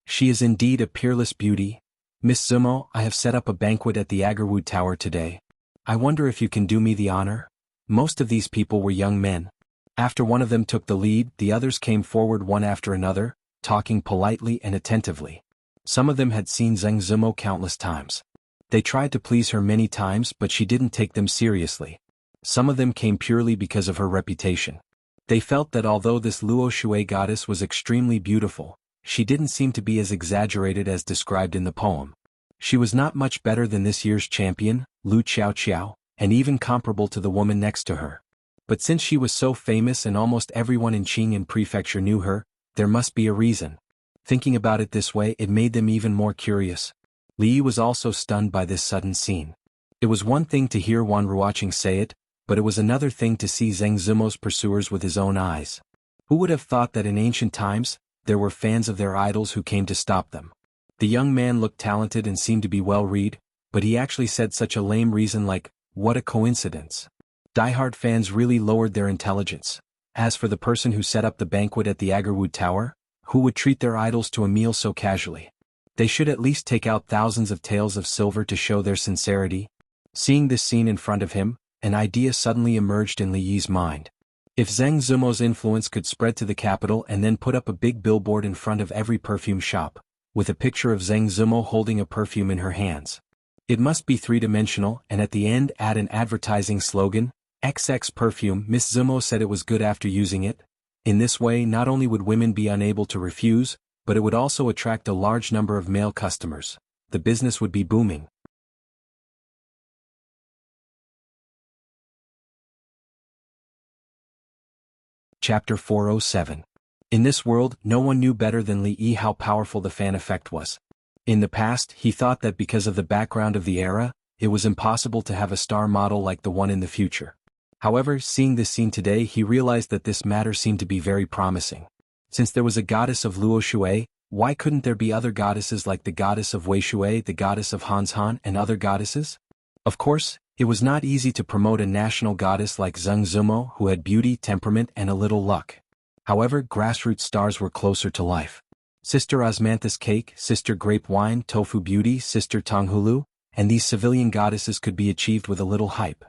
She is indeed a peerless beauty. Miss Zumo, I have set up a banquet at the Agarwood Tower today. I wonder if you can do me the honor?" Most of these people were young men. After one of them took the lead, the others came forward one after another, talking politely and attentively. Some of them had seen Zheng Zumo countless times. They tried to please her many times, but she didn't take them seriously. Some of them came purely because of her reputation. They felt that although this Luo Shui goddess was extremely beautiful, she didn't seem to be as exaggerated as described in the poem. She was not much better than this year's champion, Lu Qiao, and even comparable to the woman next to her. But since she was so famous and almost everyone in Qing'an Prefecture knew her, there must be a reason. Thinking about it this way, it made them even more curious. Li Yi was also stunned by this sudden scene. It was one thing to hear Wan Ruoqing say it, but it was another thing to see Zheng Zumo's pursuers with his own eyes. Who would have thought that in ancient times, there were fans of their idols who came to stop them? The young man looked talented and seemed to be well-read, but he actually said such a lame reason like, "What a coincidence." Die-hard fans really lowered their intelligence. As for the person who set up the banquet at the Agarwood Tower, who would treat their idols to a meal so casually? They should at least take out thousands of taels of silver to show their sincerity. Seeing this scene in front of him, an idea suddenly emerged in Li Yi's mind. If Zheng Zumo's influence could spread to the capital and then put up a big billboard in front of every perfume shop, with a picture of Zheng Zumo holding a perfume in her hands. It must be 3-dimensional, and at the end add an advertising slogan, "XX perfume, Miss Zumo said it was good after using it." In this way, not only would women be unable to refuse, but it would also attract a large number of male customers. The business would be booming. Chapter 407. In this world, no one knew better than Li Yi how powerful the fan effect was. In the past, he thought that because of the background of the era, it was impossible to have a star model like the one in the future. However, seeing this scene today, he realized that this matter seemed to be very promising. Since there was a goddess of Luo Shui, why couldn't there be other goddesses like the goddess of Wei Shui, the goddess of Han, and other goddesses? Of course, it was not easy to promote a national goddess like Zheng Zumo who had beauty, temperament, and a little luck. However, grassroots stars were closer to life. Sister Osmanthus Cake, Sister Grape Wine, Tofu Beauty, Sister Tonghulu, and these civilian goddesses could be achieved with a little hype.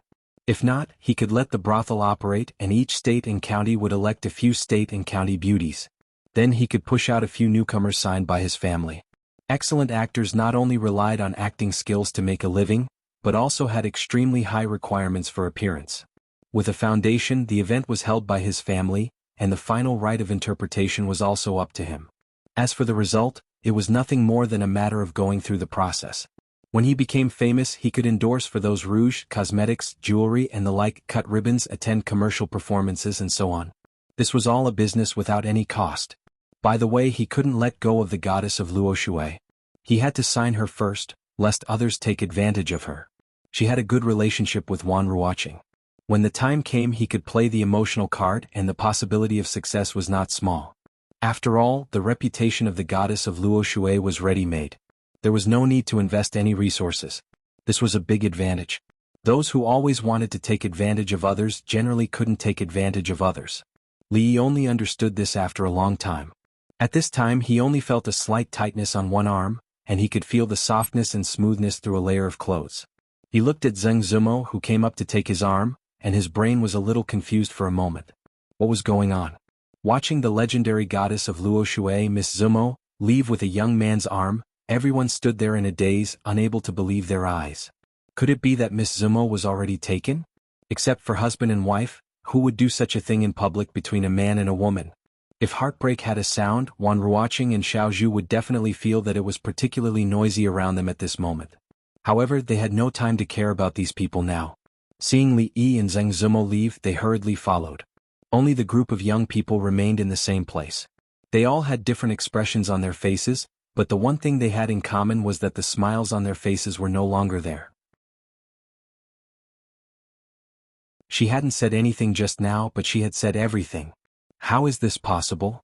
If not, he could let the brothel operate and each state and county would elect a few state and county beauties. Then he could push out a few newcomers signed by his family. Excellent actors not only relied on acting skills to make a living, but also had extremely high requirements for appearance. With a foundation, the event was held by his family, and the final right of interpretation was also up to him. As for the result, it was nothing more than a matter of going through the process. When he became famous, he could endorse for those rouge, cosmetics, jewelry and the like, cut ribbons, attend commercial performances and so on. This was all a business without any cost. By the way, he couldn't let go of the goddess of Luoshui. He had to sign her first, lest others take advantage of her. She had a good relationship with Wan Ruoqing. When the time came, he could play the emotional card and the possibility of success was not small. After all, the reputation of the goddess of Luoshui was ready-made. There was no need to invest any resources. This was a big advantage. Those who always wanted to take advantage of others generally couldn't take advantage of others. Li Yi only understood this after a long time. At this time he only felt a slight tightness on one arm, and he could feel the softness and smoothness through a layer of clothes. He looked at Zheng Zumo, who came up to take his arm, and his brain was a little confused for a moment. What was going on? Watching the legendary goddess of Luoshui, Miss Zumo, leave with a young man's arm, everyone stood there in a daze, unable to believe their eyes. Could it be that Miss Zumo was already taken? Except for husband and wife, who would do such a thing in public between a man and a woman? If heartbreak had a sound, Wan Ruoqing and Xiao Zhu would definitely feel that it was particularly noisy around them at this moment. However, they had no time to care about these people now. Seeing Li Yi and Zheng Zumo leave, they hurriedly followed. Only the group of young people remained in the same place. They all had different expressions on their faces, but the one thing they had in common was that the smiles on their faces were no longer there. She hadn't said anything just now, but she had said everything. How is this possible?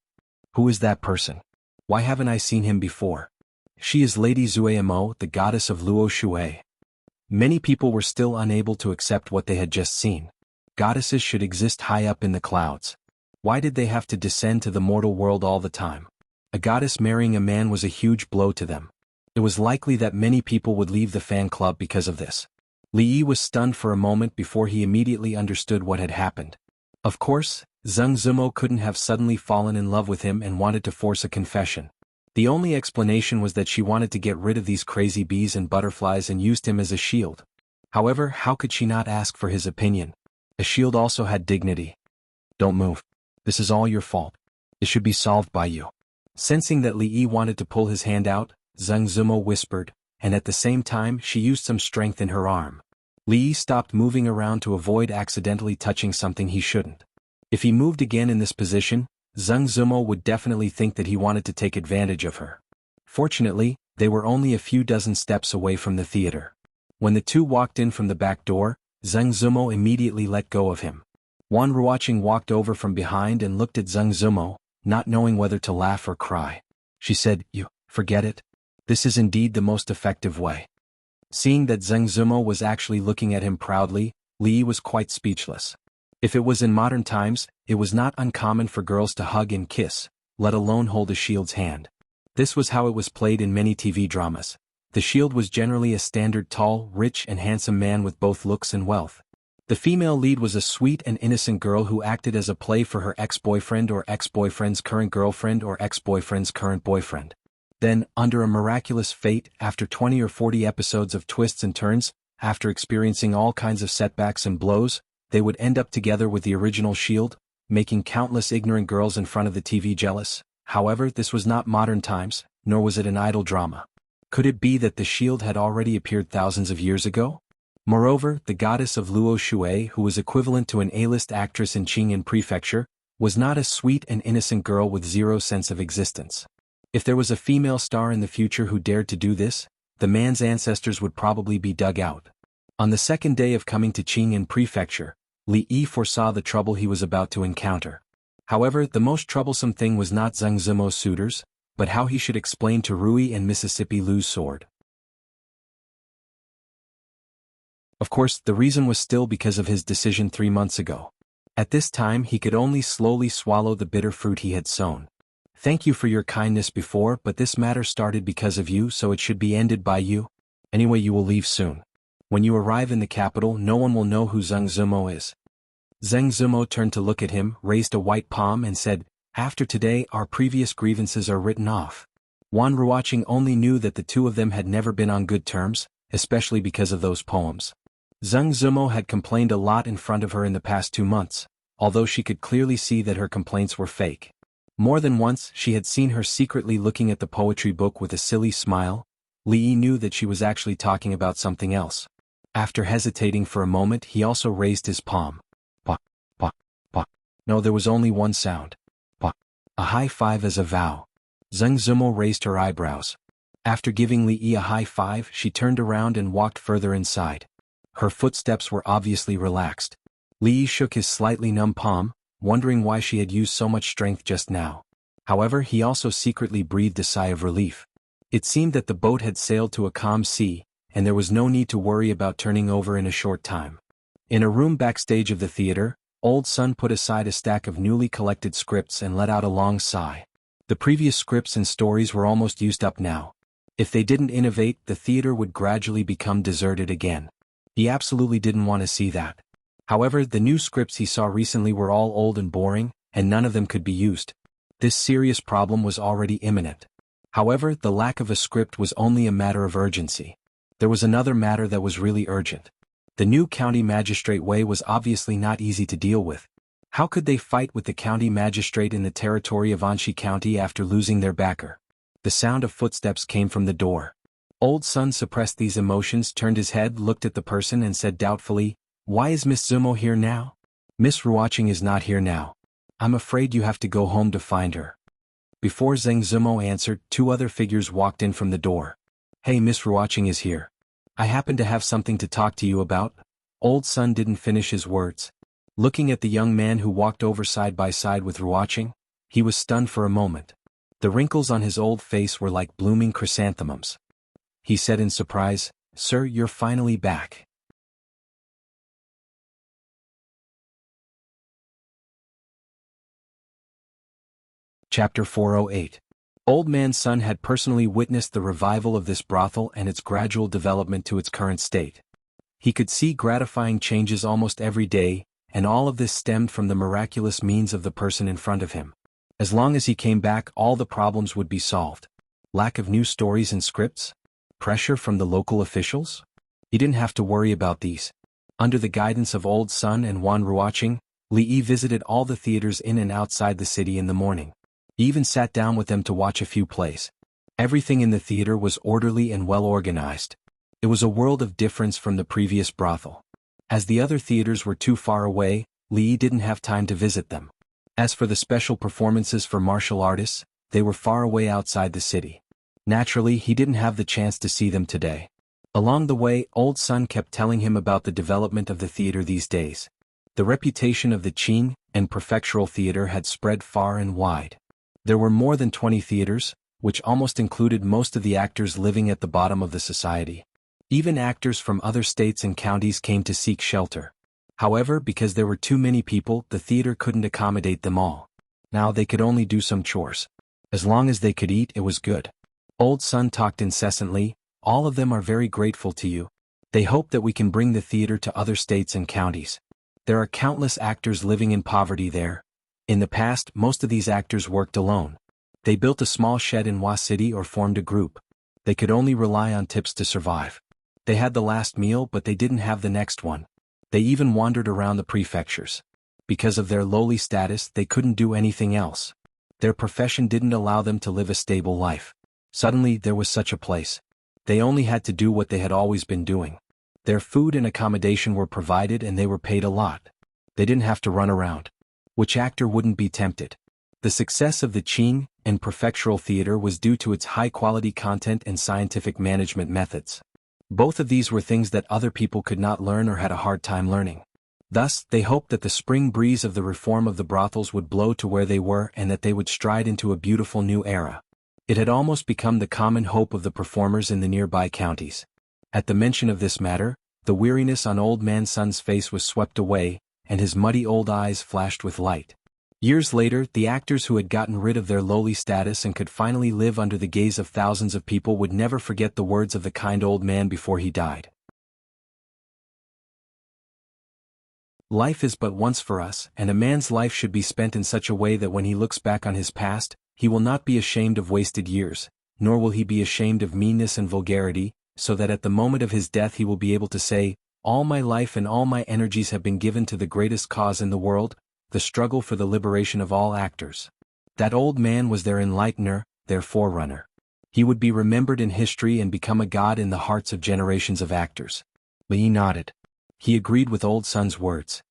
Who is that person? Why haven't I seen him before? She is Lady Zueimo, the goddess of Luoshui. Many people were still unable to accept what they had just seen. Goddesses should exist high up in the clouds. Why did they have to descend to the mortal world all the time? A goddess marrying a man was a huge blow to them. It was likely that many people would leave the fan club because of this. Li Yi was stunned for a moment before he immediately understood what had happened. Of course, Zheng Zumo couldn't have suddenly fallen in love with him and wanted to force a confession. The only explanation was that she wanted to get rid of these crazy bees and butterflies and used him as a shield. However, how could she not ask for his opinion? A shield also had dignity. Don't move. This is all your fault. It should be solved by you. Sensing that Li Yi wanted to pull his hand out, Zheng Zumo whispered, and at the same time she used some strength in her arm. Li Yi stopped moving around to avoid accidentally touching something he shouldn't. If he moved again in this position, Zheng Zumo would definitely think that he wanted to take advantage of her. Fortunately, they were only a few dozen steps away from the theater. When the two walked in from the back door, Zheng Zumo immediately let go of him. Wan Ruoqing walked over from behind and looked at Zheng Zumo, not knowing whether to laugh or cry. She said, "You, forget it. This is indeed the most effective way." Seeing that Zheng Zumo was actually looking at him proudly, Li Yi was quite speechless. If it was in modern times, it was not uncommon for girls to hug and kiss, let alone hold a shield's hand. This was how it was played in many TV dramas. The shield was generally a standard tall, rich and handsome man with both looks and wealth. The female lead was a sweet and innocent girl who acted as a play for her ex-boyfriend or ex-boyfriend's current girlfriend or ex-boyfriend's current boyfriend. Then, under a miraculous fate, after 20 or 40 episodes of twists and turns, after experiencing all kinds of setbacks and blows, they would end up together with the original shield, making countless ignorant girls in front of the TV jealous. However, this was not modern times, nor was it an idle drama. Could it be that the shield had already appeared thousands of years ago? Moreover, the goddess of Luoshui, who was equivalent to an A-list actress in Qing'an Prefecture, was not a sweet and innocent girl with zero sense of existence. If there was a female star in the future who dared to do this, the man's ancestors would probably be dug out. On the second day of coming to Qing'an Prefecture, Li Yi foresaw the trouble he was about to encounter. However, the most troublesome thing was not Zheng Zumo's suitors, but how he should explain to Rui and Mississippi Lu's sword. Of course, the reason was still because of his decision 3 months ago. At this time he could only slowly swallow the bitter fruit he had sown. Thank you for your kindness before, but this matter started because of you, so it should be ended by you. Anyway, you will leave soon. When you arrive in the capital, no one will know who Zheng Zumo is. Zheng Zumo turned to look at him, raised a white palm and said, after today our previous grievances are written off. Wan Ruoqing only knew that the two of them had never been on good terms, especially because of those poems. Zheng Zumo had complained a lot in front of her in the past 2 months, although she could clearly see that her complaints were fake. More than once she had seen her secretly looking at the poetry book with a silly smile. Li Yi knew that she was actually talking about something else. After hesitating for a moment, he also raised his palm. Pa, pa, pa. No, there was only one sound. Pa. A high five as a vow. Zheng Zumo raised her eyebrows. After giving Li Yi a high five, she turned around and walked further inside. Her footsteps were obviously relaxed. Li Yi shook his slightly numb palm, wondering why she had used so much strength just now. However, he also secretly breathed a sigh of relief. It seemed that the boat had sailed to a calm sea, and there was no need to worry about turning over in a short time. In a room backstage of the theater, Old Sun put aside a stack of newly collected scripts and let out a long sigh. The previous scripts and stories were almost used up now. If they didn't innovate, the theater would gradually become deserted again. He absolutely didn't want to see that. However, the new scripts he saw recently were all old and boring, and none of them could be used. This serious problem was already imminent. However, the lack of a script was only a matter of urgency. There was another matter that was really urgent. The new county magistrate Wei was obviously not easy to deal with. How could they fight with the county magistrate in the territory of Anxi County after losing their backer? The sound of footsteps came from the door. Old Sun suppressed these emotions, turned his head, looked at the person and said doubtfully, why is Miss Zumo here now? Miss Ruoqing is not here now. I'm afraid you have to go home to find her. Before Zheng Zumo answered, 2 other figures walked in from the door. Hey, Miss Ruoqing is here. I happen to have something to talk to you about. Old Sun didn't finish his words. Looking at the young man who walked over side by side with Ruoqing, he was stunned for a moment. The wrinkles on his old face were like blooming chrysanthemums. He said in surprise, Sir, you're finally back. Chapter 408. Old Man Sun had personally witnessed the revival of this brothel and its gradual development to its current state. He could see gratifying changes almost every day, and all of this stemmed from the miraculous means of the person in front of him. As long as he came back, all the problems would be solved. Lack of new stories and scripts? Pressure from the local officials? He didn't have to worry about these. Under the guidance of Old Sun and Wan Ruoqing, Li Yi visited all the theaters in and outside the city in the morning. He even sat down with them to watch a few plays. Everything in the theater was orderly and well organized. It was a world of difference from the previous brothel. As the other theaters were too far away, Li Yi didn't have time to visit them. As for the special performances for martial artists, they were far away outside the city. Naturally, he didn't have the chance to see them today. Along the way, Old Sun kept telling him about the development of the theater these days. The reputation of the Qing and prefectural theater had spread far and wide. There were more than 20 theaters, which almost included most of the actors living at the bottom of the society. Even actors from other states and counties came to seek shelter. However, because there were too many people, the theater couldn't accommodate them all. Now they could only do some chores. As long as they could eat, it was good. Old Sun talked incessantly. All of them are very grateful to you. They hope that we can bring the theater to other states and counties. There are countless actors living in poverty there. In the past, most of these actors worked alone. They built a small shed in Hua City or formed a group. They could only rely on tips to survive. They had the last meal, but they didn't have the next one. They even wandered around the prefectures. Because of their lowly status, they couldn't do anything else. Their profession didn't allow them to live a stable life. Suddenly, there was such a place. They only had to do what they had always been doing. Their food and accommodation were provided and they were paid a lot. They didn't have to run around. Which actor wouldn't be tempted? The success of the Qing and prefectural theater was due to its high-quality content and scientific management methods. Both of these were things that other people could not learn or had a hard time learning. Thus, they hoped that the spring breeze of the reform of the brothels would blow to where they were and that they would stride into a beautiful new era. It had almost become the common hope of the performers in the nearby counties. At the mention of this matter, the weariness on Old Man Sun's face was swept away, and his muddy old eyes flashed with light. Years later, the actors who had gotten rid of their lowly status and could finally live under the gaze of thousands of people would never forget the words of the kind old man before he died. Life is but once for us, and a man's life should be spent in such a way that when he looks back on his past, he will not be ashamed of wasted years, nor will he be ashamed of meanness and vulgarity, so that at the moment of his death he will be able to say, "All my life and all my energies have been given to the greatest cause in the world, the struggle for the liberation of all actors." That old man was their enlightener, their forerunner. He would be remembered in history and become a god in the hearts of generations of actors. Li nodded. He agreed with Old Sun's words.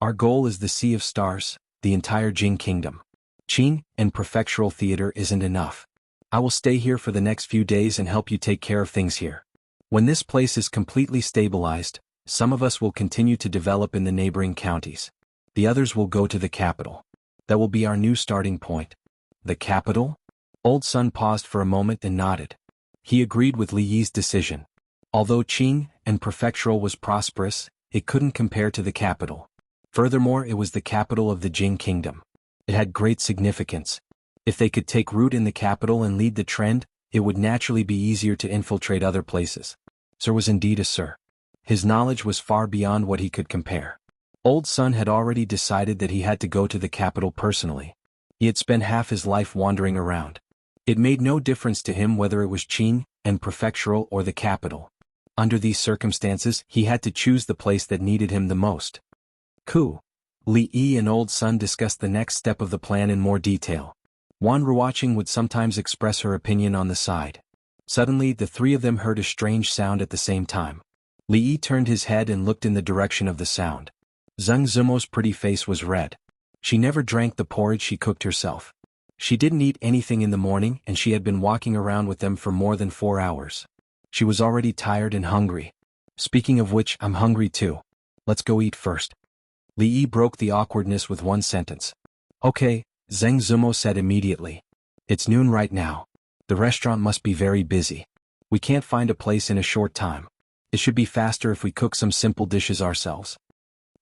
Our goal is the Sea of Stars, the entire Jing Kingdom. Qing and prefectural theater isn't enough. I will stay here for the next few days and help you take care of things here. When this place is completely stabilized, some of us will continue to develop in the neighboring counties. The others will go to the capital. That will be our new starting point. The capital? Old Sun paused for a moment and nodded. He agreed with Li Yi's decision. Although Qing and prefectural was prosperous, it couldn't compare to the capital. Furthermore, it was the capital of the Jing Kingdom. It had great significance. If they could take root in the capital and lead the trend, it would naturally be easier to infiltrate other places. Sir was indeed a sir. His knowledge was far beyond what he could compare. Old Sun had already decided that he had to go to the capital personally. He had spent half his life wandering around. It made no difference to him whether it was Qing and prefectural or the capital. Under these circumstances, he had to choose the place that needed him the most. Li Yi and Old Sun discussed the next step of the plan in more detail. Wan Ruoqing would sometimes express her opinion on the side. Suddenly, the three of them heard a strange sound at the same time. Li Yi turned his head and looked in the direction of the sound. Zheng Zimo's pretty face was red. She never drank the porridge she cooked herself. She didn't eat anything in the morning and she had been walking around with them for more than 4 hours. She was already tired and hungry. Speaking of which, I'm hungry too. Let's go eat first. Li Yi broke the awkwardness with one sentence. Okay, Zheng Zimo said immediately. It's noon right now. The restaurant must be very busy. We can't find a place in a short time. It should be faster if we cook some simple dishes ourselves.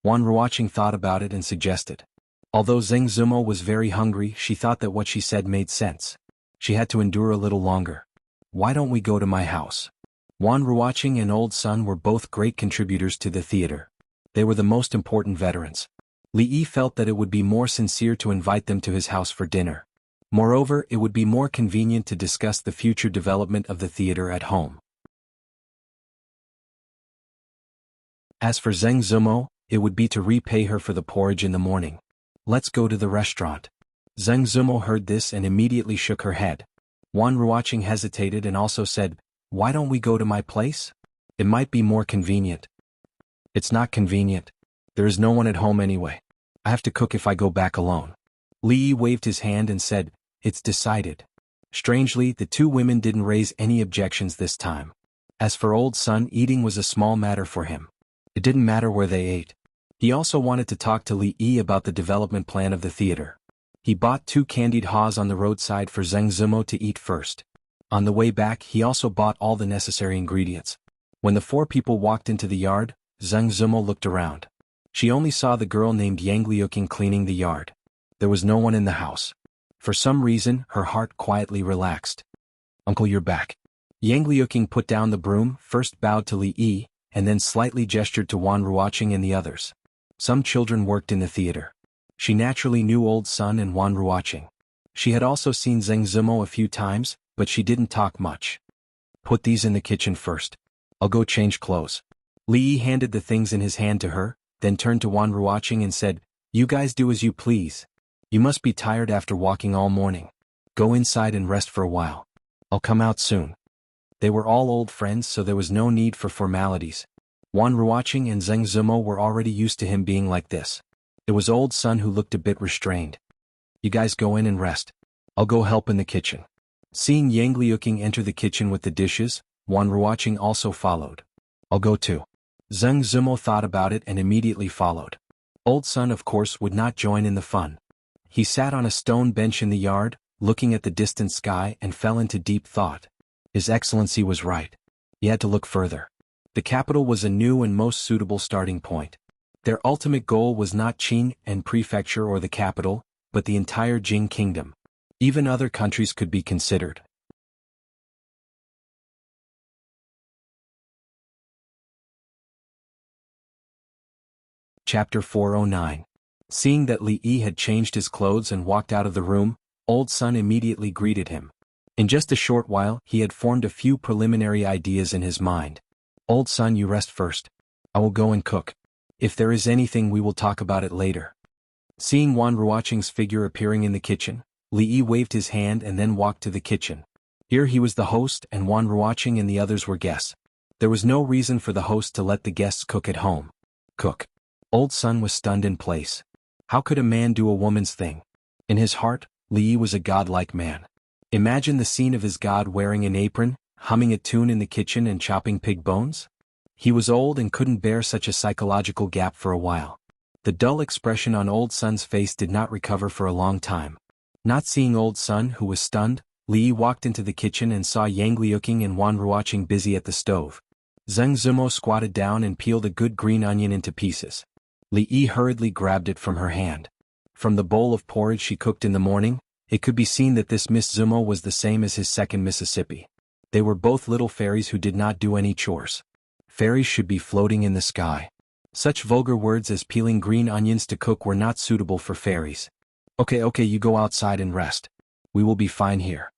Wan Ruoqing thought about it and suggested. Although Zheng Zimo was very hungry, she thought that what she said made sense. She had to endure a little longer. Why don't we go to my house? Wan Ruoqing and Old Sun were both great contributors to the theater. They were the most important veterans. Li Yi felt that it would be more sincere to invite them to his house for dinner. Moreover, it would be more convenient to discuss the future development of the theater at home. As for Zheng Zimo, it would be to repay her for the porridge in the morning. Let's go to the restaurant. Zheng Zimo heard this and immediately shook her head. Wan Ruoqing hesitated and also said, Why don't we go to my place? It might be more convenient. It's not convenient. There is no one at home anyway. I have to cook if I go back alone. Li Yi waved his hand and said, It's decided. Strangely, the two women didn't raise any objections this time. As for Old Sun, eating was a small matter for him. It didn't matter where they ate. He also wanted to talk to Li Yi about the development plan of the theater. He bought 2 candied haws on the roadside for Zheng Zimo to eat first. On the way back, he also bought all the necessary ingredients. When the 4 people walked into the yard, Zheng Zimo looked around. She only saw the girl named Yang Liuqing cleaning the yard. There was no one in the house. For some reason, her heart quietly relaxed. Uncle, you're back. Yang Liuqing put down the broom, first bowed to Li Yi, and then slightly gestured to Wan Ruoqing and the others. Some children worked in the theater. She naturally knew Old Sun and Wan Ruoqing. She had also seen Zheng Zimo a few times, but she didn't talk much. Put these in the kitchen first. I'll go change clothes. Li Yi handed the things in his hand to her, then turned to Wan Ruoqing and said, You guys do as you please. You must be tired after walking all morning. Go inside and rest for a while. I'll come out soon. They were all old friends, so there was no need for formalities. Wan Ruoqing and Zheng Zimo were already used to him being like this. It was Old Sun who looked a bit restrained. You guys go in and rest. I'll go help in the kitchen. Seeing Yang Liuqing enter the kitchen with the dishes, Wan Ruoqing also followed. I'll go too. Zheng Zimo thought about it and immediately followed. Old Sun, of course, would not join in the fun. He sat on a stone bench in the yard, looking at the distant sky, and fell into deep thought. His Excellency was right. He had to look further. The capital was a new and most suitable starting point. Their ultimate goal was not Qing and prefecture or the capital, but the entire Jing kingdom. Even other countries could be considered. Chapter 409. Seeing that Li Yi had changed his clothes and walked out of the room, Old Sun immediately greeted him. In just a short while, he had formed a few preliminary ideas in his mind. Old Sun, you rest first. I will go and cook. If there is anything, we will talk about it later. Seeing Wan Ruoqing's figure appearing in the kitchen, Li Yi waved his hand and then walked to the kitchen. Here he was the host and Wan Ruoqing and the others were guests. There was no reason for the host to let the guests cook at home. Cook. Old Sun was stunned in place. How could a man do a woman's thing? In his heart, Li Yi was a godlike man. Imagine the scene of his god wearing an apron, humming a tune in the kitchen and chopping pig bones? He was old and couldn't bear such a psychological gap for a while. The dull expression on Old Sun's face did not recover for a long time. Not seeing Old Sun, who was stunned, Li Yi walked into the kitchen and saw Yang Liuqing and Wan Ruoqing busy at the stove. Zheng Zumo squatted down and peeled a good green onion into pieces. Li Yi hurriedly grabbed it from her hand. From the bowl of porridge she cooked in the morning, it could be seen that this Miss Zumo was the same as his second Mississippi. They were both little fairies who did not do any chores. Fairies should be floating in the sky. Such vulgar words as peeling green onions to cook were not suitable for fairies. Okay, you go outside and rest. We will be fine here.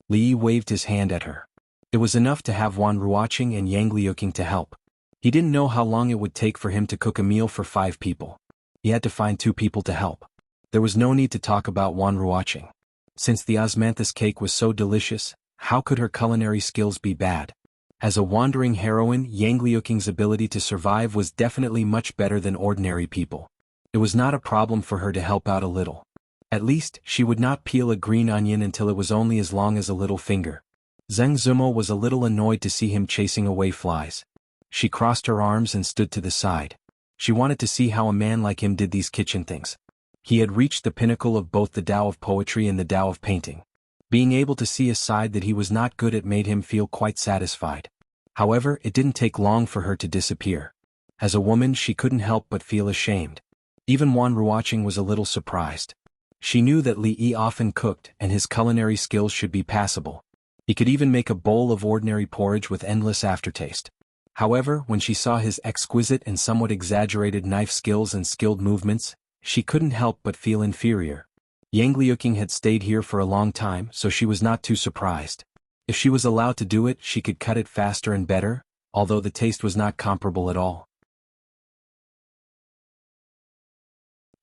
Li Yi waved his hand at her. It was enough to have Wan Ruoqing and Yang Liuqing to help. He didn't know how long it would take for him to cook a meal for 5 people. He had to find 2 people to help. There was no need to talk about Wan Ruoqing. Since the osmanthus cake was so delicious, how could her culinary skills be bad? As a wandering heroine, Yang Liuqing's ability to survive was definitely much better than ordinary people. It was not a problem for her to help out a little. At least, she would not peel a green onion until it was only as long as a little finger. Zheng Zumo was a little annoyed to see him chasing away flies. She crossed her arms and stood to the side. She wanted to see how a man like him did these kitchen things. He had reached the pinnacle of both the Tao of poetry and the Tao of painting. Being able to see a side that he was not good at made him feel quite satisfied. However, it didn't take long for her to disappear. As a woman, she couldn't help but feel ashamed. Even Wan Ruoqing was a little surprised. She knew that Li Yi often cooked and his culinary skills should be passable. He could even make a bowl of ordinary porridge with endless aftertaste. However, when she saw his exquisite and somewhat exaggerated knife skills and skilled movements, she couldn't help but feel inferior. Yang Liuqing had stayed here for a long time, so she was not too surprised. If she was allowed to do it, she could cut it faster and better, although the taste was not comparable at all.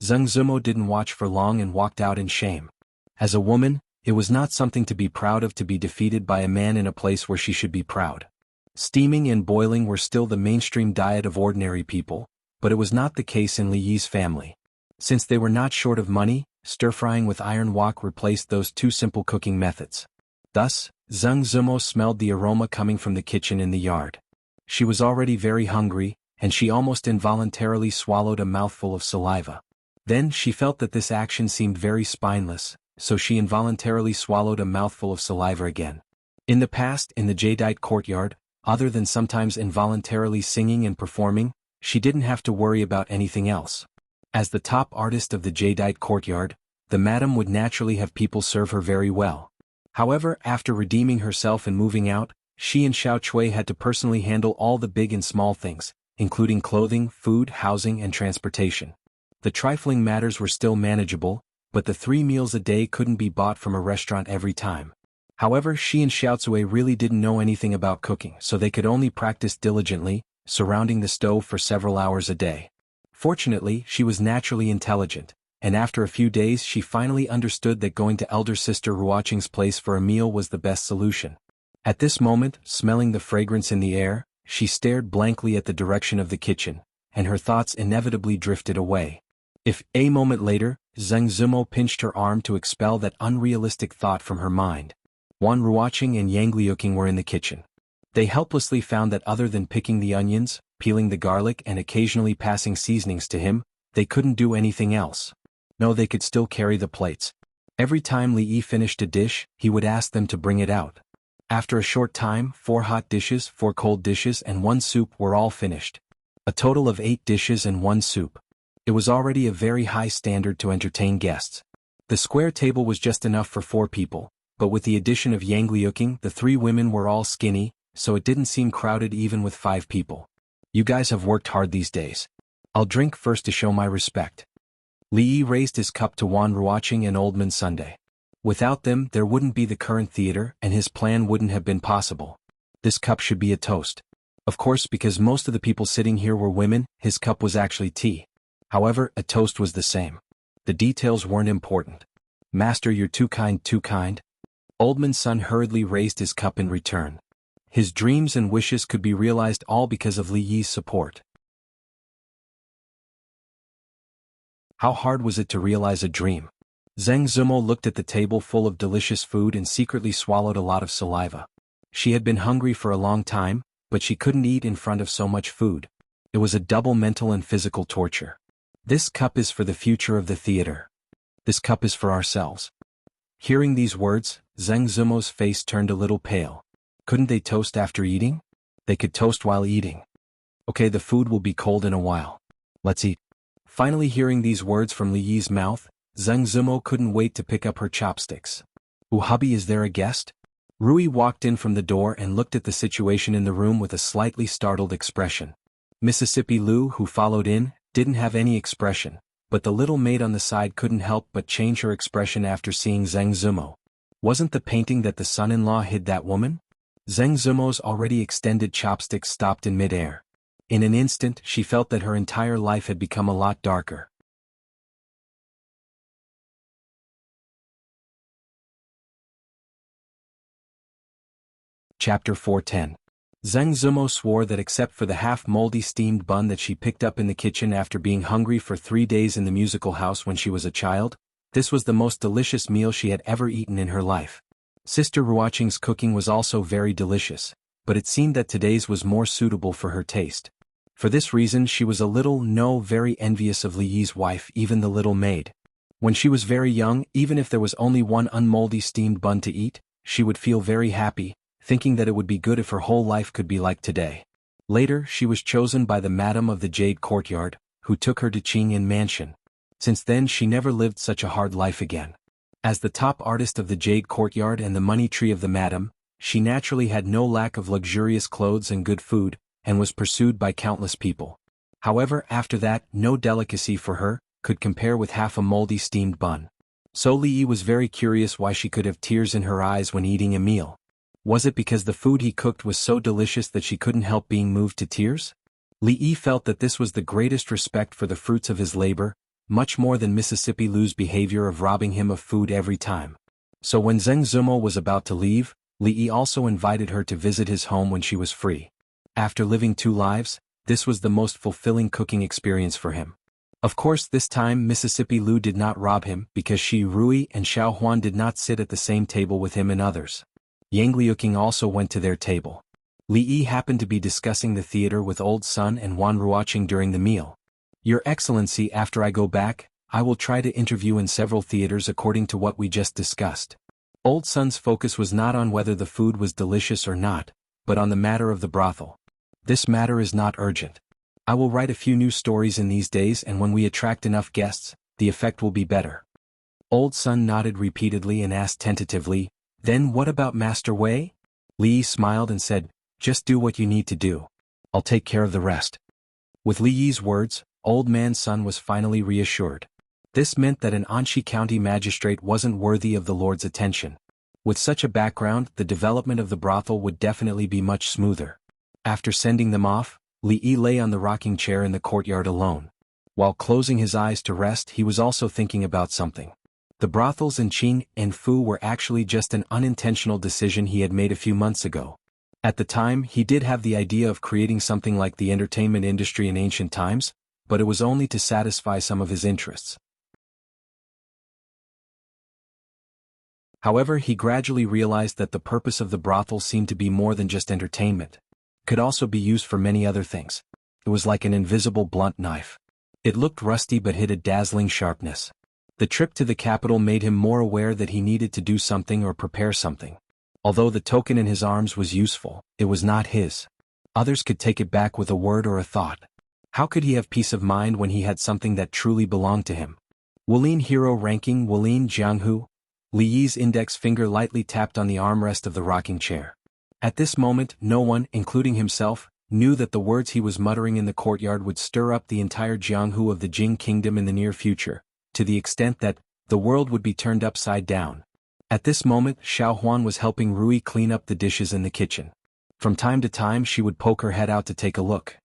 Zheng Zumo didn't watch for long and walked out in shame. As a woman, it was not something to be proud of to be defeated by a man in a place where she should be proud. Steaming and boiling were still the mainstream diet of ordinary people, but it was not the case in Li Yi's family. Since they were not short of money, stir-frying with iron wok replaced those 2 simple cooking methods. Thus, Zheng Zumo smelled the aroma coming from the kitchen in the yard. She was already very hungry, and she almost involuntarily swallowed a mouthful of saliva. Then she felt that this action seemed very spineless, so she involuntarily swallowed a mouthful of saliva again. In the past, in the jadeite courtyard, other than sometimes involuntarily singing and performing, she didn't have to worry about anything else. As the top artist of the jadeite courtyard, the madam would naturally have people serve her very well. However, after redeeming herself and moving out, she and Xiao Chui had to personally handle all the big and small things, including clothing, food, housing, and transportation. The trifling matters were still manageable, but the 3 meals a day couldn't be bought from a restaurant every time. However, she and Xiao Cui really didn't know anything about cooking, so they could only practice diligently, surrounding the stove for several hours a day. Fortunately, she was naturally intelligent, and after a few days she finally understood that going to elder sister Ruoqing's place for a meal was the best solution. At this moment, smelling the fragrance in the air, she stared blankly at the direction of the kitchen, and her thoughts inevitably drifted away. If, a moment later, Zheng Zumo pinched her arm to expel that unrealistic thought from her mind. Wan Ruoqing and Yang Liuqing were in the kitchen. They helplessly found that other than picking the onions, peeling the garlic and occasionally passing seasonings to him, they couldn't do anything else. No, they could still carry the plates. Every time Li Yi finished a dish, he would ask them to bring it out. After a short time, 4 hot dishes, 4 cold dishes and 1 soup were all finished. A total of 8 dishes and 1 soup. It was already a very high standard to entertain guests. The square table was just enough for 4 people, but with the addition of Yang Liuqing, the 3 women were all skinny, so it didn't seem crowded even with 5 people. You guys have worked hard these days. I'll drink first to show my respect. Li Yi raised his cup to Wan Ruoqing and Old Man Sunday. Without them, there wouldn't be the current theater, and his plan wouldn't have been possible. This cup should be a toast. Of course, because most of the people sitting here were women, his cup was actually tea. However, a toast was the same. The details weren't important. Master, you're too kind, too kind. Old Man Sun hurriedly raised his cup in return. His dreams and wishes could be realized all because of Li Yi's support. How hard was it to realize a dream? Zheng Zumo looked at the table full of delicious food and secretly swallowed a lot of saliva. She had been hungry for a long time, but she couldn't eat in front of so much food. It was a double mental and physical torture. This cup is for the future of the theater. This cup is for ourselves. Hearing these words, Zheng Zumo's face turned a little pale. Couldn't they toast after eating? They could toast while eating. Okay, the food will be cold in a while. Let's eat. Finally hearing these words from Li Yi's mouth, Zheng Zumo couldn't wait to pick up her chopsticks. Hubby, is there a guest? Rui walked in from the door and looked at the situation in the room with a slightly startled expression. Mississippi Lu, who followed in, didn't have any expression, but the little maid on the side couldn't help but change her expression after seeing Zheng Zumo. Wasn't the painting that the son-in-law hid that woman? Zheng Zumo's already extended chopsticks stopped in mid-air. In an instant, she felt that her entire life had become a lot darker. Chapter 410. Zheng Zumo swore that except for the half-moldy steamed bun that she picked up in the kitchen after being hungry for 3 days in the musical house when she was a child, this was the most delicious meal she had ever eaten in her life. Sister Ruoqing's cooking was also very delicious, but it seemed that today's was more suitable for her taste. For this reason she was a little, very envious of Li Yi's wife, even the little maid. When she was very young, even if there was only one unmoldy steamed bun to eat, she would feel very happy, thinking that it would be good if her whole life could be like today. Later, she was chosen by the Madam of the Jade Courtyard, who took her to Qingyin Mansion. Since then she never lived such a hard life again. As the top artist of the Jade Courtyard and the money tree of the Madam, she naturally had no lack of luxurious clothes and good food, and was pursued by countless people. However, after that, no delicacy for her could compare with half a moldy steamed bun. So Li Yi was very curious why she could have tears in her eyes when eating a meal. Was it because the food he cooked was so delicious that she couldn't help being moved to tears? Li Yi felt that this was the greatest respect for the fruits of his labor, much more than Mississippi Lu's behavior of robbing him of food every time. So when Zheng Zumo was about to leave, Li Yi also invited her to visit his home when she was free. After living 2 lives, this was the most fulfilling cooking experience for him. Of course, this time Mississippi Lu did not rob him because she, Rui, and Xiao Huan did not sit at the same table with him and others. Yang Liuqing also went to their table. Li Yi happened to be discussing the theater with Old Sun and Wan Ruoqing during the meal. Your Excellency, after I go back, I will try to interview in several theaters according to what we just discussed. Old Sun's focus was not on whether the food was delicious or not, but on the matter of the brothel. This matter is not urgent. I will write a few new stories in these days, and when we attract enough guests, the effect will be better. Old Sun nodded repeatedly and asked tentatively, Then what about Master Wei? Li Yi smiled and said, Just do what you need to do. I'll take care of the rest. With Li Yi's words, Old Man Sun was finally reassured. This meant that an Anxi County magistrate wasn't worthy of the Lord's attention. With such a background, the development of the brothel would definitely be much smoother. After sending them off, Li Yi lay on the rocking chair in the courtyard alone. While closing his eyes to rest, he was also thinking about something. The brothels in Qing and Fu were actually just an unintentional decision he had made a few months ago. At the time, he did have the idea of creating something like the entertainment industry in ancient times, but it was only to satisfy some of his interests. However, he gradually realized that the purpose of the brothel seemed to be more than just entertainment. It could also be used for many other things. It was like an invisible blunt knife. It looked rusty but hid a dazzling sharpness. The trip to the capital made him more aware that he needed to do something or prepare something. Although the token in his arms was useful, it was not his. Others could take it back with a word or a thought. How could he have peace of mind when he had something that truly belonged to him? Wulin Hero Ranking Wulin Jianghu. Li Yi's index finger lightly tapped on the armrest of the rocking chair. At this moment, no one, including himself, knew that the words he was muttering in the courtyard would stir up the entire Jianghu of the Jing kingdom in the near future, to the extent that the world would be turned upside down. At this moment, Xiao Huan was helping Rui clean up the dishes in the kitchen. From time to time she would poke her head out to take a look.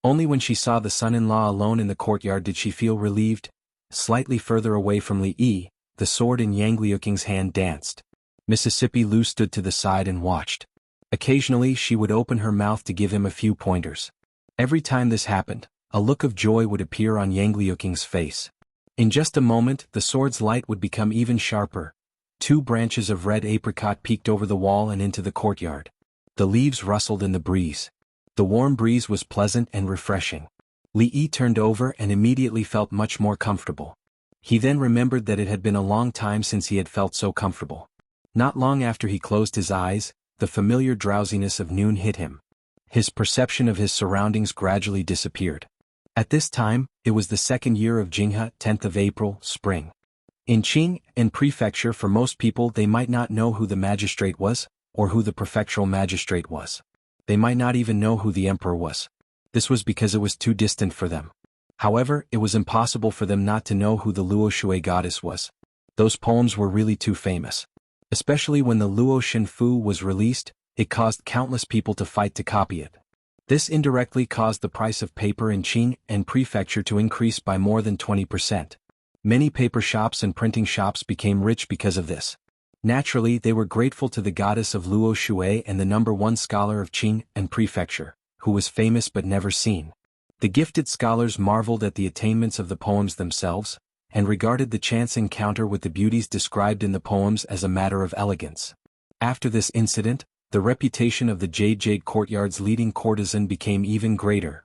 Only when she saw the son-in-law alone in the courtyard did she feel relieved. Slightly further away from Li Yi, the sword in Yang Liuking's hand danced. Mississippi Lu stood to the side and watched. Occasionally she would open her mouth to give him a few pointers. Every time this happened, a look of joy would appear on Yang Liuking's face. In just a moment the sword's light would become even sharper. 2 branches of red apricot peeked over the wall and into the courtyard. The leaves rustled in the breeze. The warm breeze was pleasant and refreshing. Li Yi turned over and immediately felt much more comfortable. He then remembered that it had been a long time since he had felt so comfortable. Not long after he closed his eyes, the familiar drowsiness of noon hit him. His perception of his surroundings gradually disappeared. At this time, it was the 2nd year of Jinghe, 10th of April, spring. In Qing and Prefecture, for most people they might not know who the magistrate was, or who the prefectural magistrate was. They might not even know who the emperor was. This was because it was too distant for them. However, it was impossible for them not to know who the Luo Shui goddess was. Those poems were really too famous. Especially when the Luo Shenfu was released, it caused countless people to fight to copy it. This indirectly caused the price of paper in Qing and Prefecture to increase by more than 20%. Many paper shops and printing shops became rich because of this. Naturally, they were grateful to the goddess of Luo Shui and the #1 scholar of Qing and Prefecture, who was famous but never seen. The gifted scholars marveled at the attainments of the poems themselves, and regarded the chance encounter with the beauties described in the poems as a matter of elegance. After this incident, the reputation of the Jade Courtyard's leading courtesan became even greater.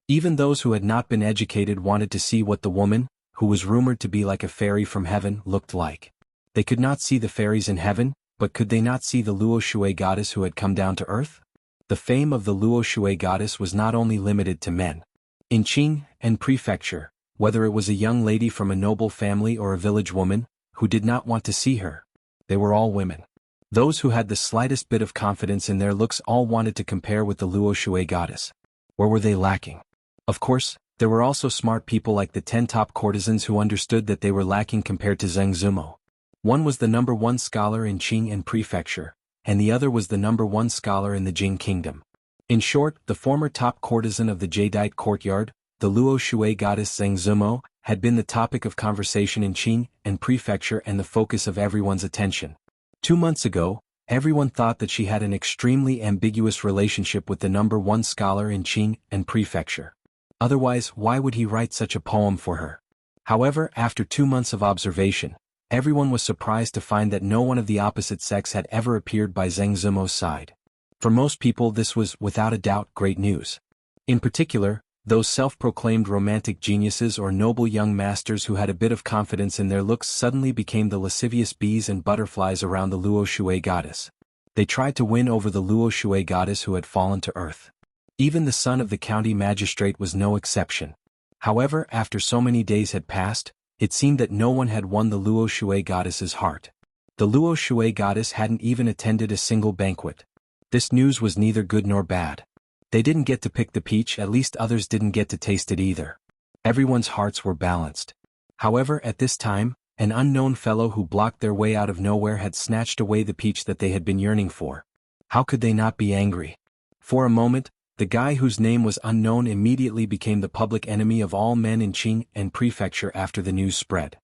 Even those who had not been educated wanted to see what the woman, who was rumored to be like a fairy from heaven, looked like. They could not see the fairies in heaven, but could they not see the Luo Shui goddess who had come down to earth? The fame of the Luo Shui goddess was not only limited to men. In Qing and Prefecture, whether it was a young lady from a noble family or a village woman, who did not want to see her, they were all women. Those who had the slightest bit of confidence in their looks all wanted to compare with the Luo Shui goddess. Where were they lacking? Of course, there were also smart people like the 10 top courtesans who understood that they were lacking compared to Zheng Zumo. One was the #1 scholar in Qing and Prefecture, and the other was the #1 scholar in the Jing kingdom. In short, the former top courtesan of the Jadeite courtyard, the Luo Shui goddess Zheng Zumo, had been the topic of conversation in Qing and Prefecture and the focus of everyone's attention. 2 months ago, everyone thought that she had an extremely ambiguous relationship with the #1 scholar in Qing and Prefecture. Otherwise, why would he write such a poem for her? However, after 2 months of observation, everyone was surprised to find that no one of the opposite sex had ever appeared by Zheng Zumo's side. For most people this was, without a doubt, great news. In particular, those self-proclaimed romantic geniuses or noble young masters who had a bit of confidence in their looks suddenly became the lascivious bees and butterflies around the Luo Shui goddess. They tried to win over the Luo Shui goddess who had fallen to earth. Even the son of the county magistrate was no exception. However, after so many days had passed, it seemed that no one had won the Luo Shui goddess's heart. The Luo Shui goddess hadn't even attended a single banquet. This news was neither good nor bad. They didn't get to pick the peach, at least others didn't get to taste it either. Everyone's hearts were balanced. However, at this time, an unknown fellow who blocked their way out of nowhere had snatched away the peach that they had been yearning for. How could they not be angry? For a moment, the guy whose name was unknown immediately became the public enemy of all men in Qing and Prefecture after the news spread.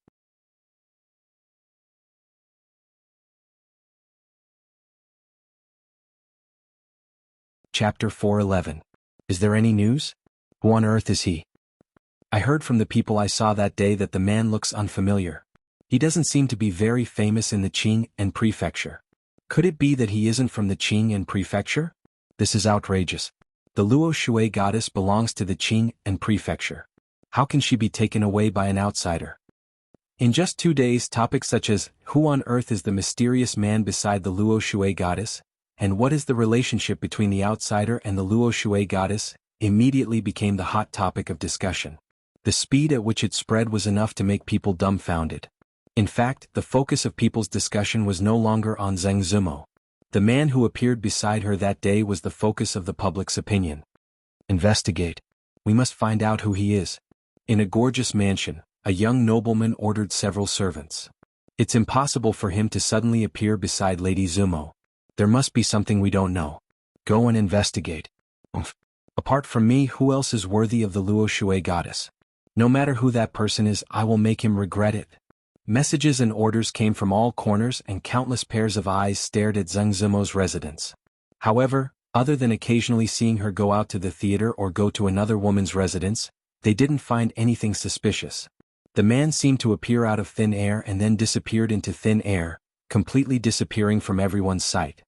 Chapter 411. Is there any news? Who on earth is he? I heard from the people I saw that day that the man looks unfamiliar. He doesn't seem to be very famous in the Qing and Prefecture. Could it be that he isn't from the Qing and Prefecture? This is outrageous. The Luo Shui goddess belongs to the Qing and Prefecture. How can she be taken away by an outsider? In just 2 days, topics such as, who on earth is the mysterious man beside the Luo Shui goddess, And what is the relationship between the outsider and the Luo Shui goddess, immediately became the hot topic of discussion. The speed at which it spread was enough to make people dumbfounded. In fact, the focus of people's discussion was no longer on Zheng Zumo. The man who appeared beside her that day was the focus of the public's opinion. Investigate. We must find out who he is. In a gorgeous mansion, a young nobleman ordered several servants. It's impossible for him to suddenly appear beside Lady Zumo. There must be something we don't know. Go and investigate. Apart from me, who else is worthy of the Luo Shui goddess? No matter who that person is, I will make him regret it. Messages and orders came from all corners and countless pairs of eyes stared at Zheng Zumo's residence. However, other than occasionally seeing her go out to the theater or go to another woman's residence, they didn't find anything suspicious. The man seemed to appear out of thin air and then disappeared into thin air, completely disappearing from everyone's sight.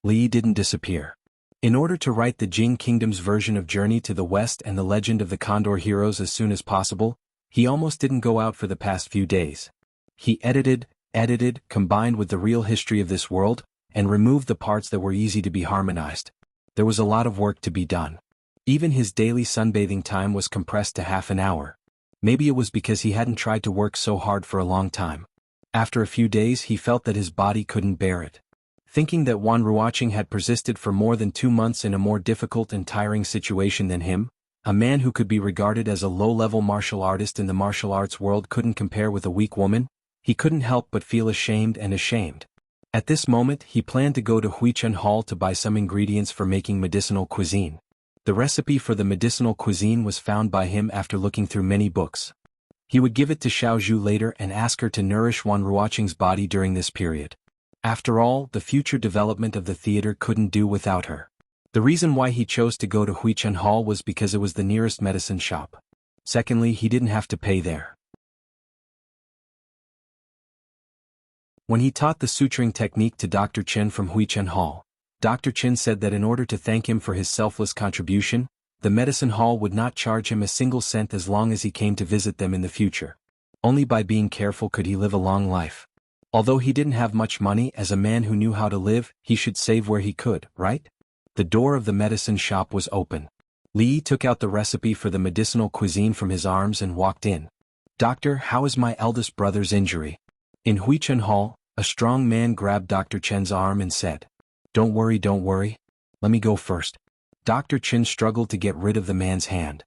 Li didn't disappear. In order to write the Jing Kingdom's version of Journey to the West and the Legend of the Condor Heroes as soon as possible, he almost didn't go out for the past few days. He edited, combined with the real history of this world, and removed the parts that were easy to be harmonized. There was a lot of work to be done. Even his daily sunbathing time was compressed to half an hour. Maybe it was because he hadn't tried to work so hard for a long time. After a few days he felt that his body couldn't bear it. Thinking that Wan Ruoqing had persisted for more than 2 months in a more difficult and tiring situation than him, a man who could be regarded as a low-level martial artist in the martial arts world couldn't compare with a weak woman, he couldn't help but feel ashamed. At this moment he planned to go to Huichun Hall to buy some ingredients for making medicinal cuisine. The recipe for the medicinal cuisine was found by him after looking through many books. He would give it to Xiaozhu later and ask her to nourish Wan Ruoqing's body during this period. After all, the future development of the theater couldn't do without her. The reason why he chose to go to Huichun Hall was because it was the nearest medicine shop. Secondly, he didn't have to pay there. When he taught the suturing technique to Dr. Chen from Huichun Hall, Dr. Chen said that in order to thank him for his selfless contribution, the medicine hall would not charge him a single cent as long as he came to visit them in the future. Only by being careful could he live a long life. Although he didn't have much money, as a man who knew how to live, he should save where he could, right? The door of the medicine shop was open. Li took out the recipe for the medicinal cuisine from his arms and walked in. Doctor, how is my eldest brother's injury? In Huichun Hall, a strong man grabbed Dr. Chen's arm and said, Don't worry. Let me go first. Dr. Chen struggled to get rid of the man's hand.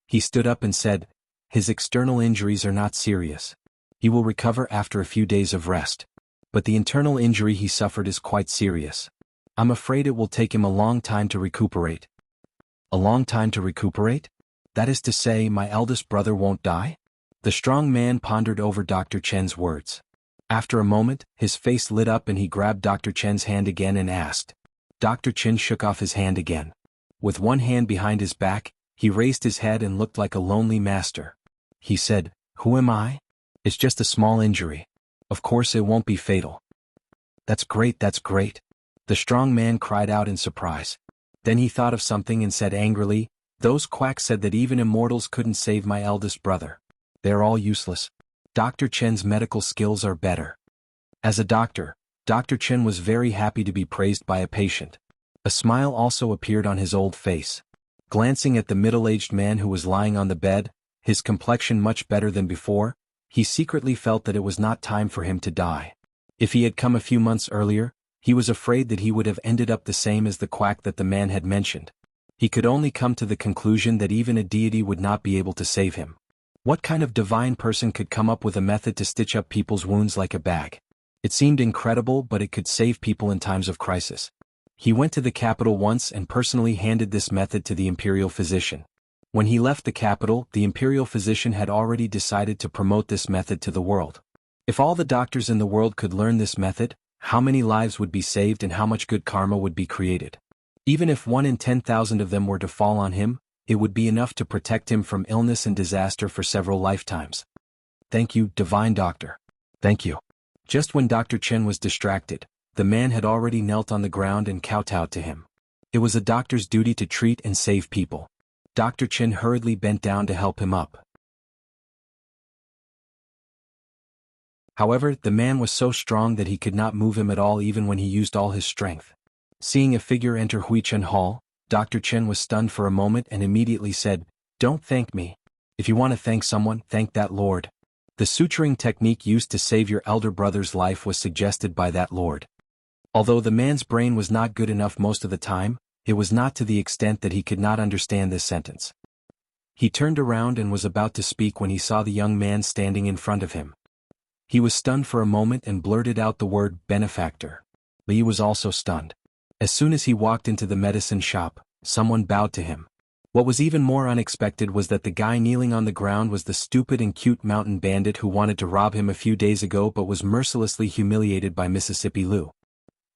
He stood up and said, His external injuries are not serious. He will recover after a few days of rest. But the internal injury he suffered is quite serious. I'm afraid it will take him a long time to recuperate. A long time to recuperate? That is to say, my eldest brother won't die? The strong man pondered over Dr. Chen's words. After a moment, his face lit up and he grabbed Dr. Chen's hand again and asked. Dr. Chen shook off his hand again. With one hand behind his back, he raised his head and looked like a lonely master. He said, Who am I? It's just a small injury. Of course it won't be fatal. That's great. The strong man cried out in surprise. Then he thought of something and said angrily, Those quacks said that even immortals couldn't save my eldest brother. They're all useless. Dr. Chen's medical skills are better. As a doctor, Dr. Chen was very happy to be praised by a patient. A smile also appeared on his old face. Glancing at the middle-aged man who was lying on the bed, his complexion much better than before, he secretly felt that it was not time for him to die. If he had come a few months earlier, he was afraid that he would have ended up the same as the quack that the man had mentioned. He could only come to the conclusion that even a deity would not be able to save him. What kind of divine person could come up with a method to stitch up people's wounds like a bag? It seemed incredible, but it could save people in times of crisis. He went to the capital once and personally handed this method to the imperial physician. When he left the capital, the imperial physician had already decided to promote this method to the world. If all the doctors in the world could learn this method, how many lives would be saved and how much good karma would be created? Even if 1 in 10,000 of them were to fall on him, it would be enough to protect him from illness and disaster for several lifetimes. Thank you, divine doctor. Thank you. Just when Dr. Chen was distracted, the man had already knelt on the ground and kowtowed to him. It was a doctor's duty to treat and save people. Dr. Chen hurriedly bent down to help him up. However, the man was so strong that he could not move him at all even when he used all his strength. Seeing a figure enter Huichen Hall, Dr. Chen was stunned for a moment and immediately said, "Don't thank me. If you want to thank someone, thank that lord." The suturing technique used to save your elder brother's life was suggested by that lord. Although the man's brain was not good enough most of the time, it was not to the extent that he could not understand this sentence. He turned around and was about to speak when he saw the young man standing in front of him. He was stunned for a moment and blurted out the word benefactor. Li was also stunned. As soon as he walked into the medicine shop, someone bowed to him. What was even more unexpected was that the guy kneeling on the ground was the stupid and cute mountain bandit who wanted to rob him a few days ago but was mercilessly humiliated by Mississippi Lu.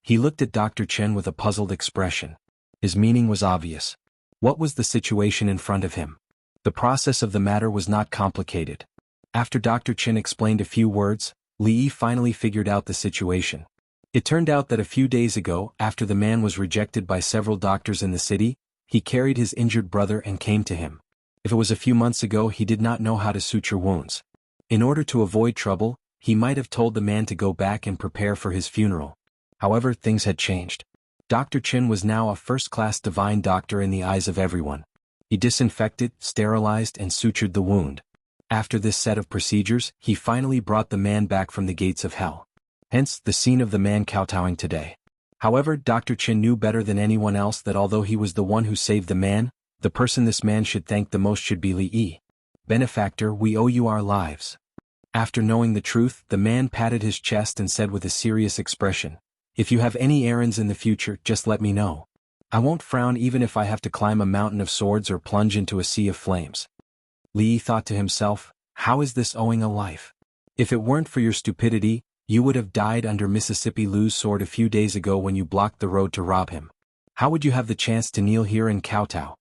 He looked at Dr. Chen with a puzzled expression. His meaning was obvious. What was the situation in front of him? The process of the matter was not complicated. After Dr. Chen explained a few words, Li finally figured out the situation. It turned out that a few days ago, after the man was rejected by several doctors in the city, he carried his injured brother and came to him. If it was a few months ago, he did not know how to suture wounds. In order to avoid trouble, he might have told the man to go back and prepare for his funeral. However, things had changed. Dr. Chen was now a first-class divine doctor in the eyes of everyone. He disinfected, sterilized, and sutured the wound. After this set of procedures, he finally brought the man back from the gates of hell. Hence, the scene of the man kowtowing today. However, Dr. Chen knew better than anyone else that although he was the one who saved the man, the person this man should thank the most should be Li Yi. "Benefactor, we owe you our lives." After knowing the truth, the man patted his chest and said with a serious expression, "If you have any errands in the future, just let me know. I won't frown even if I have to climb a mountain of swords or plunge into a sea of flames." Li Yi thought to himself, how is this owing a life? If it weren't for your stupidity, you would have died under Mississippi Lu's sword a few days ago when you blocked the road to rob him. How would you have the chance to kneel here and kowtow?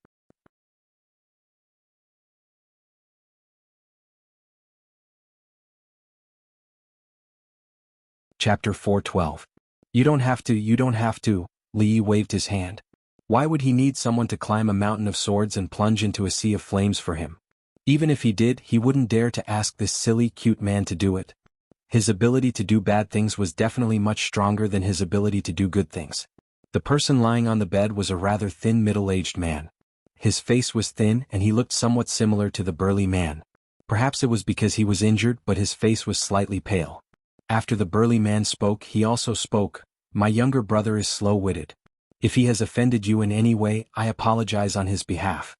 Chapter 412. You don't have to, Li Yi waved his hand. Why would he need someone to climb a mountain of swords and plunge into a sea of flames for him? Even if he did, he wouldn't dare to ask this silly, cute man to do it. His ability to do bad things was definitely much stronger than his ability to do good things. The person lying on the bed was a rather thin middle-aged man. His face was thin and he looked somewhat similar to the burly man. Perhaps it was because he was injured, but his face was slightly pale. After the burly man spoke, he also spoke, "My younger brother is slow-witted. If he has offended you in any way, I apologize on his behalf."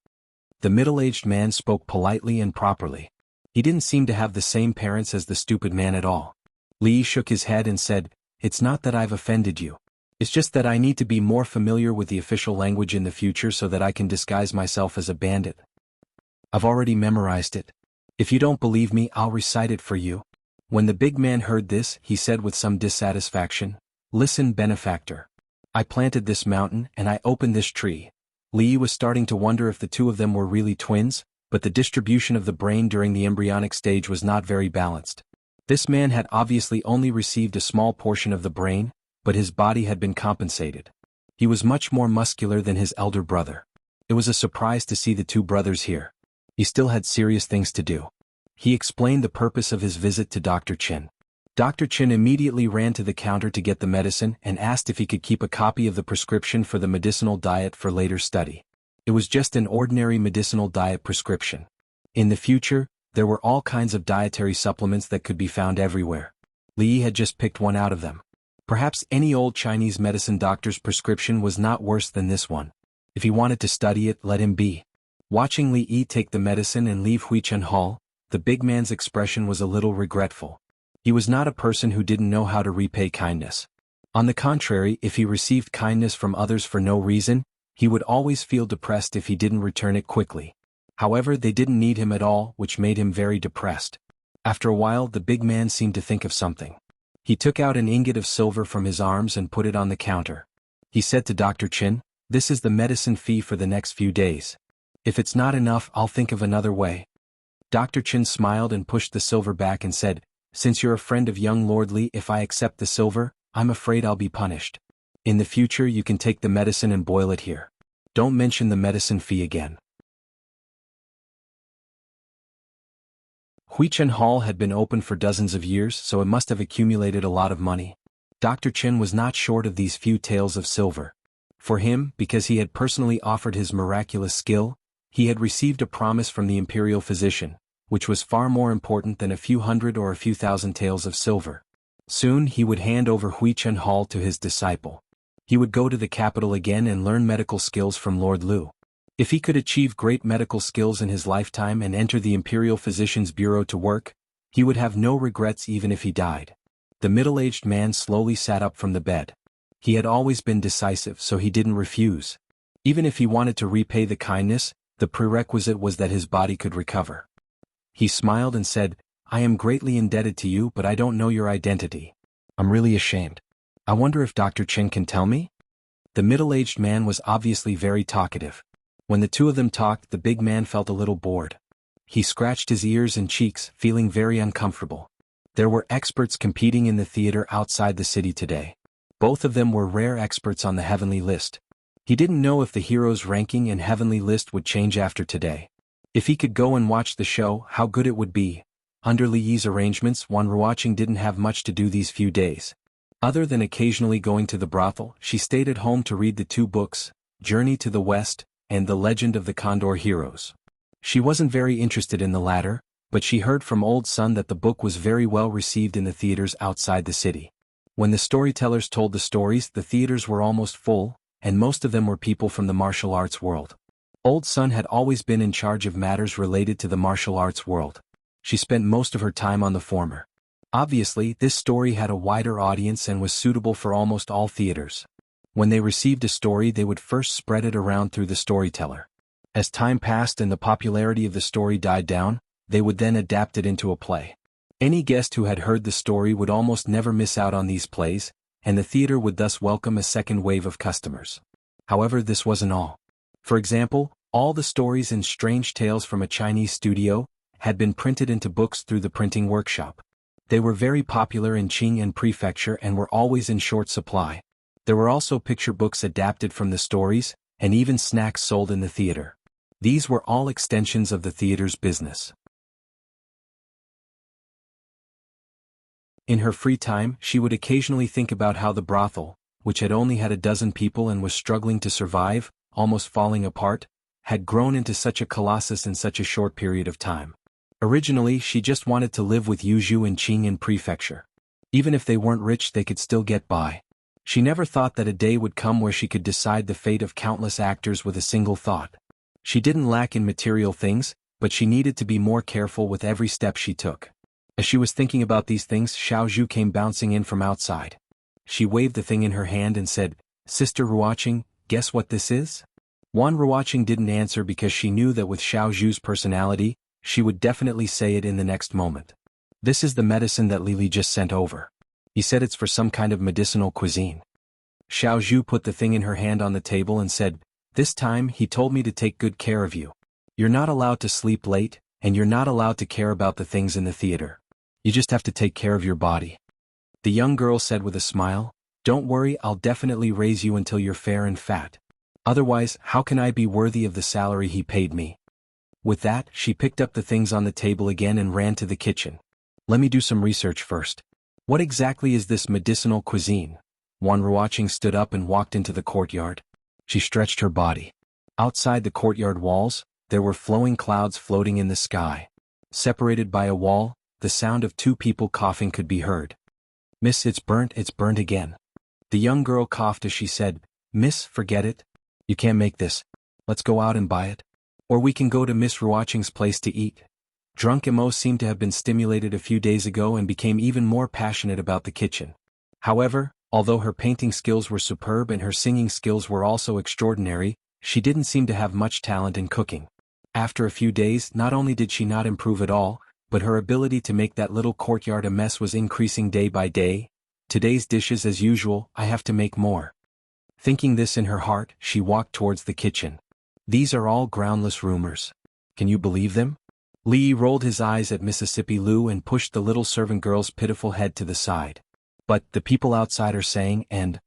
The middle-aged man spoke politely and properly. He didn't seem to have the same parents as the stupid man at all. Li shook his head and said, "It's not that I've offended you. It's just that I need to be more familiar with the official language in the future so that I can disguise myself as a bandit. I've already memorized it. If you don't believe me, I'll recite it for you." When the big man heard this, he said with some dissatisfaction, "Listen, benefactor. I planted this mountain and I opened this tree." Li was starting to wonder if the two of them were really twins, but the distribution of the brain during the embryonic stage was not very balanced. This man had obviously only received a small portion of the brain, but his body had been compensated. He was much more muscular than his elder brother. It was a surprise to see the two brothers here. He still had serious things to do. He explained the purpose of his visit to Dr. Chen. Dr. Chen immediately ran to the counter to get the medicine and asked if he could keep a copy of the prescription for the medicinal diet for later study. It was just an ordinary medicinal diet prescription. In the future, there were all kinds of dietary supplements that could be found everywhere. Li had just picked one out of them. Perhaps any old Chinese medicine doctor's prescription was not worse than this one. If he wanted to study it, let him be. Watching Li Yi take the medicine and leave Huichen Hall, the big man's expression was a little regretful. He was not a person who didn't know how to repay kindness. On the contrary, if he received kindness from others for no reason, he would always feel depressed if he didn't return it quickly. However, they didn't need him at all, which made him very depressed. After a while, the big man seemed to think of something. He took out an ingot of silver from his arms and put it on the counter. He said to Dr. Chen, "This is the medicine fee for the next few days. If it's not enough, I'll think of another way." Dr. Chen smiled and pushed the silver back and said, "Since you're a friend of young Lord Li, if I accept the silver, I'm afraid I'll be punished. In the future you can take the medicine and boil it here. Don't mention the medicine fee again." Huichen Hall had been open for dozens of years, so it must have accumulated a lot of money. Dr. Chen was not short of these few taels of silver. For him, because he had personally offered his miraculous skill, he had received a promise from the imperial physician, which was far more important than a few hundred or a few thousand taels of silver. Soon he would hand over Huichen Hall to his disciple. He would go to the capital again and learn medical skills from Lord Lu. If he could achieve great medical skills in his lifetime and enter the imperial physician's bureau to work, he would have no regrets even if he died. The middle-aged man slowly sat up from the bed. He had always been decisive, so he didn't refuse. Even if he wanted to repay the kindness, the prerequisite was that his body could recover. He smiled and said, "I am greatly indebted to you, but I don't know your identity. I'm really ashamed. I wonder if Dr. Chen can tell me?" The middle-aged man was obviously very talkative. When the two of them talked, the big man felt a little bored. He scratched his ears and cheeks, feeling very uncomfortable. There were experts competing in the theater outside the city today. Both of them were rare experts on the heavenly list. He didn't know if the hero's ranking and heavenly list would change after today. If he could go and watch the show, how good it would be. Under Li Yi's arrangements, Wan Ruoqing didn't have much to do these few days. Other than occasionally going to the brothel, she stayed at home to read the two books, Journey to the West, and The Legend of the Condor Heroes. She wasn't very interested in the latter, but she heard from Old Sun that the book was very well received in the theaters outside the city. When the storytellers told the stories, the theaters were almost full, and most of them were people from the martial arts world. Old Sun had always been in charge of matters related to the martial arts world. She spent most of her time on the former. Obviously, this story had a wider audience and was suitable for almost all theaters. When they received a story, they would first spread it around through the storyteller. As time passed and the popularity of the story died down, they would then adapt it into a play. Any guest who had heard the story would almost never miss out on these plays, and the theater would thus welcome a second wave of customers. However, this wasn't all. For example, all the stories and strange tales from a Chinese studio had been printed into books through the printing workshop. They were very popular in Qing'an Prefecture and were always in short supply. There were also picture books adapted from the stories, and even snacks sold in the theater. These were all extensions of the theater's business. In her free time, she would occasionally think about how the brothel, which had only had a dozen people and was struggling to survive, almost falling apart, had grown into such a colossus in such a short period of time. Originally, she just wanted to live with Yuzhu in Qing'an Prefecture. Even if they weren't rich, they could still get by. She never thought that a day would come where she could decide the fate of countless actors with a single thought. She didn't lack in material things, but she needed to be more careful with every step she took. As she was thinking about these things, Xiao Zhu came bouncing in from outside. She waved the thing in her hand and said, "Sister Ruoqing, guess what this is?" Wan Ruoqing didn't answer because she knew that with Xiao Zhu's personality, she would definitely say it in the next moment. "This is the medicine that Li Li just sent over. He said it's for some kind of medicinal cuisine." Xiao Zhu put the thing in her hand on the table and said, "This time he told me to take good care of you. You're not allowed to sleep late, and you're not allowed to care about the things in the theater. You just have to take care of your body." The young girl said with a smile, "Don't worry, I'll definitely raise you until you're fair and fat. Otherwise, how can I be worthy of the salary he paid me?" With that, she picked up the things on the table again and ran to the kitchen. "Let me do some research first. What exactly is this medicinal cuisine?" Wan Ruoqing stood up and walked into the courtyard. She stretched her body. Outside the courtyard walls, there were flowing clouds floating in the sky. Separated by a wall, the sound of two people coughing could be heard. "Miss, it's burnt again." The young girl coughed as she said, "Miss, forget it. You can't make this. Let's go out and buy it. Or we can go to Miss Ruoqing's place to eat." Drunk Emo seemed to have been stimulated a few days ago and became even more passionate about the kitchen. However, although her painting skills were superb and her singing skills were also extraordinary, she didn't seem to have much talent in cooking. After a few days, not only did she not improve at all, but her ability to make that little courtyard a mess was increasing day by day. "Today's dishes as usual, I have to make more." Thinking this in her heart, she walked towards the kitchen. "These are all groundless rumors. Can you believe them?" Li rolled his eyes at Mississippi Lu and pushed the little servant girl's pitiful head to the side. "But the people outside are saying," and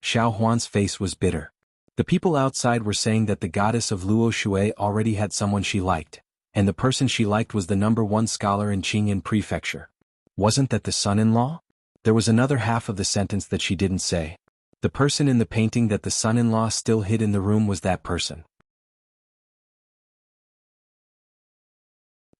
Xiao Huan's face was bitter. The people outside were saying that the goddess of Luo Shui already had someone she liked, and the person she liked was the #1 scholar in Qing'an Prefecture. Wasn't that the son-in-law? There was another half of the sentence that she didn't say. The person in the painting that the son-in-law still hid in the room was that person.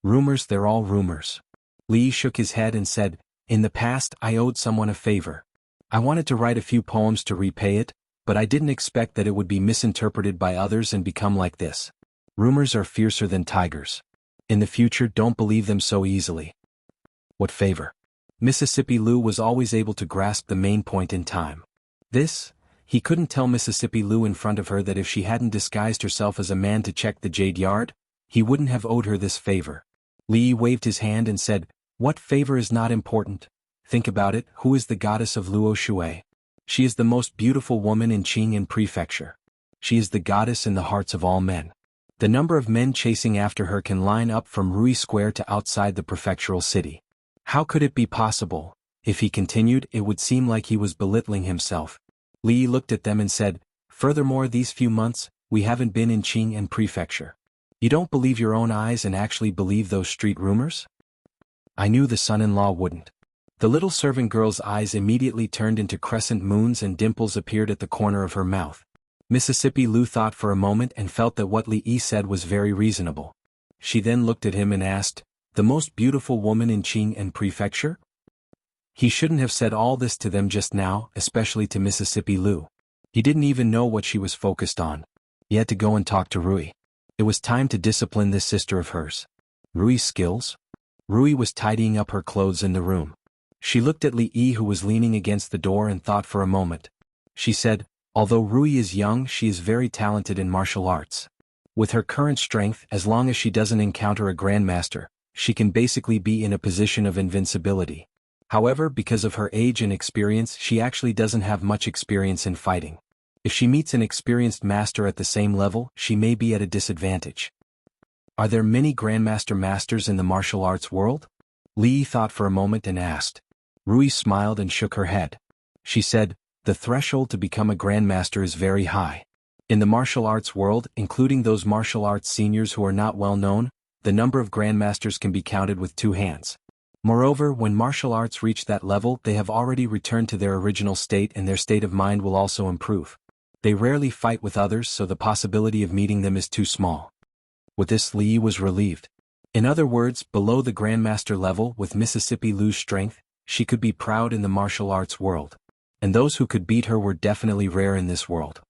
Rumors, they're all rumors. Li shook his head and said, in the past I owed someone a favor. I wanted to write a few poems to repay it, but I didn't expect that it would be misinterpreted by others and become like this. Rumors are fiercer than tigers. In the future, don't believe them so easily. What favor? Mississippi Lou was always able to grasp the main point in time. He couldn't tell Mississippi Lou in front of her that if she hadn't disguised herself as a man to check the jade yard, he wouldn't have owed her this favor. Li waved his hand and said, what favor is not important? Think about it, who is the goddess of Luo Shui? She is the most beautiful woman in Qing'an Prefecture. She is the goddess in the hearts of all men. The number of men chasing after her can line up from Rui Square to outside the prefectural city. How could it be possible? If he continued, it would seem like he was belittling himself. Li looked at them and said, furthermore, these few months, we haven't been in Qing'an Prefecture. You don't believe your own eyes and actually believe those street rumors? I knew the son-in-law wouldn't. The little servant girl's eyes immediately turned into crescent moons and dimples appeared at the corner of her mouth. Mississippi Lou thought for a moment and felt that what Li said was very reasonable. She then looked at him and asked, the most beautiful woman in Qing'an Prefecture? He shouldn't have said all this to them just now, especially to Mississippi Lou. He didn't even know what she was focused on. He had to go and talk to Rui. It was time to discipline this sister of hers. Rui's skills? Rui was tidying up her clothes in the room. She looked at Li, who was leaning against the door, and thought for a moment. She said, although Rui is young, she is very talented in martial arts. With her current strength, as long as she doesn't encounter a grandmaster, she can basically be in a position of invincibility. However, because of her age and experience, she actually doesn't have much experience in fighting. If she meets an experienced master at the same level, she may be at a disadvantage. Are there many grandmaster masters in the martial arts world? Li thought for a moment and asked. Rui smiled and shook her head. She said, the threshold to become a grandmaster is very high. In the martial arts world, including those martial arts seniors who are not well known, the number of grandmasters can be counted with 2 hands. Moreover, when martial arts reach that level, they have already returned to their original state and their state of mind will also improve. They rarely fight with others, so the possibility of meeting them is too small. With this, Li was relieved. In other words, below the grandmaster level, with Mississippi Lou's strength, she could be proud in the martial arts world. And those who could beat her were definitely rare in this world.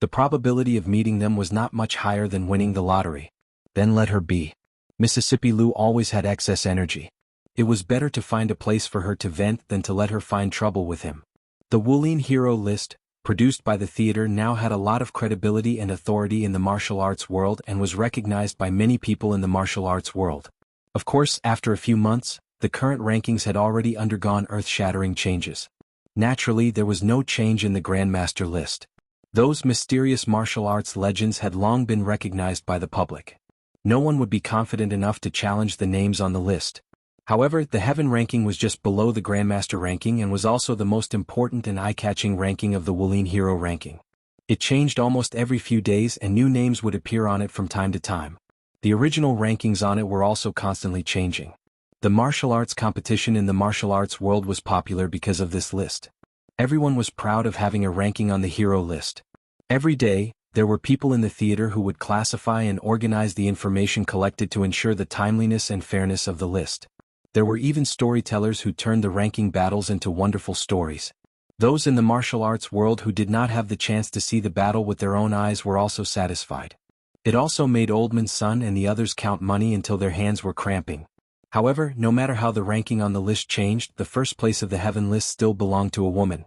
The probability of meeting them was not much higher than winning the lottery. Then let her be. Mississippi Lou always had excess energy. It was better to find a place for her to vent than to let her find trouble with him. The Wulin Hero list, produced by the theater, now had a lot of credibility and authority in the martial arts world and was recognized by many people in the martial arts world. Of course, after a few months, the current rankings had already undergone earth-shattering changes. Naturally, there was no change in the Grandmaster list. Those mysterious martial arts legends had long been recognized by the public. No one would be confident enough to challenge the names on the list. However, the Heaven ranking was just below the Grandmaster ranking and was also the most important and eye-catching ranking of the Wulin Hero ranking. It changed almost every few days and new names would appear on it from time to time. The original rankings on it were also constantly changing. The martial arts competition in the martial arts world was popular because of this list. Everyone was proud of having a ranking on the hero list. Every day, there were people in the theater who would classify and organize the information collected to ensure the timeliness and fairness of the list. There were even storytellers who turned the ranking battles into wonderful stories. Those in the martial arts world who did not have the chance to see the battle with their own eyes were also satisfied. It also made Oldman's son and the others count money until their hands were cramping. However, no matter how the ranking on the list changed, the first place of the Heaven list still belonged to a woman.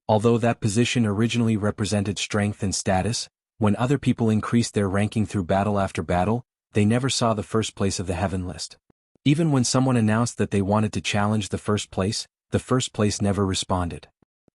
Although that position originally represented strength and status, when other people increased their ranking through battle after battle, they never saw the first place of the Heaven list. Even when someone announced that they wanted to challenge the first place never responded.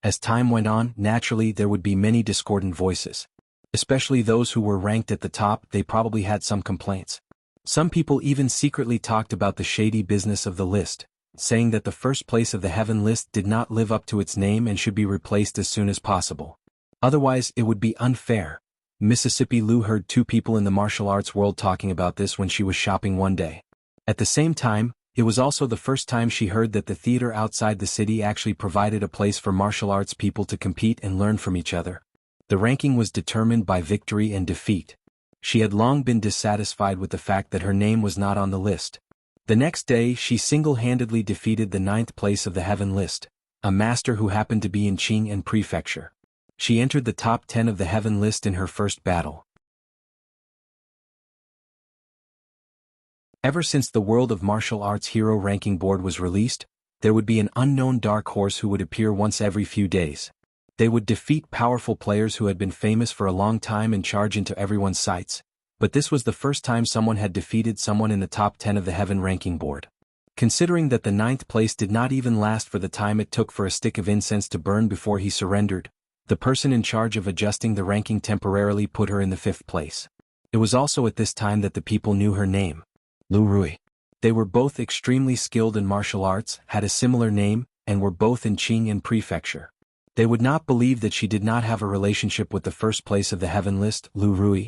As time went on, naturally there would be many discordant voices. Especially those who were ranked at the top, they probably had some complaints. Some people even secretly talked about the shady business of the list, saying that the first place of the Heaven list did not live up to its name and should be replaced as soon as possible. Otherwise, it would be unfair. Mississippi Lou heard 2 people in the martial arts world talking about this when she was shopping one day. At the same time, It was also the first time she heard that the theater outside the city actually provided a place for martial arts people to compete and learn from each other. The ranking was determined by victory and defeat. She had long been dissatisfied with the fact that her name was not on the list. The next day she single-handedly defeated the 9th place of the heaven list, a master who happened to be in Jianghu Prefecture. She entered the top 10 of the heaven list in her first battle. Ever since the World of Martial Arts Hero Ranking Board was released, there would be an unknown dark horse who would appear once every few days. They would defeat powerful players who had been famous for a long time and charge into everyone's sights, but this was the first time someone had defeated someone in the top 10 of the Heaven Ranking Board. Considering that the 9th place did not even last for the time it took for a stick of incense to burn before he surrendered, the person in charge of adjusting the ranking temporarily put her in the 5th place. It was also at this time that the people knew her name. Lu Rui. They were both extremely skilled in martial arts, had a similar name, and were both in Jianghu Prefecture. They would not believe that she did not have a relationship with the first place of the heaven list, Lu Rui.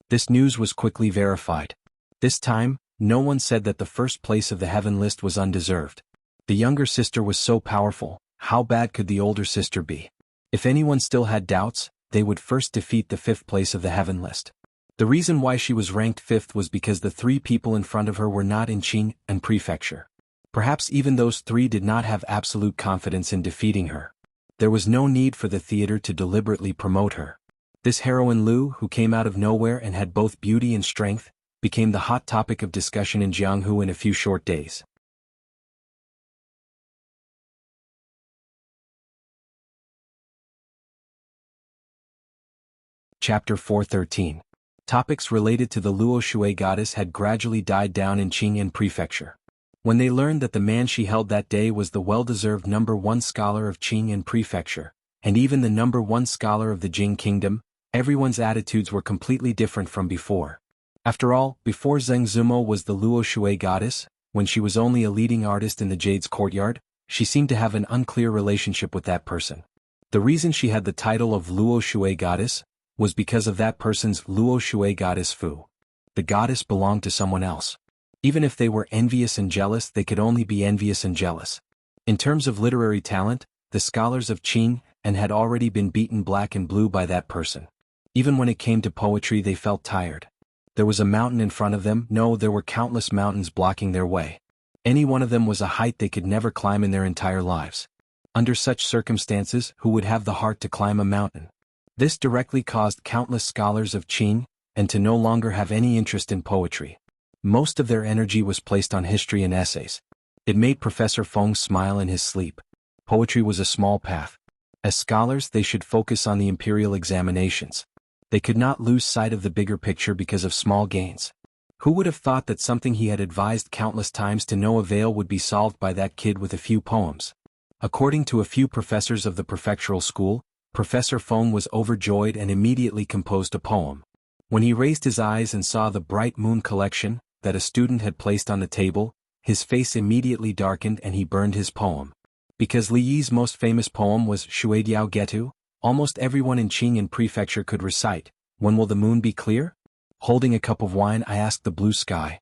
This news was quickly verified. This time, no one said that the first place of the heaven list was undeserved. The younger sister was so powerful, how bad could the older sister be? If anyone still had doubts, they would first defeat the 5th place of the heaven list. The reason why she was ranked 5th was because the 3 people in front of her were not in Jianghu Prefecture. Perhaps even those 3 did not have absolute confidence in defeating her. There was no need for the theater to deliberately promote her. This heroine Lu, who came out of nowhere and had both beauty and strength, became the hot topic of discussion in Jianghu in a few short days. Chapter 413. Topics related to the Luo Shui goddess had gradually died down in Jianghu Prefecture. When they learned that the man she held that day was the well-deserved number 1 scholar of Jianghu Prefecture, and even the number 1 scholar of the Jing Kingdom, everyone's attitudes were completely different from before. After all, before Zheng Zumo was the Luo Shui goddess, when she was only a leading artist in the Jade's courtyard, she seemed to have an unclear relationship with that person. The reason she had the title of Luo Shui goddess was because of that person's Luo Shui goddess Fu. The goddess belonged to someone else. Even if they were envious and jealous, they could only be envious and jealous. In terms of literary talent, the scholars of Qing had already been beaten black and blue by that person. Even when it came to poetry, they felt tired. There was a mountain in front of them. No, there were countless mountains blocking their way. Any one of them was a height they could never climb in their entire lives. Under such circumstances, who would have the heart to climb a mountain? This directly caused countless scholars of Qing to no longer have any interest in poetry. Most of their energy was placed on history and essays. It made Professor Feng smile in his sleep. Poetry was a small path. As scholars, they should focus on the imperial examinations. They could not lose sight of the bigger picture because of small gains. Who would have thought that something he had advised countless times to no avail would be solved by that kid with a few poems? According to a few professors of the prefectural school, Professor Feng was overjoyed and immediately composed a poem. When he raised his eyes and saw the bright moon collection that a student had placed on the table, his face immediately darkened and he burned his poem. Because Li Yi's most famous poem was Shuidiao Getu, almost everyone in Jianghu Prefecture could recite, "When will the moon be clear?" Holding a cup of wine, I asked the blue sky.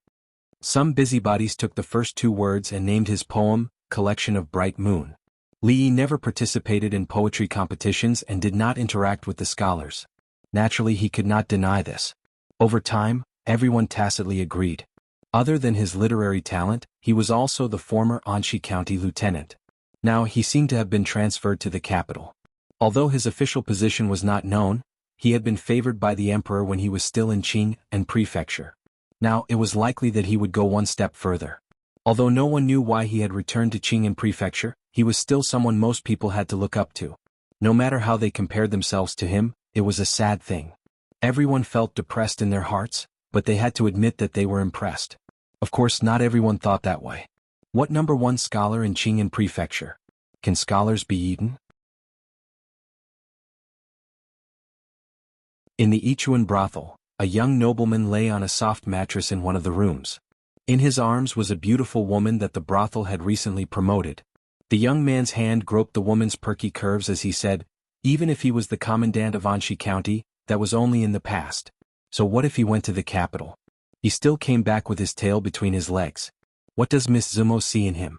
Some busybodies took the first 2 words and named his poem, Collection of Bright Moon. Li Yi never participated in poetry competitions and did not interact with the scholars. Naturally, he could not deny this. Over time, everyone tacitly agreed. Other than his literary talent, he was also the former Anxi County lieutenant. Now he seemed to have been transferred to the capital. Although his official position was not known, he had been favored by the emperor when he was still in Jianghu Prefecture. Now it was likely that he would go one step further. Although no one knew why he had returned to Jianghu Prefecture, he was still someone most people had to look up to. No matter how they compared themselves to him, it was a sad thing. Everyone felt depressed in their hearts, but they had to admit that they were impressed. Of course, not everyone thought that way. What number 1 scholar in Jianghu Prefecture? Can scholars be eaten? In the Ichuan brothel, a young nobleman lay on a soft mattress in one of the rooms. In his arms was a beautiful woman that the brothel had recently promoted. The young man's hand groped the woman's perky curves as he said, even if he was the commandant of Anxi County, that was only in the past. So what if he went to the capital? He still came back with his tail between his legs. What does Miss Zumo see in him?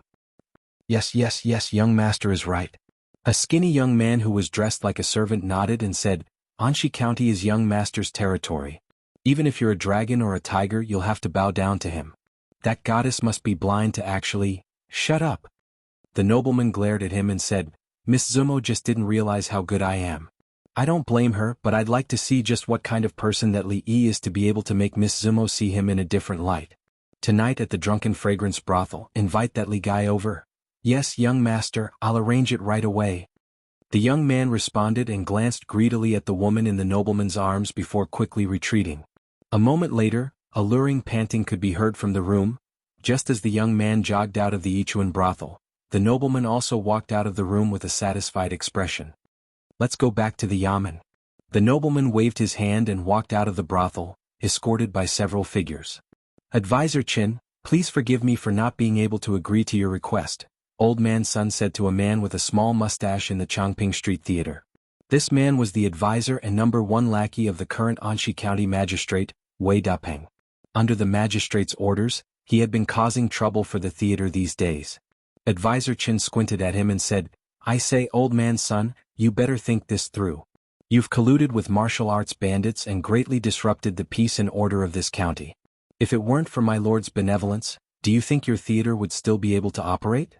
Yes, yes, yes, young master is right. A skinny young man who was dressed like a servant nodded and said, Anshi County is young master's territory. Even if you're a dragon or a tiger, you'll have to bow down to him. That goddess must be blind to actually— Shut up. The nobleman glared at him and said, Miss Zumo just didn't realize how good I am. I don't blame her, but I'd like to see just what kind of person that Li Yi is to be able to make Miss Zumo see him in a different light. Tonight at the Drunken Fragrance brothel, invite that Li guy over. Yes, young master, I'll arrange it right away. The young man responded and glanced greedily at the woman in the nobleman's arms before quickly retreating. A moment later, alluring panting could be heard from the room. Just as the young man jogged out of the Ichuan brothel, the nobleman also walked out of the room with a satisfied expression. Let's go back to the yamen. The nobleman waved his hand and walked out of the brothel, escorted by several figures. Advisor Qin, please forgive me for not being able to agree to your request, Old Man Sun said to a man with a small mustache in the Chongping Street Theater. This man was the advisor and #1 lackey of the current Anshi County magistrate, Wei Dapeng. Under the magistrate's orders, he had been causing trouble for the theater these days. Advisor Qin squinted at him and said, I say, Old Man Sun, you better think this through. You've colluded with martial arts bandits and greatly disrupted the peace and order of this county. If it weren't for my lord's benevolence, do you think your theater would still be able to operate?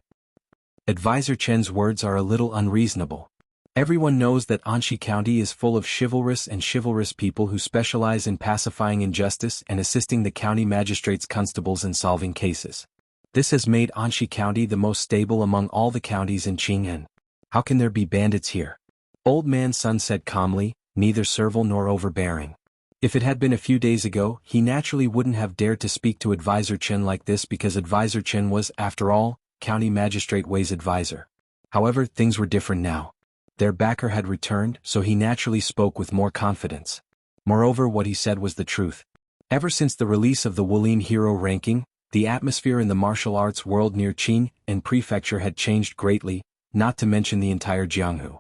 Advisor Chen's words are a little unreasonable. Everyone knows that Anshi County is full of chivalrous people who specialize in pacifying injustice and assisting the county magistrate's constables in solving cases. This has made Anshi County the most stable among all the counties in Qing'an. How can there be bandits here? Old Man Sun said calmly, neither servile nor overbearing. If it had been a few days ago, he naturally wouldn't have dared to speak to Advisor Chen like this because Advisor Chen was, after all, County Magistrate Wei's advisor. However, things were different now. Their backer had returned, so he naturally spoke with more confidence. Moreover, what he said was the truth. Ever since the release of the Wulin Hero ranking, the atmosphere in the martial arts world near Qing and Prefecture had changed greatly, not to mention the entire Jianghu.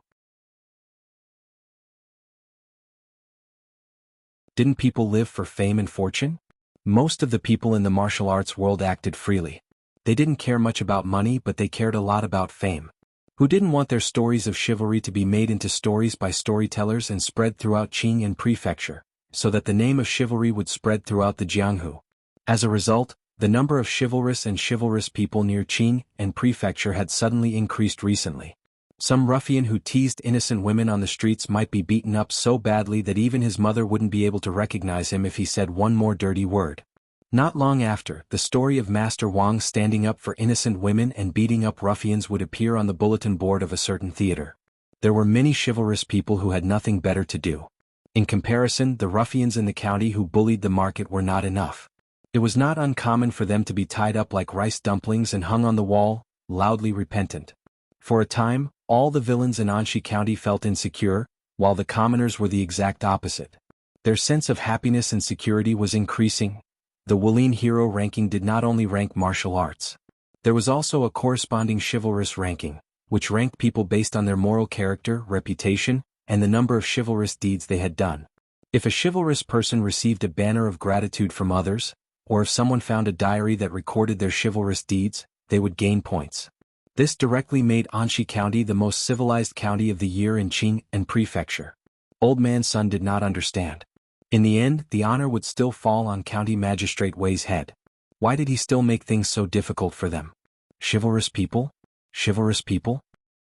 Didn't people live for fame and fortune? Most of the people in the martial arts world acted freely. They didn't care much about money, but they cared a lot about fame. Who didn't want their stories of chivalry to be made into stories by storytellers and spread throughout Qing and Prefecture, so that the name of chivalry would spread throughout the Jianghu? As a result, the number of chivalrous people near Qing and Prefecture had suddenly increased recently. Some ruffian who teased innocent women on the streets might be beaten up so badly that even his mother wouldn't be able to recognize him if he said one more dirty word. Not long after, the story of Master Wang standing up for innocent women and beating up ruffians would appear on the bulletin board of a certain theater. There were many chivalrous people who had nothing better to do. In comparison, the ruffians in the county who bullied the market were not enough. It was not uncommon for them to be tied up like rice dumplings and hung on the wall, loudly repentant. For a time, all the villains in Anshi County felt insecure, while the commoners were the exact opposite. Their sense of happiness and security was increasing. The Wulin Hero ranking did not only rank martial arts. There was also a corresponding chivalrous ranking, which ranked people based on their moral character, reputation, and the number of chivalrous deeds they had done. If a chivalrous person received a banner of gratitude from others, or if someone found a diary that recorded their chivalrous deeds, they would gain points. This directly made Anshi County the most civilized county of the year in Qing and Prefecture. Old Man Sun did not understand. In the end, the honor would still fall on County Magistrate Wei's head. Why did he still make things so difficult for them? Chivalrous people? Chivalrous people?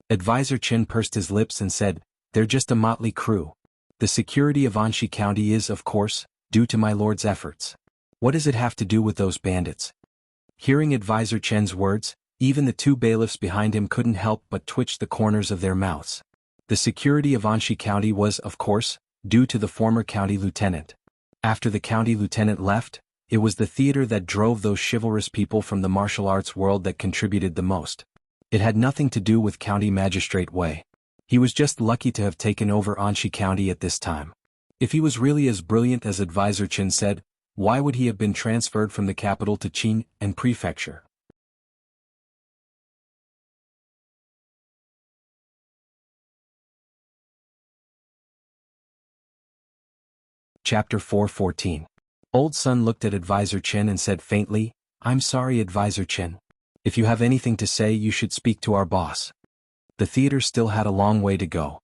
Advisor Qin pursed his lips and said, they're just a motley crew. The security of Anshi County is, of course, due to my lord's efforts. What does it have to do with those bandits? Hearing Advisor Chen's words, even the two bailiffs behind him couldn't help but twitch the corners of their mouths. The security of Anshi County was, of course, due to the former county lieutenant. After the county lieutenant left, it was the theater that drove those chivalrous people from the martial arts world that contributed the most. It had nothing to do with County Magistrate Wei. He was just lucky to have taken over Anshi County at this time. If he was really as brilliant as Advisor Qin said, why would he have been transferred from the capital to Qing and Prefecture? Chapter 4:14. Old Sun looked at Advisor Chen and said faintly, I'm sorry, Advisor Chen. If you have anything to say, you should speak to our boss. The theater still had a long way to go.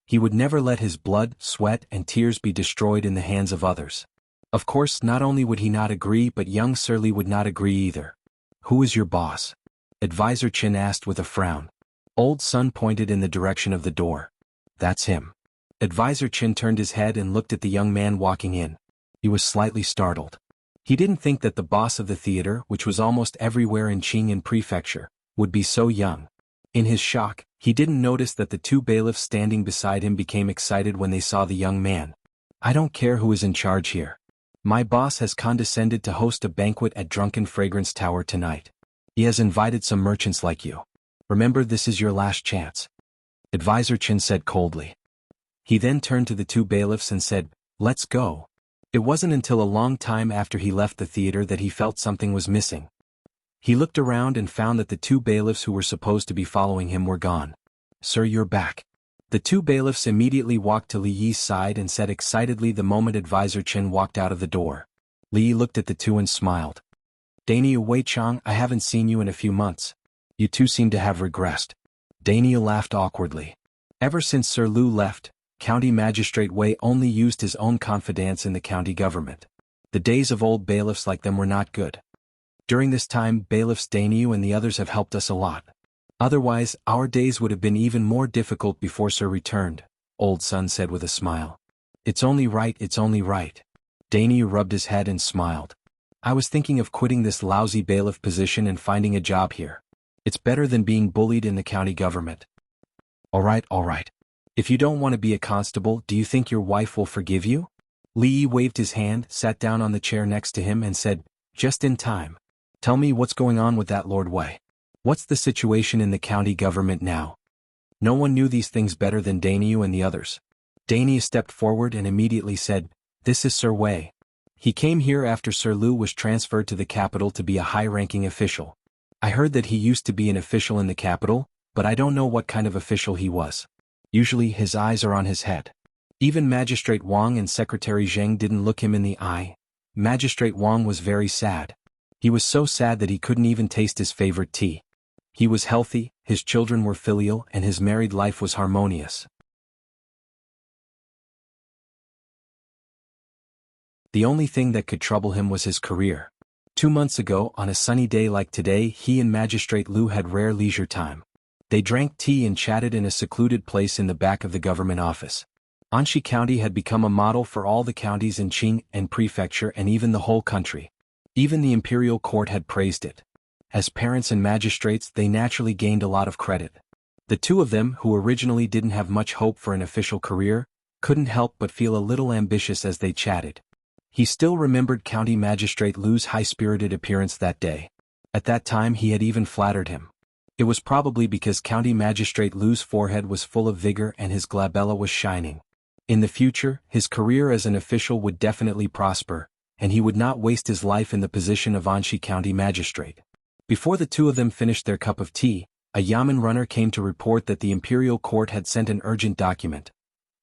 He would never let his blood, sweat, and tears be destroyed in the hands of others. Of course, not only would he not agree, but young Sir Li would not agree either. Who is your boss? Advisor Chen asked with a frown. Old Sun pointed in the direction of the door. That's him. Advisor Chen turned his head and looked at the young man walking in. He was slightly startled. He didn't think that the boss of the theater, which was almost everywhere in Qing'an Prefecture, would be so young. In his shock, he didn't notice that the two bailiffs standing beside him became excited when they saw the young man. I don't care who is in charge here. My boss has condescended to host a banquet at Drunken Fragrance Tower tonight. He has invited some merchants like you. Remember, this is your last chance. Advisor Chen said coldly. He then turned to the two bailiffs and said, let's go. It wasn't until a long time after he left the theater that he felt something was missing. He looked around and found that the two bailiffs who were supposed to be following him were gone. Sir, you're back. The two bailiffs immediately walked to Li Yi's side and said excitedly the moment Advisor Chen walked out of the door. Li Yi looked at the two and smiled. Daniel Wei Chang, I haven't seen you in a few months. You two seem to have regressed. Daniel laughed awkwardly. Ever since Sir Lu left, County Magistrate Wei only used his own confidants in the county government. The days of old bailiffs like them were not good. During this time, bailiffs Daniel and the others have helped us a lot. Otherwise, our days would have been even more difficult before Sir returned, Old Sun said with a smile. It's only right, it's only right. Daniel rubbed his head and smiled. I was thinking of quitting this lousy bailiff position and finding a job here. It's better than being bullied in the county government. All right. If you don't want to be a constable, do you think your wife will forgive you? Li Yi waved his hand, sat down on the chair next to him and said, just in time. Tell me what's going on with that Lord Wei. What's the situation in the county government now? No one knew these things better than Daniel and the others. Daniel stepped forward and immediately said, this is Sir Wei. He came here after Sir Lu was transferred to the capital to be a high-ranking official. I heard that he used to be an official in the capital, but I don't know what kind of official he was. Usually his eyes are on his head. Even Magistrate Wang and Secretary Zheng didn't look him in the eye. Magistrate Wang was very sad. He was so sad that he couldn't even taste his favorite tea. He was healthy, his children were filial, and his married life was harmonious. The only thing that could trouble him was his career. 2 months ago, on a sunny day like today, he and Magistrate Lu had rare leisure time. They drank tea and chatted in a secluded place in the back of the government office. Anxi County had become a model for all the counties in Qing'an Prefecture and even the whole country. Even the imperial court had praised it. As parents and magistrates, they naturally gained a lot of credit. The two of them, who originally didn't have much hope for an official career, couldn't help but feel a little ambitious as they chatted. He still remembered County Magistrate Lu's high-spirited appearance that day. At that time he had even flattered him. It was probably because County Magistrate Lu's forehead was full of vigor and his glabella was shining. In the future, his career as an official would definitely prosper, and he would not waste his life in the position of Anxi County Magistrate. Before the two of them finished their cup of tea, a Yamen runner came to report that the imperial court had sent an urgent document.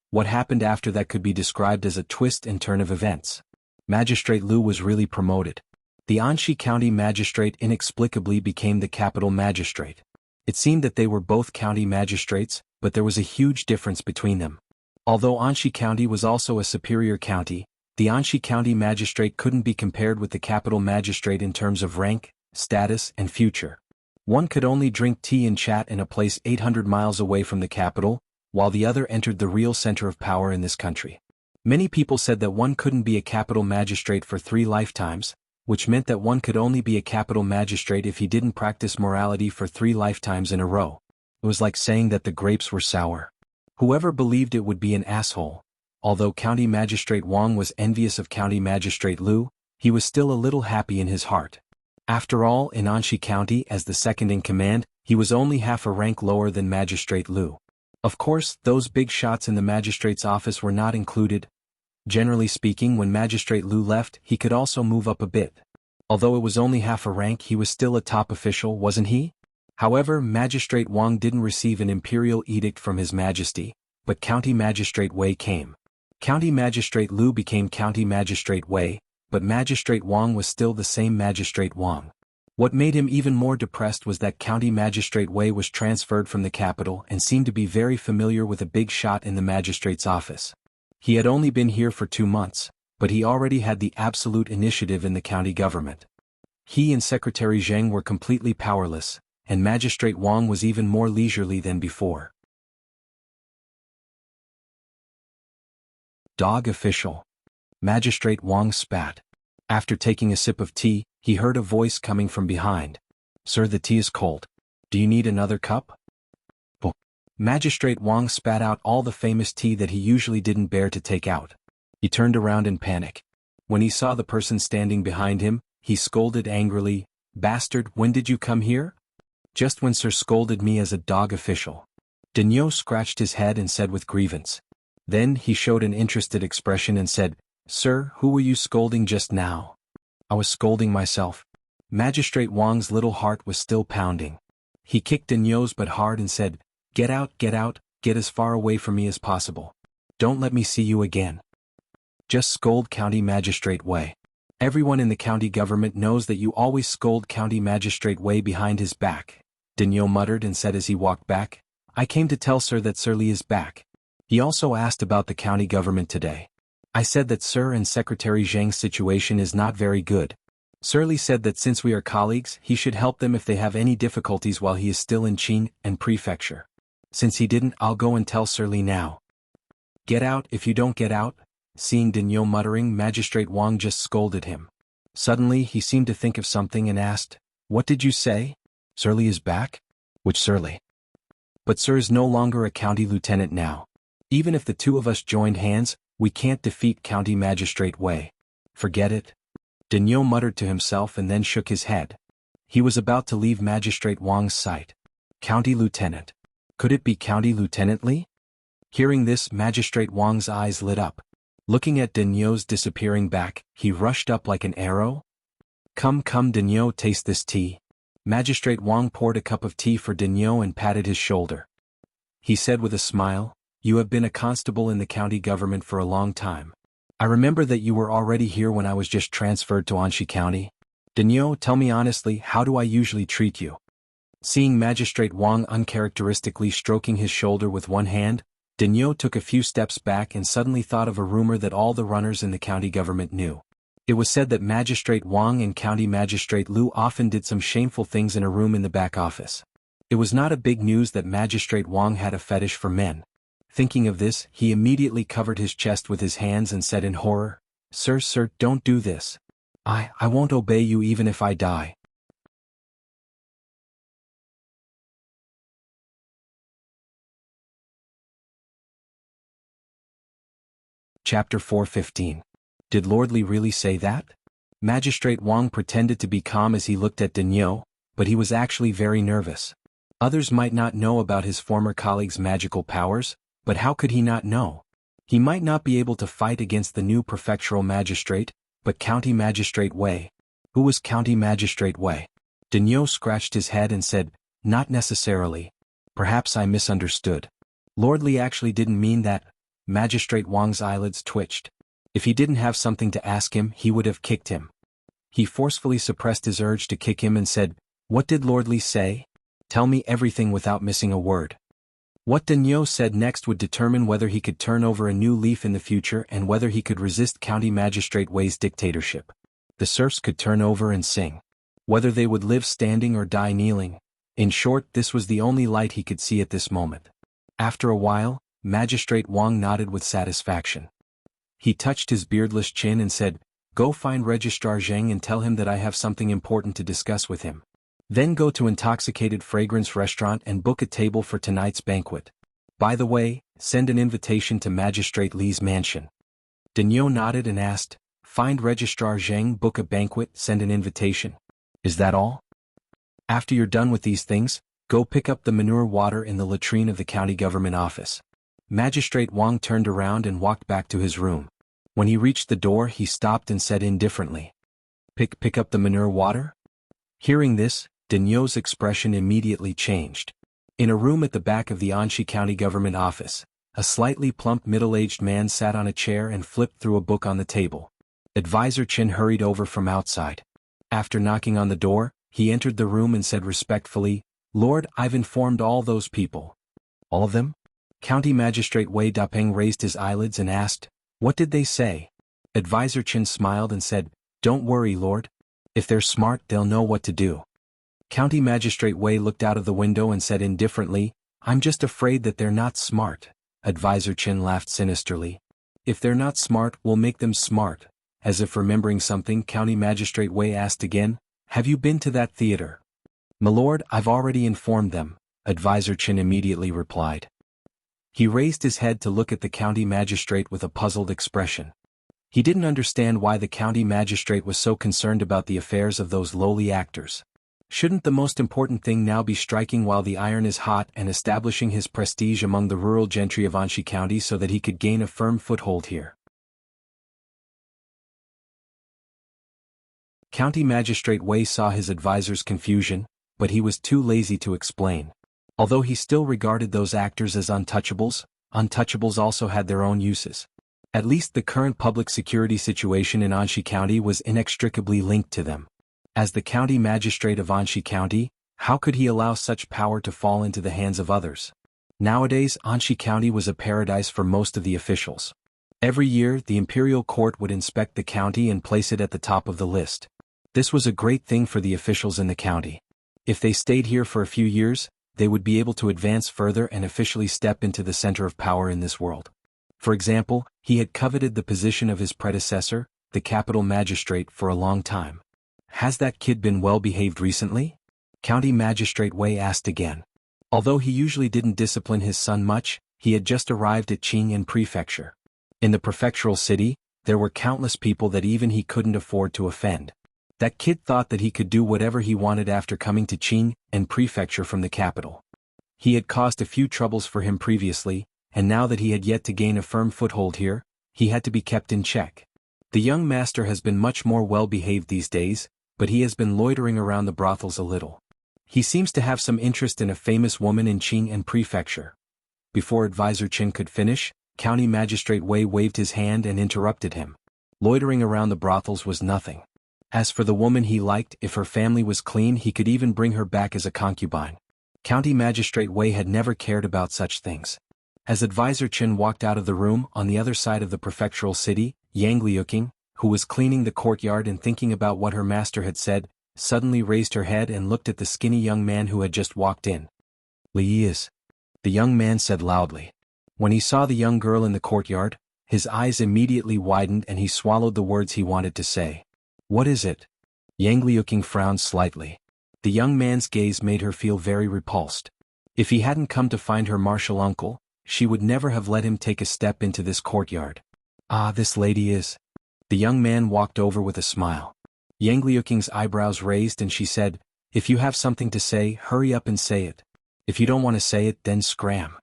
What happened after that could be described as a twist and turn of events. Magistrate Lu was really promoted. The Anxi County Magistrate inexplicably became the capital magistrate. It seemed that they were both county magistrates, but there was a huge difference between them. Although Anxi County was also a superior county, the Anxi County Magistrate couldn't be compared with the capital magistrate in terms of rank, status, and future. One could only drink tea and chat in a place 800 miles away from the capital, while the other entered the real center of power in this country. Many people said that one couldn't be a capital magistrate for 3 lifetimes, which meant that one could only be a capital magistrate if he didn't practice morality for 3 lifetimes in a row. It was like saying that the grapes were sour. Whoever believed it would be an asshole. Although County Magistrate Wang was envious of County Magistrate Lu, he was still a little happy in his heart. After all, in Anxi County, as the second in command, he was only half a rank lower than Magistrate Lu. Of course, those big shots in the magistrate's office were not included. Generally speaking, when Magistrate Lu left, he could also move up a bit. Although it was only half a rank, he was still a top official, wasn't he? However, Magistrate Wang didn't receive an imperial edict from His Majesty, but County Magistrate Wei came. County Magistrate Lu became County Magistrate Wei, but Magistrate Wang was still the same Magistrate Wang. What made him even more depressed was that County Magistrate Wei was transferred from the capital and seemed to be very familiar with a big shot in the magistrate's office. He had only been here for 2 months, but he already had the absolute initiative in the county government. He and Secretary Zheng were completely powerless, and Magistrate Wang was even more leisurely than before. Dog official. Magistrate Wang spat. After taking a sip of tea, he heard a voice coming from behind. "Sir, the tea is cold. Do you need another cup?" "Oh." Magistrate Wang spat out all the famous tea that he usually didn't bear to take out. He turned around in panic. When he saw the person standing behind him, he scolded angrily, "Bastard, when did you come here?" "Just when Sir scolded me as a dog official." Daniel scratched his head and said with grievance. Then he showed an interested expression and said, "Sir, who were you scolding just now?" "I was scolding myself." Magistrate Wang's little heart was still pounding. He kicked Daniel's butt hard and said, get out, get as far away from me as possible. Don't let me see you again." "Just scold County Magistrate Wei. Everyone in the county government knows that you always scold County Magistrate Wei behind his back," Daniel muttered and said as he walked back. "I came to tell Sir that Sir Li is back. He also asked about the county government today. I said that Sir and Secretary Zheng's situation is not very good. Sir Li said that since we are colleagues, he should help them if they have any difficulties while he is still in Qin and Prefecture. Since he didn't, I'll go and tell Sir Li now." "Get out if you don't get out." Seeing Daniel muttering, Magistrate Wang just scolded him. Suddenly he seemed to think of something and asked, "What did you say? Sir Li is back? Which Sir Li?" "But Sir is no longer a county lieutenant now. Even if the two of us joined hands, we can't defeat County Magistrate Wei." "Forget it." Daniel muttered to himself and then shook his head. He was about to leave Magistrate Wang's sight. County Lieutenant. Could it be County Lieutenant Li? Hearing this, Magistrate Wang's eyes lit up. Looking at Daniel's disappearing back, he rushed up like an arrow. Come, Daniel, taste this tea." Magistrate Wang poured a cup of tea for Daniel and patted his shoulder. He said with a smile, "You have been a constable in the county government for a long time. I remember that you were already here when I was just transferred to Anxi County. Daniel, tell me honestly, how do I usually treat you?" Seeing Magistrate Wang uncharacteristically stroking his shoulder with one hand, Daniel took a few steps back and suddenly thought of a rumor that all the runners in the county government knew. It was said that Magistrate Wang and County Magistrate Lu often did some shameful things in a room in the back office. It was not a big news that Magistrate Wang had a fetish for men. Thinking of this, he immediately covered his chest with his hands and said in horror, Sir, don't do this. I won't obey you even if I die." Chapter 4:15. Did Lord Li really say that? Magistrate Wang pretended to be calm as he looked at Daniel, but he was actually very nervous. Others might not know about his former colleague's magical powers, but how could he not know? He might not be able to fight against the new prefectural magistrate, but County Magistrate Wei. Who was County Magistrate Wei? Daniel scratched his head and said, "Not necessarily. Perhaps I misunderstood. Lord Li actually didn't mean that." Magistrate Wang's eyelids twitched. If he didn't have something to ask him, he would have kicked him. He forcefully suppressed his urge to kick him and said, "What did Lord Li say? Tell me everything without missing a word." What Daniel said next would determine whether he could turn over a new leaf in the future and whether he could resist County Magistrate Wei's dictatorship. The serfs could turn over and sing. Whether they would live standing or die kneeling. In short, this was the only light he could see at this moment. After a while, Magistrate Wang nodded with satisfaction. He touched his beardless chin and said, "Go find Registrar Zheng and tell him that I have something important to discuss with him. Then go to Intoxicated Fragrance Restaurant and book a table for tonight's banquet. By the way, send an invitation to Magistrate Li's mansion." Daniel nodded and asked, "Find Registrar Zheng, book a banquet, send an invitation. Is that all? After you're done with these things, go pick up the manure water in the latrine of the county government office." Magistrate Wang turned around and walked back to his room. When he reached the door, he stopped and said indifferently, Pick up the manure water?" Hearing this, Daniel's expression immediately changed. In a room at the back of the Anxi County government office, a slightly plump middle-aged man sat on a chair and flipped through a book on the table. Advisor Chen hurried over from outside. After knocking on the door, he entered the room and said respectfully, "Lord, I've informed all those people." "All of them?" County Magistrate Wei Dapeng raised his eyelids and asked, "What did they say?" Advisor Chen smiled and said, "Don't worry, Lord. If they're smart, they'll know what to do." County Magistrate Wei looked out of the window and said indifferently, "I'm just afraid that they're not smart." Advisor Chen laughed sinisterly. "If they're not smart, we'll make them smart." As if remembering something, County Magistrate Wei asked again, "Have you been to that theater?" "My lord, I've already informed them," Advisor Chen immediately replied. He raised his head to look at the county magistrate with a puzzled expression. He didn't understand why the county magistrate was so concerned about the affairs of those lowly actors. Shouldn't the most important thing now be striking while the iron is hot and establishing his prestige among the rural gentry of Anshi County so that he could gain a firm foothold here? County Magistrate Wei saw his advisor's confusion, but he was too lazy to explain. Although he still regarded those actors as untouchables, untouchables also had their own uses. At least the current public security situation in Anshi County was inextricably linked to them. As the county magistrate of Anshi County, how could he allow such power to fall into the hands of others? Nowadays, Anshi County was a paradise for most of the officials. Every year, the imperial court would inspect the county and place it at the top of the list. This was a great thing for the officials in the county. If they stayed here for a few years, they would be able to advance further and officially step into the center of power in this world. For example, he had coveted the position of his predecessor, the capital magistrate, for a long time. "Has that kid been well behaved recently?" County Magistrate Wei asked again. Although he usually didn't discipline his son much, he had just arrived at Jianghu Prefecture. In the prefectural city, there were countless people that even he couldn't afford to offend. That kid thought that he could do whatever he wanted after coming to Jianghu Prefecture from the capital. He had caused a few troubles for him previously, and now that he had yet to gain a firm foothold here, he had to be kept in check. The young master has been much more well-behaved these days, but he has been loitering around the brothels a little. He seems to have some interest in a famous woman in Jianghu Prefecture. Before Advisor Chen could finish, County Magistrate Wei waved his hand and interrupted him. Loitering around the brothels was nothing. As for the woman he liked, if her family was clean, he could even bring her back as a concubine. County Magistrate Wei had never cared about such things. As Advisor Chen walked out of the room, on the other side of the prefectural city, Yang Liuqing, who was cleaning the courtyard and thinking about what her master had said, suddenly raised her head and looked at the skinny young man who had just walked in. "Li is," the young man said loudly. When he saw the young girl in the courtyard, his eyes immediately widened and he swallowed the words he wanted to say. "What is it?" Yang Liuqing frowned slightly. The young man's gaze made her feel very repulsed. If he hadn't come to find her martial uncle, she would never have let him take a step into this courtyard. "Ah, this lady is." The young man walked over with a smile. Yang Liuqing's eyebrows raised and she said, "If you have something to say, hurry up and say it. If you don't want to say it, then scram."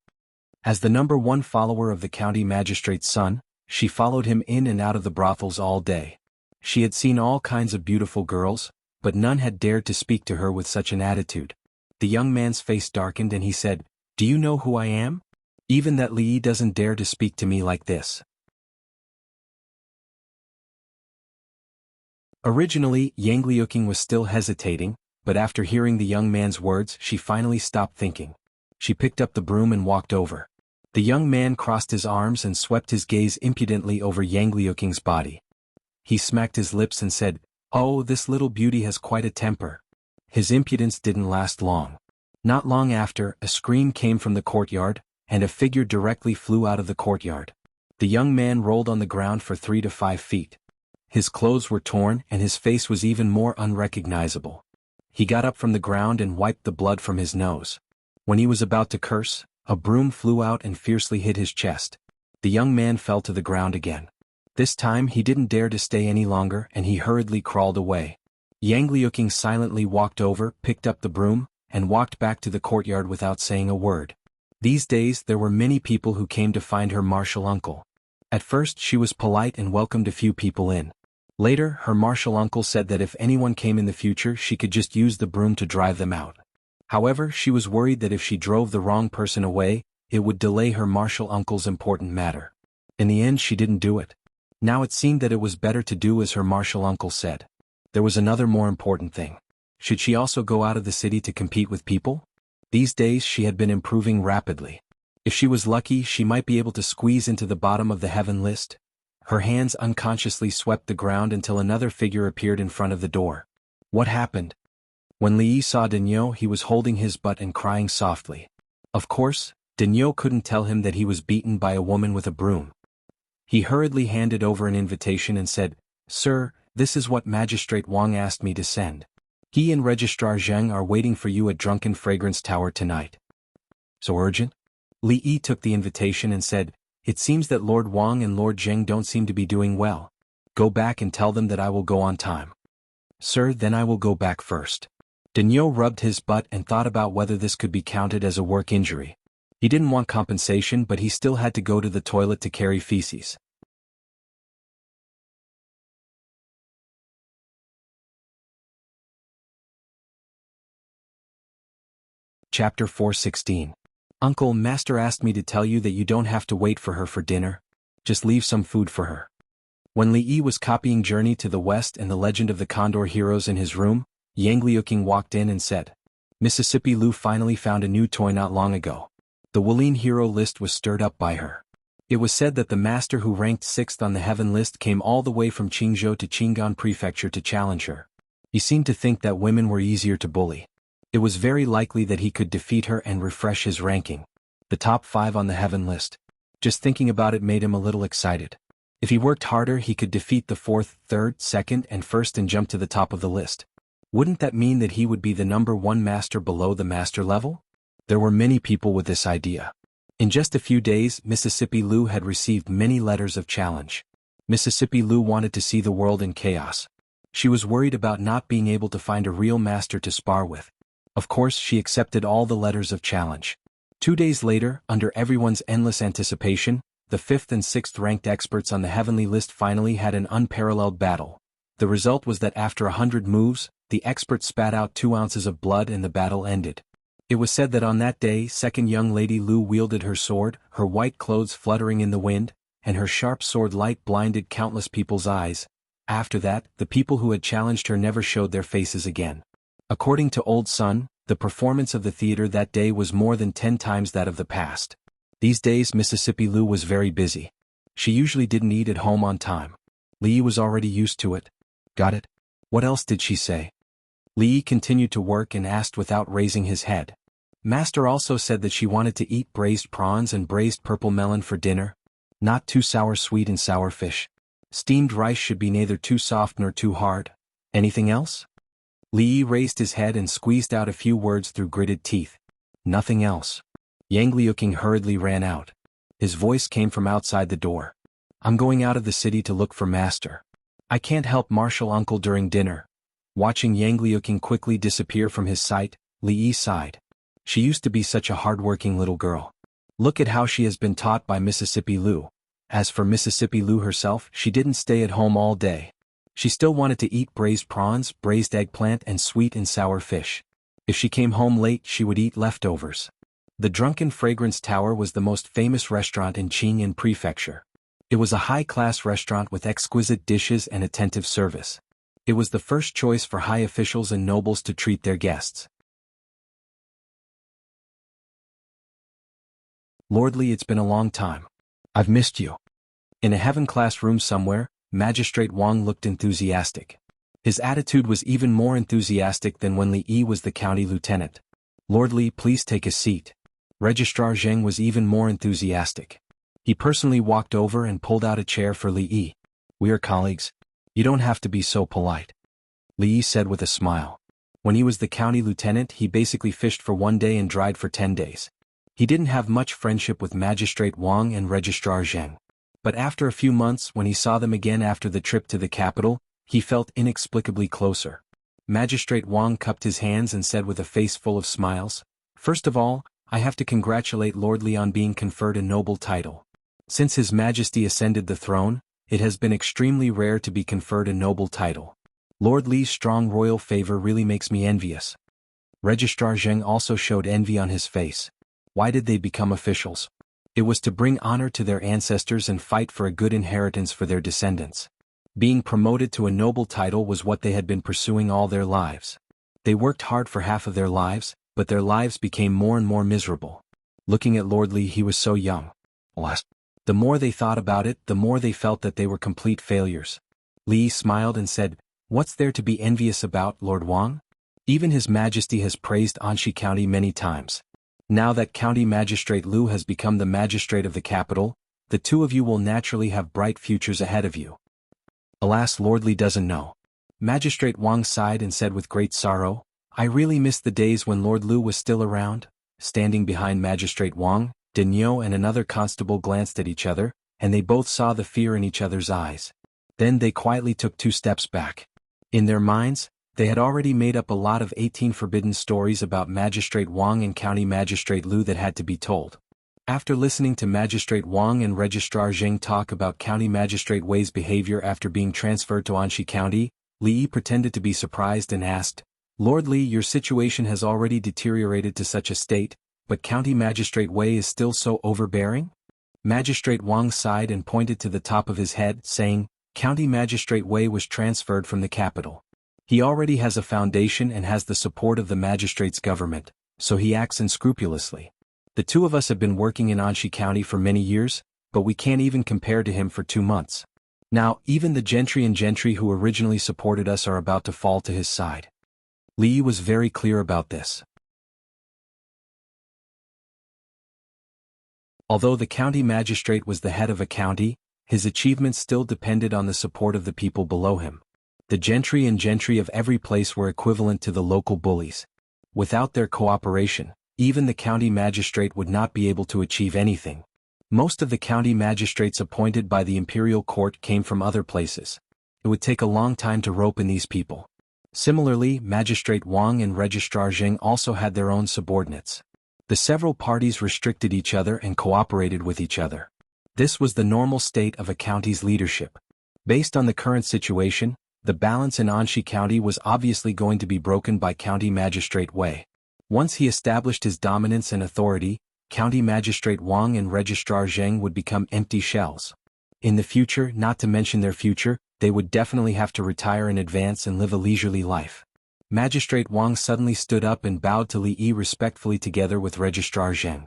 As the number one follower of the county magistrate's son, she followed him in and out of the brothels all day. She had seen all kinds of beautiful girls, but none had dared to speak to her with such an attitude. The young man's face darkened and he said, "Do you know who I am? Even that Li doesn't dare to speak to me like this." Originally, Yang Liuqing was still hesitating, but after hearing the young man's words, she finally stopped thinking. She picked up the broom and walked over. The young man crossed his arms and swept his gaze impudently over Yang Liuqing's body. He smacked his lips and said, "Oh, this little beauty has quite a temper." His impudence didn't last long. Not long after, a scream came from the courtyard, and a figure directly flew out of the courtyard. The young man rolled on the ground for 3 to 5 feet. His clothes were torn and his face was even more unrecognizable. He got up from the ground and wiped the blood from his nose. When he was about to curse, a broom flew out and fiercely hit his chest. The young man fell to the ground again. This time he didn't dare to stay any longer and he hurriedly crawled away. Yang Liuqing silently walked over, picked up the broom, and walked back to the courtyard without saying a word. These days there were many people who came to find her martial uncle. At first she was polite and welcomed a few people in. Later, her martial uncle said that if anyone came in the future she could just use the broom to drive them out. However, she was worried that if she drove the wrong person away, it would delay her martial uncle's important matter. In the end she didn't do it. Now it seemed that it was better to do as her martial uncle said. There was another more important thing. Should she also go out of the city to compete with people? These days she had been improving rapidly. If she was lucky, she might be able to squeeze into the bottom of the heaven list. Her hands unconsciously swept the ground until another figure appeared in front of the door. What happened? When Li saw Daniel, he was holding his butt and crying softly. Of course, Daniel couldn't tell him that he was beaten by a woman with a broom. He hurriedly handed over an invitation and said, "Sir, this is what Magistrate Wang asked me to send. He and Registrar Zheng are waiting for you at Drunken Fragrance Tower tonight." So urgent? Li Yi took the invitation and said, "It seems that Lord Wang and Lord Zheng don't seem to be doing well. Go back and tell them that I will go on time." "Sir, then I will go back first." Daniel rubbed his butt and thought about whether this could be counted as a work injury. He didn't want compensation, but he still had to go to the toilet to carry feces. Chapter 416. Uncle, Master asked me to tell you that you don't have to wait for her for dinner. Just leave some food for her. When Li Yi was copying Journey to the West and the Legend of the Condor Heroes in his room, Yang Liuqing walked in and said, "Mississippi Lu finally found a new toy not long ago." The Wulin hero list was stirred up by her. It was said that the master who ranked 6th on the heaven list came all the way from Qingzhou to Qingan Prefecture to challenge her. He seemed to think that women were easier to bully. It was very likely that he could defeat her and refresh his ranking. The top 5 on the heaven list. Just thinking about it made him a little excited. If he worked harder, he could defeat the 4th, 3rd, 2nd, and 1st and jump to the top of the list. Wouldn't that mean that he would be the number 1 master below the master level? There were many people with this idea. In just a few days, Mississippi Lu had received many letters of challenge. Mississippi Lu wanted to see the world in chaos. She was worried about not being able to find a real master to spar with. Of course, she accepted all the letters of challenge. 2 days later, under everyone's endless anticipation, the 5th and 6th ranked experts on the heavenly list finally had an unparalleled battle. The result was that after 100 moves, the experts spat out 2 ounces of blood and the battle ended. It was said that on that day, second young lady Lu wielded her sword, her white clothes fluttering in the wind, and her sharp sword light blinded countless people's eyes. After that, the people who had challenged her never showed their faces again. According to Old Sun, the performance of the theater that day was more than 10 times that of the past. These days Mississippi Lu was very busy. She usually didn't eat at home on time. Li was already used to it. Got it? What else did she say? Li continued to work and asked without raising his head. Master also said that she wanted to eat braised prawns and braised purple melon for dinner. Not too sour, sweet and sour fish. Steamed rice should be neither too soft nor too hard. Anything else? Li raised his head and squeezed out a few words through gritted teeth. Nothing else. Yang Liuqing hurriedly ran out. His voice came from outside the door. "I'm going out of the city to look for Master. I can't help Marshal Uncle during dinner." Watching Yang Liuqing quickly disappear from his sight, Li sighed. She used to be such a hard-working little girl. Look at how she has been taught by Mississippi Lu. As for Mississippi Lu herself, she didn't stay at home all day. She still wanted to eat braised prawns, braised eggplant and sweet and sour fish. If she came home late, she would eat leftovers. The Drunken Fragrance Tower was the most famous restaurant in Qingan Prefecture. It was a high-class restaurant with exquisite dishes and attentive service. It was the first choice for high officials and nobles to treat their guests. "Lord Li, it's been a long time. I've missed you." In a heaven-class room somewhere, Magistrate Wang looked enthusiastic. His attitude was even more enthusiastic than when Li Yi was the county lieutenant. "Lord Li, please take a seat." Registrar Zheng was even more enthusiastic. He personally walked over and pulled out a chair for Li Yi. "We are colleagues. You don't have to be so polite," Li Yi said with a smile. When he was the county lieutenant, he basically fished for 1 day and dried for 10 days. He didn't have much friendship with Magistrate Wang and Registrar Zheng. But after a few months, when he saw them again after the trip to the capital, he felt inexplicably closer. Magistrate Wang cupped his hands and said with a face full of smiles, "First of all, I have to congratulate Lord Li on being conferred a noble title. Since His Majesty ascended the throne, it has been extremely rare to be conferred a noble title. Lord Li's strong royal favor really makes me envious." Registrar Zheng also showed envy on his face. Why did they become officials? It was to bring honor to their ancestors and fight for a good inheritance for their descendants. Being promoted to a noble title was what they had been pursuing all their lives. They worked hard for half of their lives, but their lives became more and more miserable. Looking at Lord Li, he was so young. Alas. The more they thought about it, the more they felt that they were complete failures. Li smiled and said, "What's there to be envious about, Lord Wang? Even His Majesty has praised Anxi County many times. Now that County Magistrate Liu has become the magistrate of the capital, the two of you will naturally have bright futures ahead of you." Alas, Lord Li doesn't know. Magistrate Wang sighed and said with great sorrow, "I really miss the days when Lord Liu was still around." Standing behind Magistrate Wang, Daniel and another constable glanced at each other, and they both saw the fear in each other's eyes. Then they quietly took 2 steps back. In their minds, they had already made up a lot of 18 forbidden stories about Magistrate Wang and County Magistrate Liu that had to be told. After listening to Magistrate Wang and Registrar Zheng talk about County Magistrate Wei's behavior after being transferred to Anxi County, Li pretended to be surprised and asked, "Lord Li, your situation has already deteriorated to such a state, but County Magistrate Wei is still so overbearing?" Magistrate Wang sighed and pointed to the top of his head, saying, "County Magistrate Wei was transferred from the capital. He already has a foundation and has the support of the magistrate's government, so he acts unscrupulously. The two of us have been working in Anxi County for many years, but we can't even compare to him for 2 months. Now, even the gentry who originally supported us are about to fall to his side." Li was very clear about this. Although the county magistrate was the head of a county, his achievements still depended on the support of the people below him. The gentry of every place were equivalent to the local bullies. Without their cooperation, even the county magistrate would not be able to achieve anything. Most of the county magistrates appointed by the imperial court came from other places. It would take a long time to rope in these people. Similarly, Magistrate Wang and Registrar Zheng also had their own subordinates. The several parties restricted each other and cooperated with each other. This was the normal state of a county's leadership. Based on the current situation, the balance in Anxi County was obviously going to be broken by County Magistrate Wei. Once he established his dominance and authority, County Magistrate Wang and Registrar Zheng would become empty shells. In the future, not to mention their future, they would definitely have to retire in advance and live a leisurely life. Magistrate Wang suddenly stood up and bowed to Li Yi respectfully together with Registrar Zheng.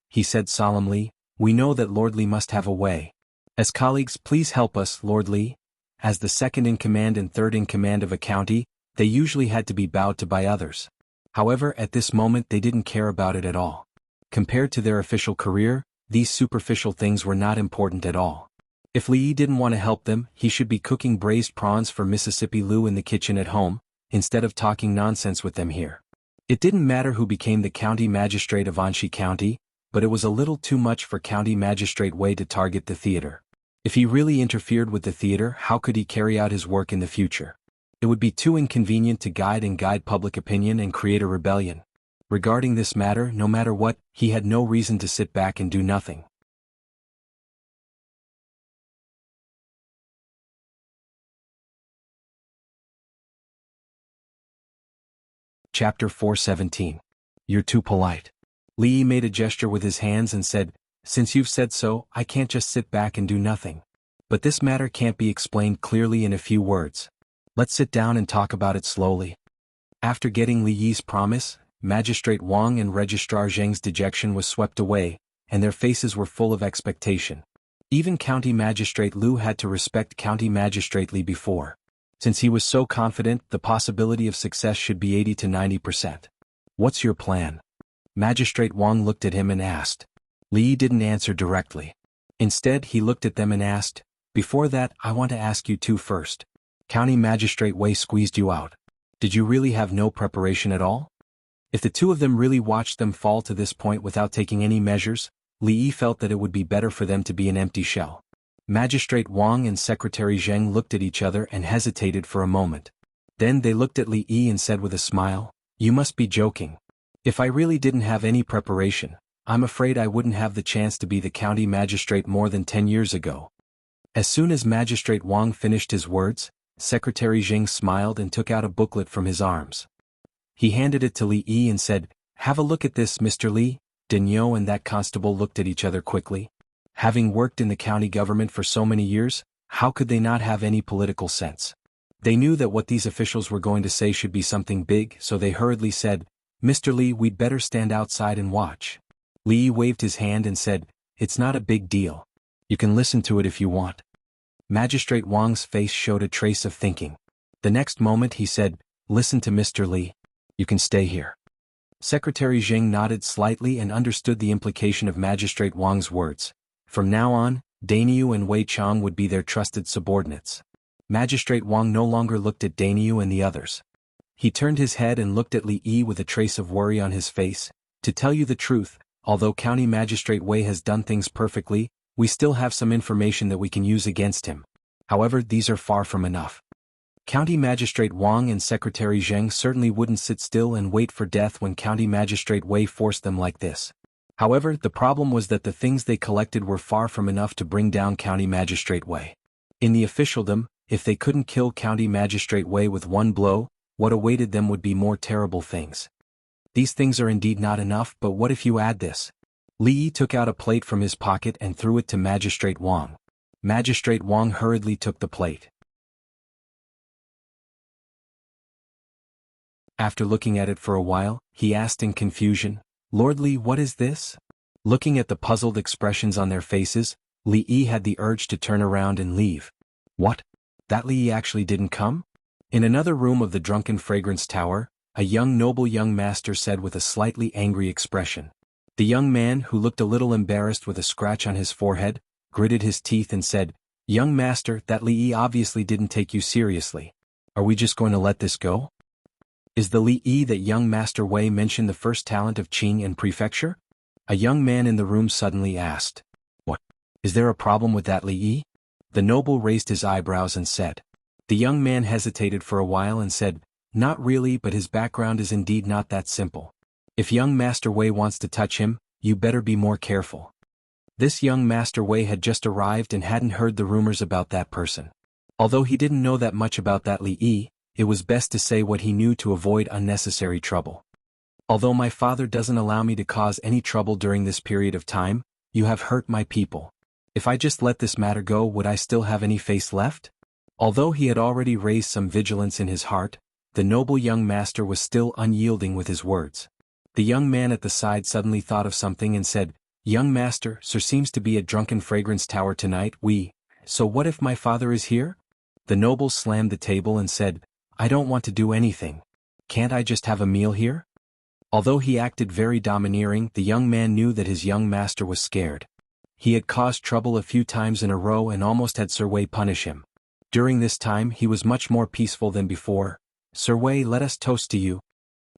He said solemnly, "We know that Lord Li must have a way. As colleagues, please help us, Lord Li." As the second in command and third in command of a county, they usually had to be bowed to by others. However, at this moment they didn't care about it at all. Compared to their official career, these superficial things were not important at all. If Li Yi didn't want to help them, he should be cooking braised prawns for Mississippi Liu in the kitchen at home, instead of talking nonsense with them here. It didn't matter who became the county magistrate of Anxi County, but it was a little too much for County Magistrate Wei to target the theater. If he really interfered with the theater, how could he carry out his work in the future? It would be too inconvenient to guide public opinion and create a rebellion. Regarding this matter, no matter what, he had no reason to sit back and do nothing. Chapter 417. You're too polite. Li Yi made a gesture with his hands and said, "Since you've said so, I can't just sit back and do nothing. But this matter can't be explained clearly in a few words. Let's sit down and talk about it slowly." After getting Li Yi's promise, Magistrate Wang and Registrar Zheng's dejection was swept away, and their faces were full of expectation. Even County Magistrate Liu had to respect County Magistrate Li before. Since he was so confident, the possibility of success should be 80 to 90%. "What's your plan?" Magistrate Wang looked at him and asked. Li Yi didn't answer directly. Instead, he looked at them and asked, "Before that, I want to ask you two first. County Magistrate Wei squeezed you out. Did you really have no preparation at all?" If the two of them really watched them fall to this point without taking any measures, Li Yi felt that it would be better for them to be an empty shell. Magistrate Wang and Secretary Zheng looked at each other and hesitated for a moment. Then they looked at Li Yi and said with a smile, "You must be joking. If I really didn't have any preparation, I'm afraid I wouldn't have the chance to be the county magistrate more than 10 years ago." As soon as Magistrate Wang finished his words, Secretary Zheng smiled and took out a booklet from his arms. He handed it to Li Yi and said, "Have a look at this, Mr. Li." Daniel and that constable looked at each other quickly. Having worked in the county government for so many years, how could they not have any political sense? They knew that what these officials were going to say should be something big, so they hurriedly said, "Mr. Li, we'd better stand outside and watch." Li waved his hand and said, "It's not a big deal. You can listen to it if you want." Magistrate Wang's face showed a trace of thinking. The next moment he said, "Listen to Mr. Li. You can stay here." Secretary Zheng nodded slightly and understood the implication of Magistrate Wang's words. From now on, Dainyu and Wei Chang would be their trusted subordinates. Magistrate Wang no longer looked at Dainyu and the others. He turned his head and looked at Li Yi with a trace of worry on his face. "To tell you the truth, although County Magistrate Wei has done things perfectly, we still have some information that we can use against him. However, these are far from enough." County Magistrate Wang and Secretary Zheng certainly wouldn't sit still and wait for death when County Magistrate Wei forced them like this. However, the problem was that the things they collected were far from enough to bring down County Magistrate Wei. In the officialdom, if they couldn't kill County Magistrate Wei with one blow, what awaited them would be more terrible things. These things are indeed not enough, but what if you add this? Li Yi took out a plate from his pocket and threw it to Magistrate Wang. Magistrate Wang hurriedly took the plate. After looking at it for a while, he asked in confusion, "Lord Li, what is this?" Looking at the puzzled expressions on their faces, Li Yi had the urge to turn around and leave. What? That Li Yi actually didn't come? In another room of the Drunken Fragrance Tower, a young noble young master said with a slightly angry expression. The young man, who looked a little embarrassed with a scratch on his forehead, gritted his teeth and said, "Young master, that Li Yi obviously didn't take you seriously. Are we just going to let this go? Is the Li Yi that young Master Wei mentioned the first talent of Qing and Prefecture?" A young man in the room suddenly asked. "What? Is there a problem with that Li Yi?" The noble raised his eyebrows and said. The young man hesitated for a while and said, "Not really, but his background is indeed not that simple. If young Master Wei wants to touch him, you better be more careful." This young Master Wei had just arrived and hadn't heard the rumors about that person. Although he didn't know that much about that Li Yi, it was best to say what he knew to avoid unnecessary trouble. "Although my father doesn't allow me to cause any trouble during this period of time, you have hurt my people. If I just let this matter go, would I still have any face left?" Although he had already raised some vigilance in his heart, the noble young master was still unyielding with his words. The young man at the side suddenly thought of something and said, "Young master, Sir seems to be at Drunken Fragrance Tower tonight. So what if my father is here?" The noble slammed the table and said, "I don't want to do anything. Can't I just have a meal here?" Although he acted very domineering, the young man knew that his young master was scared. He had caused trouble a few times in a row and almost had Sir Wei punish him. During this time he was much more peaceful than before. "Sir Wei, let us toast to you."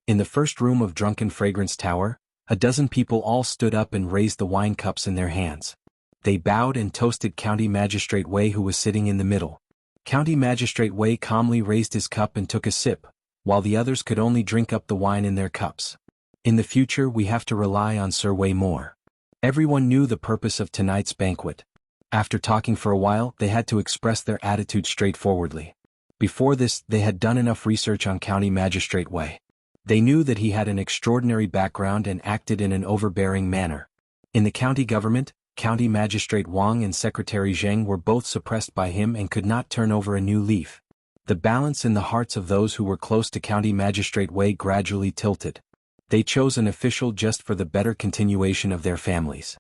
In the first room of Drunken Fragrance Tower, a dozen people all stood up and raised the wine cups in their hands. They bowed and toasted County Magistrate Wei, who was sitting in the middle. County Magistrate Wei calmly raised his cup and took a sip, while the others could only drink up the wine in their cups. "In the future we have to rely on Sir Wei more." Everyone knew the purpose of tonight's banquet. After talking for a while, they had to express their attitude straightforwardly. Before this, they had done enough research on County Magistrate Wei. They knew that he had an extraordinary background and acted in an overbearing manner. In the county government, County Magistrate Wang and Secretary Zheng were both suppressed by him and could not turn over a new leaf. The balance in the hearts of those who were close to County Magistrate Wei gradually tilted. They chose an official just for the better continuation of their families.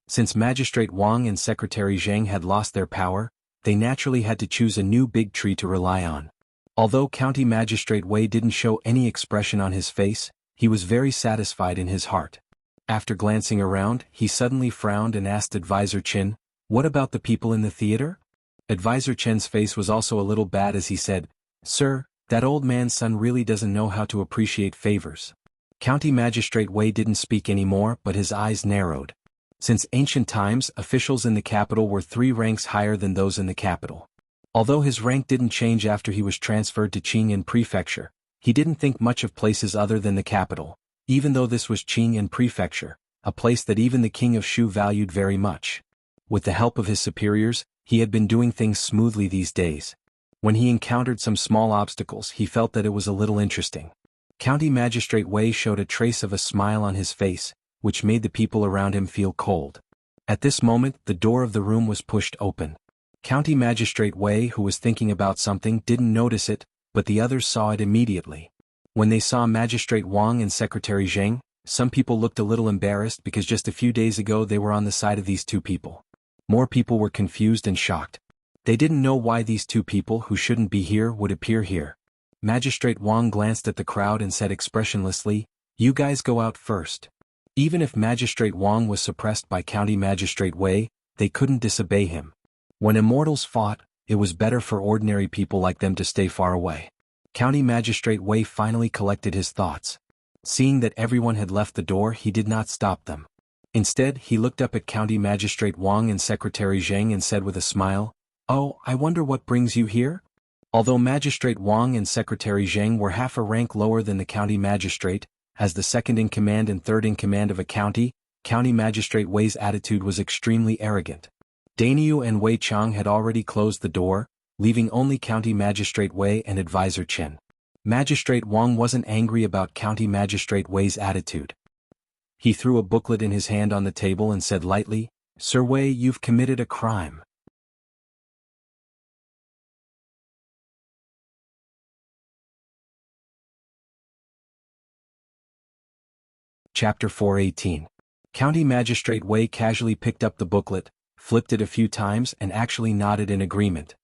Since Magistrate Wang and Secretary Zheng had lost their power, they naturally had to choose a new big tree to rely on. Although County Magistrate Wei didn't show any expression on his face, he was very satisfied in his heart. After glancing around, he suddenly frowned and asked Advisor Qin, "What about the people in the theater?" Advisor Chen's face was also a little bad as he said, "Sir, that old man's son really doesn't know how to appreciate favors." County Magistrate Wei didn't speak anymore, but his eyes narrowed. Since ancient times, officials in the capital were 3 ranks higher than those in the capital. Although his rank didn't change after he was transferred to Qing Prefecture, he didn't think much of places other than the capital, even though this was Qing Prefecture, a place that even the king of Shu valued very much. With the help of his superiors, he had been doing things smoothly these days. When he encountered some small obstacles, he felt that it was a little interesting. County Magistrate Wei showed a trace of a smile on his face, which made the people around him feel cold. At this moment, the door of the room was pushed open. County Magistrate Wei, who was thinking about something, didn't notice it, but the others saw it immediately. When they saw Magistrate Wang and Secretary Zheng, some people looked a little embarrassed because just a few days ago they were on the side of these two people. More people were confused and shocked. They didn't know why these two people who shouldn't be here would appear here. Magistrate Wang glanced at the crowd and said expressionlessly, "You guys go out first." Even if Magistrate Wang was suppressed by County Magistrate Wei, they couldn't disobey him. When immortals fought, it was better for ordinary people like them to stay far away. County Magistrate Wei finally collected his thoughts. Seeing that everyone had left the door, he did not stop them. Instead, he looked up at County Magistrate Wang and Secretary Zheng and said with a smile, "Oh, I wonder what brings you here?" Although Magistrate Wang and Secretary Zheng were half a rank lower than the county magistrate, as the second in command and third in command of a county, County Magistrate Wei's attitude was extremely arrogant. Dainyu and Wei Chang had already closed the door, leaving only County Magistrate Wei and Advisor Chen. Magistrate Wang wasn't angry about County Magistrate Wei's attitude. He threw a booklet in his hand on the table and said lightly, "Sir Wei, you've committed a crime." Chapter 418. County Magistrate Wei casually picked up the booklet, flipped it a few times and actually nodded in agreement.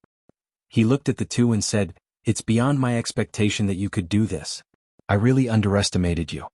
He looked at the two and said, "It's beyond my expectation that you could do this. I really underestimated you."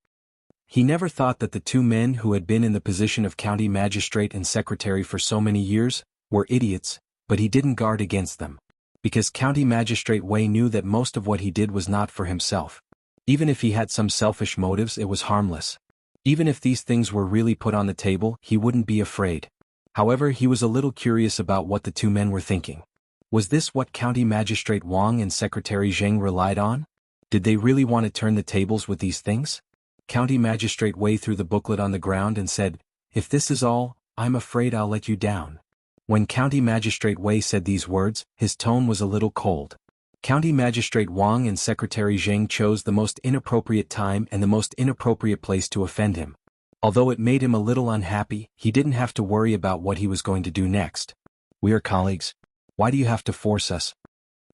He never thought that the two men who had been in the position of county magistrate and secretary for so many years were idiots, but he didn't guard against them. Because County Magistrate Wei knew that most of what he did was not for himself. Even if he had some selfish motives, it was harmless. Even if these things were really put on the table, he wouldn't be afraid. However, he was a little curious about what the two men were thinking. Was this what County Magistrate Wang and Secretary Zheng relied on? Did they really want to turn the tables with these things? County Magistrate Wei threw the booklet on the ground and said, "If this is all, I'm afraid I'll let you down." When County Magistrate Wei said these words, his tone was a little cold. County Magistrate Wang and Secretary Zheng chose the most inappropriate time and the most inappropriate place to offend him. Although it made him a little unhappy, he didn't have to worry about what he was going to do next. "We are colleagues. Why do you have to force us?"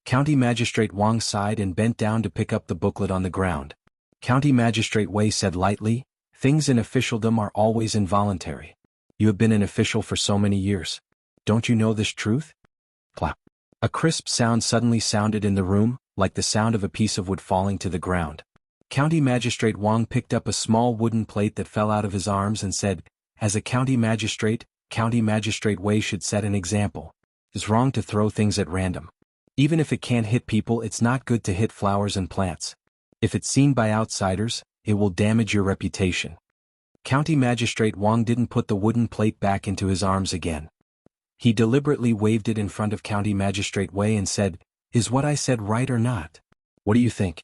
County Magistrate Wang sighed and bent down to pick up the booklet on the ground. County Magistrate Wei said lightly, "Things in officialdom are always involuntary. You have been an official for so many years. Don't you know this truth?" Plop. A crisp sound suddenly sounded in the room, like the sound of a piece of wood falling to the ground. County Magistrate Wang picked up a small wooden plate that fell out of his arms and said, "As a county magistrate, County Magistrate Wei should set an example. It's wrong to throw things at random. Even if it can't hit people, it's not good to hit flowers and plants. If it's seen by outsiders, it will damage your reputation." County Magistrate Wang didn't put the wooden plate back into his arms again. He deliberately waved it in front of County Magistrate Wei and said, "Is what I said right or not? What do you think?"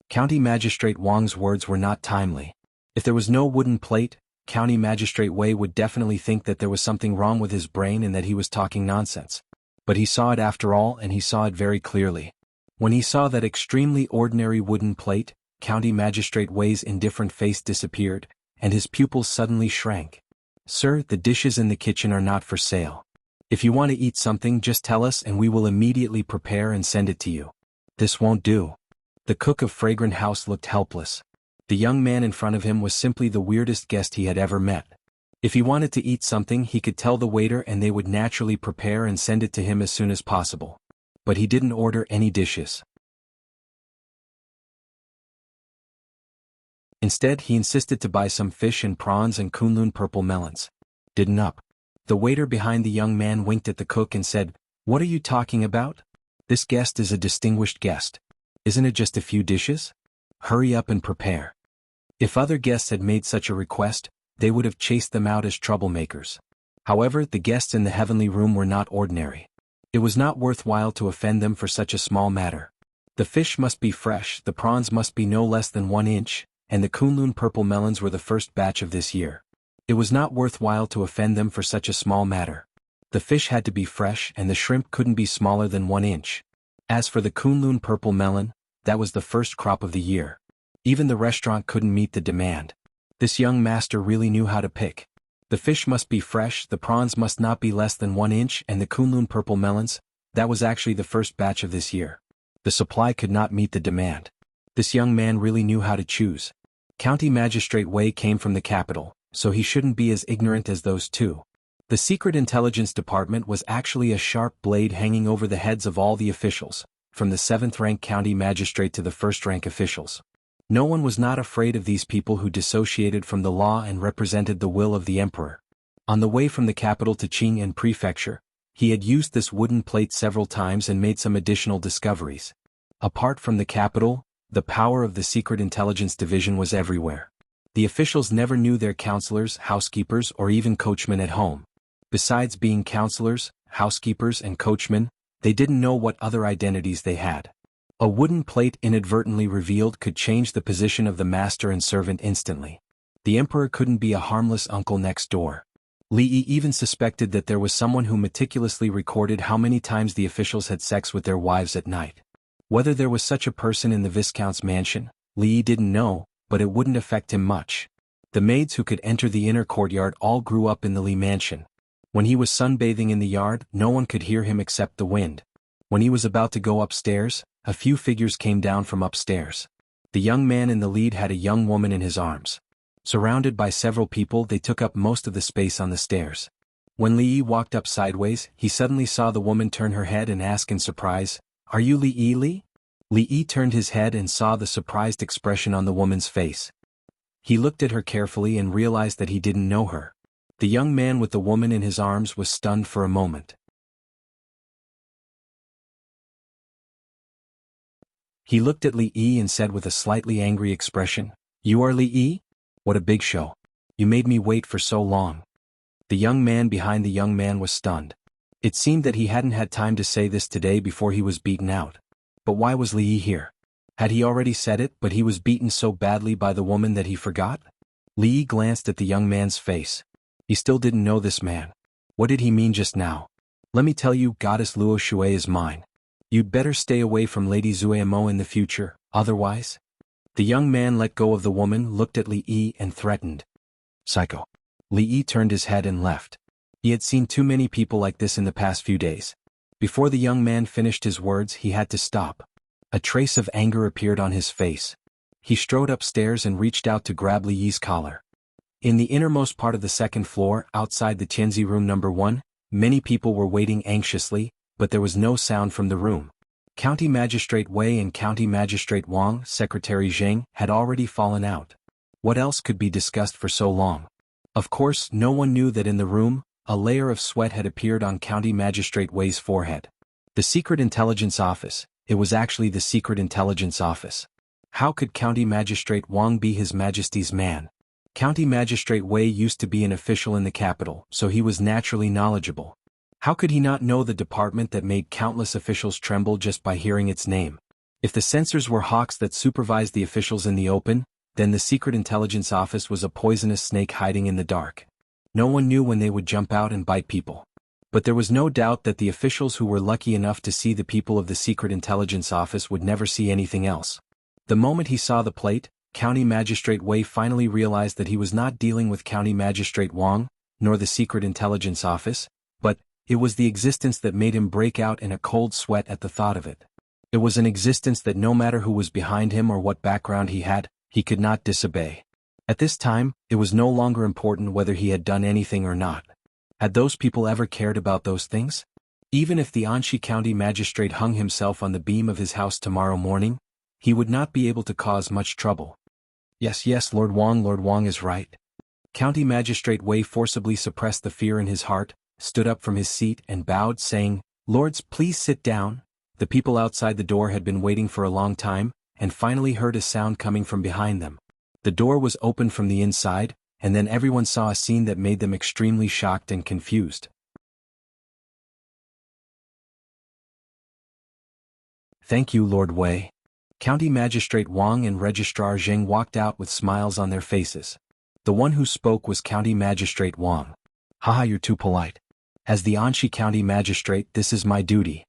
County Magistrate Wang's words were not timely. If there was no wooden plate, County Magistrate Wei would definitely think that there was something wrong with his brain and that he was talking nonsense. But he saw it after all, and he saw it very clearly. When he saw that extremely ordinary wooden plate, County Magistrate Wei's indifferent face disappeared, and his pupils suddenly shrank. "Sir, the dishes in the kitchen are not for sale. If you want to eat something, just tell us and we will immediately prepare and send it to you." "This won't do." The cook of Fragrant House looked helpless. The young man in front of him was simply the weirdest guest he had ever met. If he wanted to eat something, he could tell the waiter and they would naturally prepare and send it to him as soon as possible. But he didn't order any dishes. Instead, he insisted to buy some fish and prawns and Kunlun purple melons. "Didn't up." The waiter behind the young man winked at the cook and said, "What are you talking about? This guest is a distinguished guest. Isn't it just a few dishes? Hurry up and prepare." If other guests had made such a request, they would have chased them out as troublemakers. However, the guests in the heavenly room were not ordinary. It was not worthwhile to offend them for such a small matter. The fish must be fresh, the prawns must be no less than 1 inch, and the Kunlun purple melons were the first batch of this year. It was not worthwhile to offend them for such a small matter. The fish had to be fresh and the shrimp couldn't be smaller than 1 inch. As for the Kunlun purple melon, that was the first crop of the year. Even the restaurant couldn't meet the demand. This young master really knew how to pick. The The fish must be fresh, the prawns must not be less than 1 inch, and the Kunlun purple melons, that was actually the first batch of this year. The supply could not meet the demand. This young man really knew how to choose. County Magistrate Wei came from the capital, so he shouldn't be as ignorant as those two. The Secret Intelligence Department was actually a sharp blade hanging over the heads of all the officials, from the 7th-rank county magistrate to the 1st-rank officials. No one was not afraid of these people who dissociated from the law and represented the will of the emperor. On the way from the capital to Qing'an Prefecture, he had used this wooden plate several times and made some additional discoveries. Apart from the capital, the power of the Secret Intelligence Division was everywhere. The officials never knew their counselors, housekeepers, or even coachmen at home. Besides being counselors, housekeepers, and coachmen, they didn't know what other identities they had. A wooden plate inadvertently revealed could change the position of the master and servant instantly. The emperor couldn't be a harmless uncle next door. Li Yi even suspected that there was someone who meticulously recorded how many times the officials had sex with their wives at night. Whether there was such a person in the Viscount's mansion, Li Yi didn't know, but it wouldn't affect him much. The maids who could enter the inner courtyard all grew up in the Li mansion. When he was sunbathing in the yard, no one could hear him except the wind. When he was about to go upstairs, a few figures came down from upstairs. The young man in the lead had a young woman in his arms. Surrounded by several people, they took up most of the space on the stairs. When Li Yi walked up sideways, he suddenly saw the woman turn her head and ask in surprise, "Are you Li Yi Li?" Li Yi turned his head and saw the surprised expression on the woman's face. He looked at her carefully and realized that he didn't know her. The young man with the woman in his arms was stunned for a moment. He looked at Li Yi and said with a slightly angry expression, "You are Li Yi? What a big show. You made me wait for so long." The young man behind the young man was stunned. It seemed that he hadn't had time to say this today before he was beaten out. But why was Li Yi here? Had he already said it, but he was beaten so badly by the woman that he forgot? Li Yi glanced at the young man's face. He still didn't know this man. What did he mean just now? "Let me tell you, Goddess Luo Shui is mine. You'd better stay away from Lady Zuemo in the future, otherwise." The young man let go of the woman, looked at Li Yi and threatened. "Psycho." Li Yi turned his head and left. He had seen too many people like this in the past few days. Before the young man finished his words, he had to stop. A trace of anger appeared on his face. He strode upstairs and reached out to grab Li Yi's collar. In the innermost part of the 2nd floor, outside the Tianzi room number 1, many people were waiting anxiously, but there was no sound from the room. County Magistrate Wei and County Magistrate Wang, Secretary Zheng, had already fallen out. What else could be discussed for so long? Of course, no one knew that in the room, a layer of sweat had appeared on County Magistrate Wei's forehead. The Secret Intelligence Office, it was actually the Secret Intelligence Office. How could County Magistrate Wang be His Majesty's man? County Magistrate Wei used to be an official in the capital, so he was naturally knowledgeable. How could he not know the department that made countless officials tremble just by hearing its name? If the censors were hawks that supervised the officials in the open, then the Secret Intelligence Office was a poisonous snake hiding in the dark. No one knew when they would jump out and bite people. But there was no doubt that the officials who were lucky enough to see the people of the Secret Intelligence Office would never see anything else. The moment he saw the plate, County Magistrate Wei finally realized that he was not dealing with County Magistrate Wang, nor the Secret Intelligence Office, but it was the existence that made him break out in a cold sweat at the thought of it. It was an existence that no matter who was behind him or what background he had, he could not disobey. At this time, it was no longer important whether he had done anything or not. Had those people ever cared about those things? Even if the Anxi County Magistrate hung himself on the beam of his house tomorrow morning, he would not be able to cause much trouble. Yes, Lord Wang is right. County Magistrate Wei forcibly suppressed the fear in his heart, stood up from his seat and bowed, saying, "Lords, please sit down." The people outside the door had been waiting for a long time, and finally heard a sound coming from behind them. The door was opened from the inside, and then everyone saw a scene that made them extremely shocked and confused. "Thank you, Lord Wei." County Magistrate Wang and Registrar Zheng walked out with smiles on their faces. The one who spoke was County Magistrate Wang. "Haha, you're too polite. As the Anxi County Magistrate, this is my duty."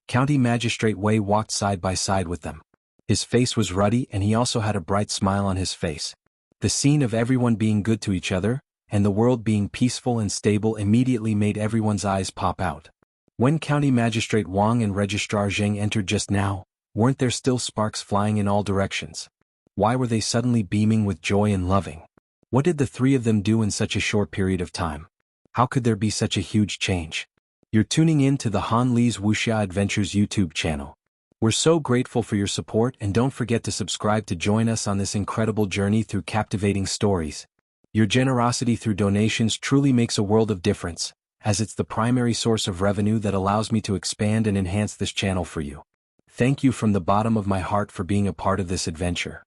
County Magistrate Wei walked side by side with them. His face was ruddy and he also had a bright smile on his face. The scene of everyone being good to each other, and the world being peaceful and stable immediately made everyone's eyes pop out. When County Magistrate Wang and Registrar Zheng entered just now, weren't there still sparks flying in all directions? Why were they suddenly beaming with joy and loving? What did the three of them do in such a short period of time? How could there be such a huge change? You're tuning in to the Han Li's Wuxia Adventures YouTube channel. We're so grateful for your support, and don't forget to subscribe to join us on this incredible journey through captivating stories. Your generosity through donations truly makes a world of difference, as it's the primary source of revenue that allows me to expand and enhance this channel for you. Thank you from the bottom of my heart for being a part of this adventure.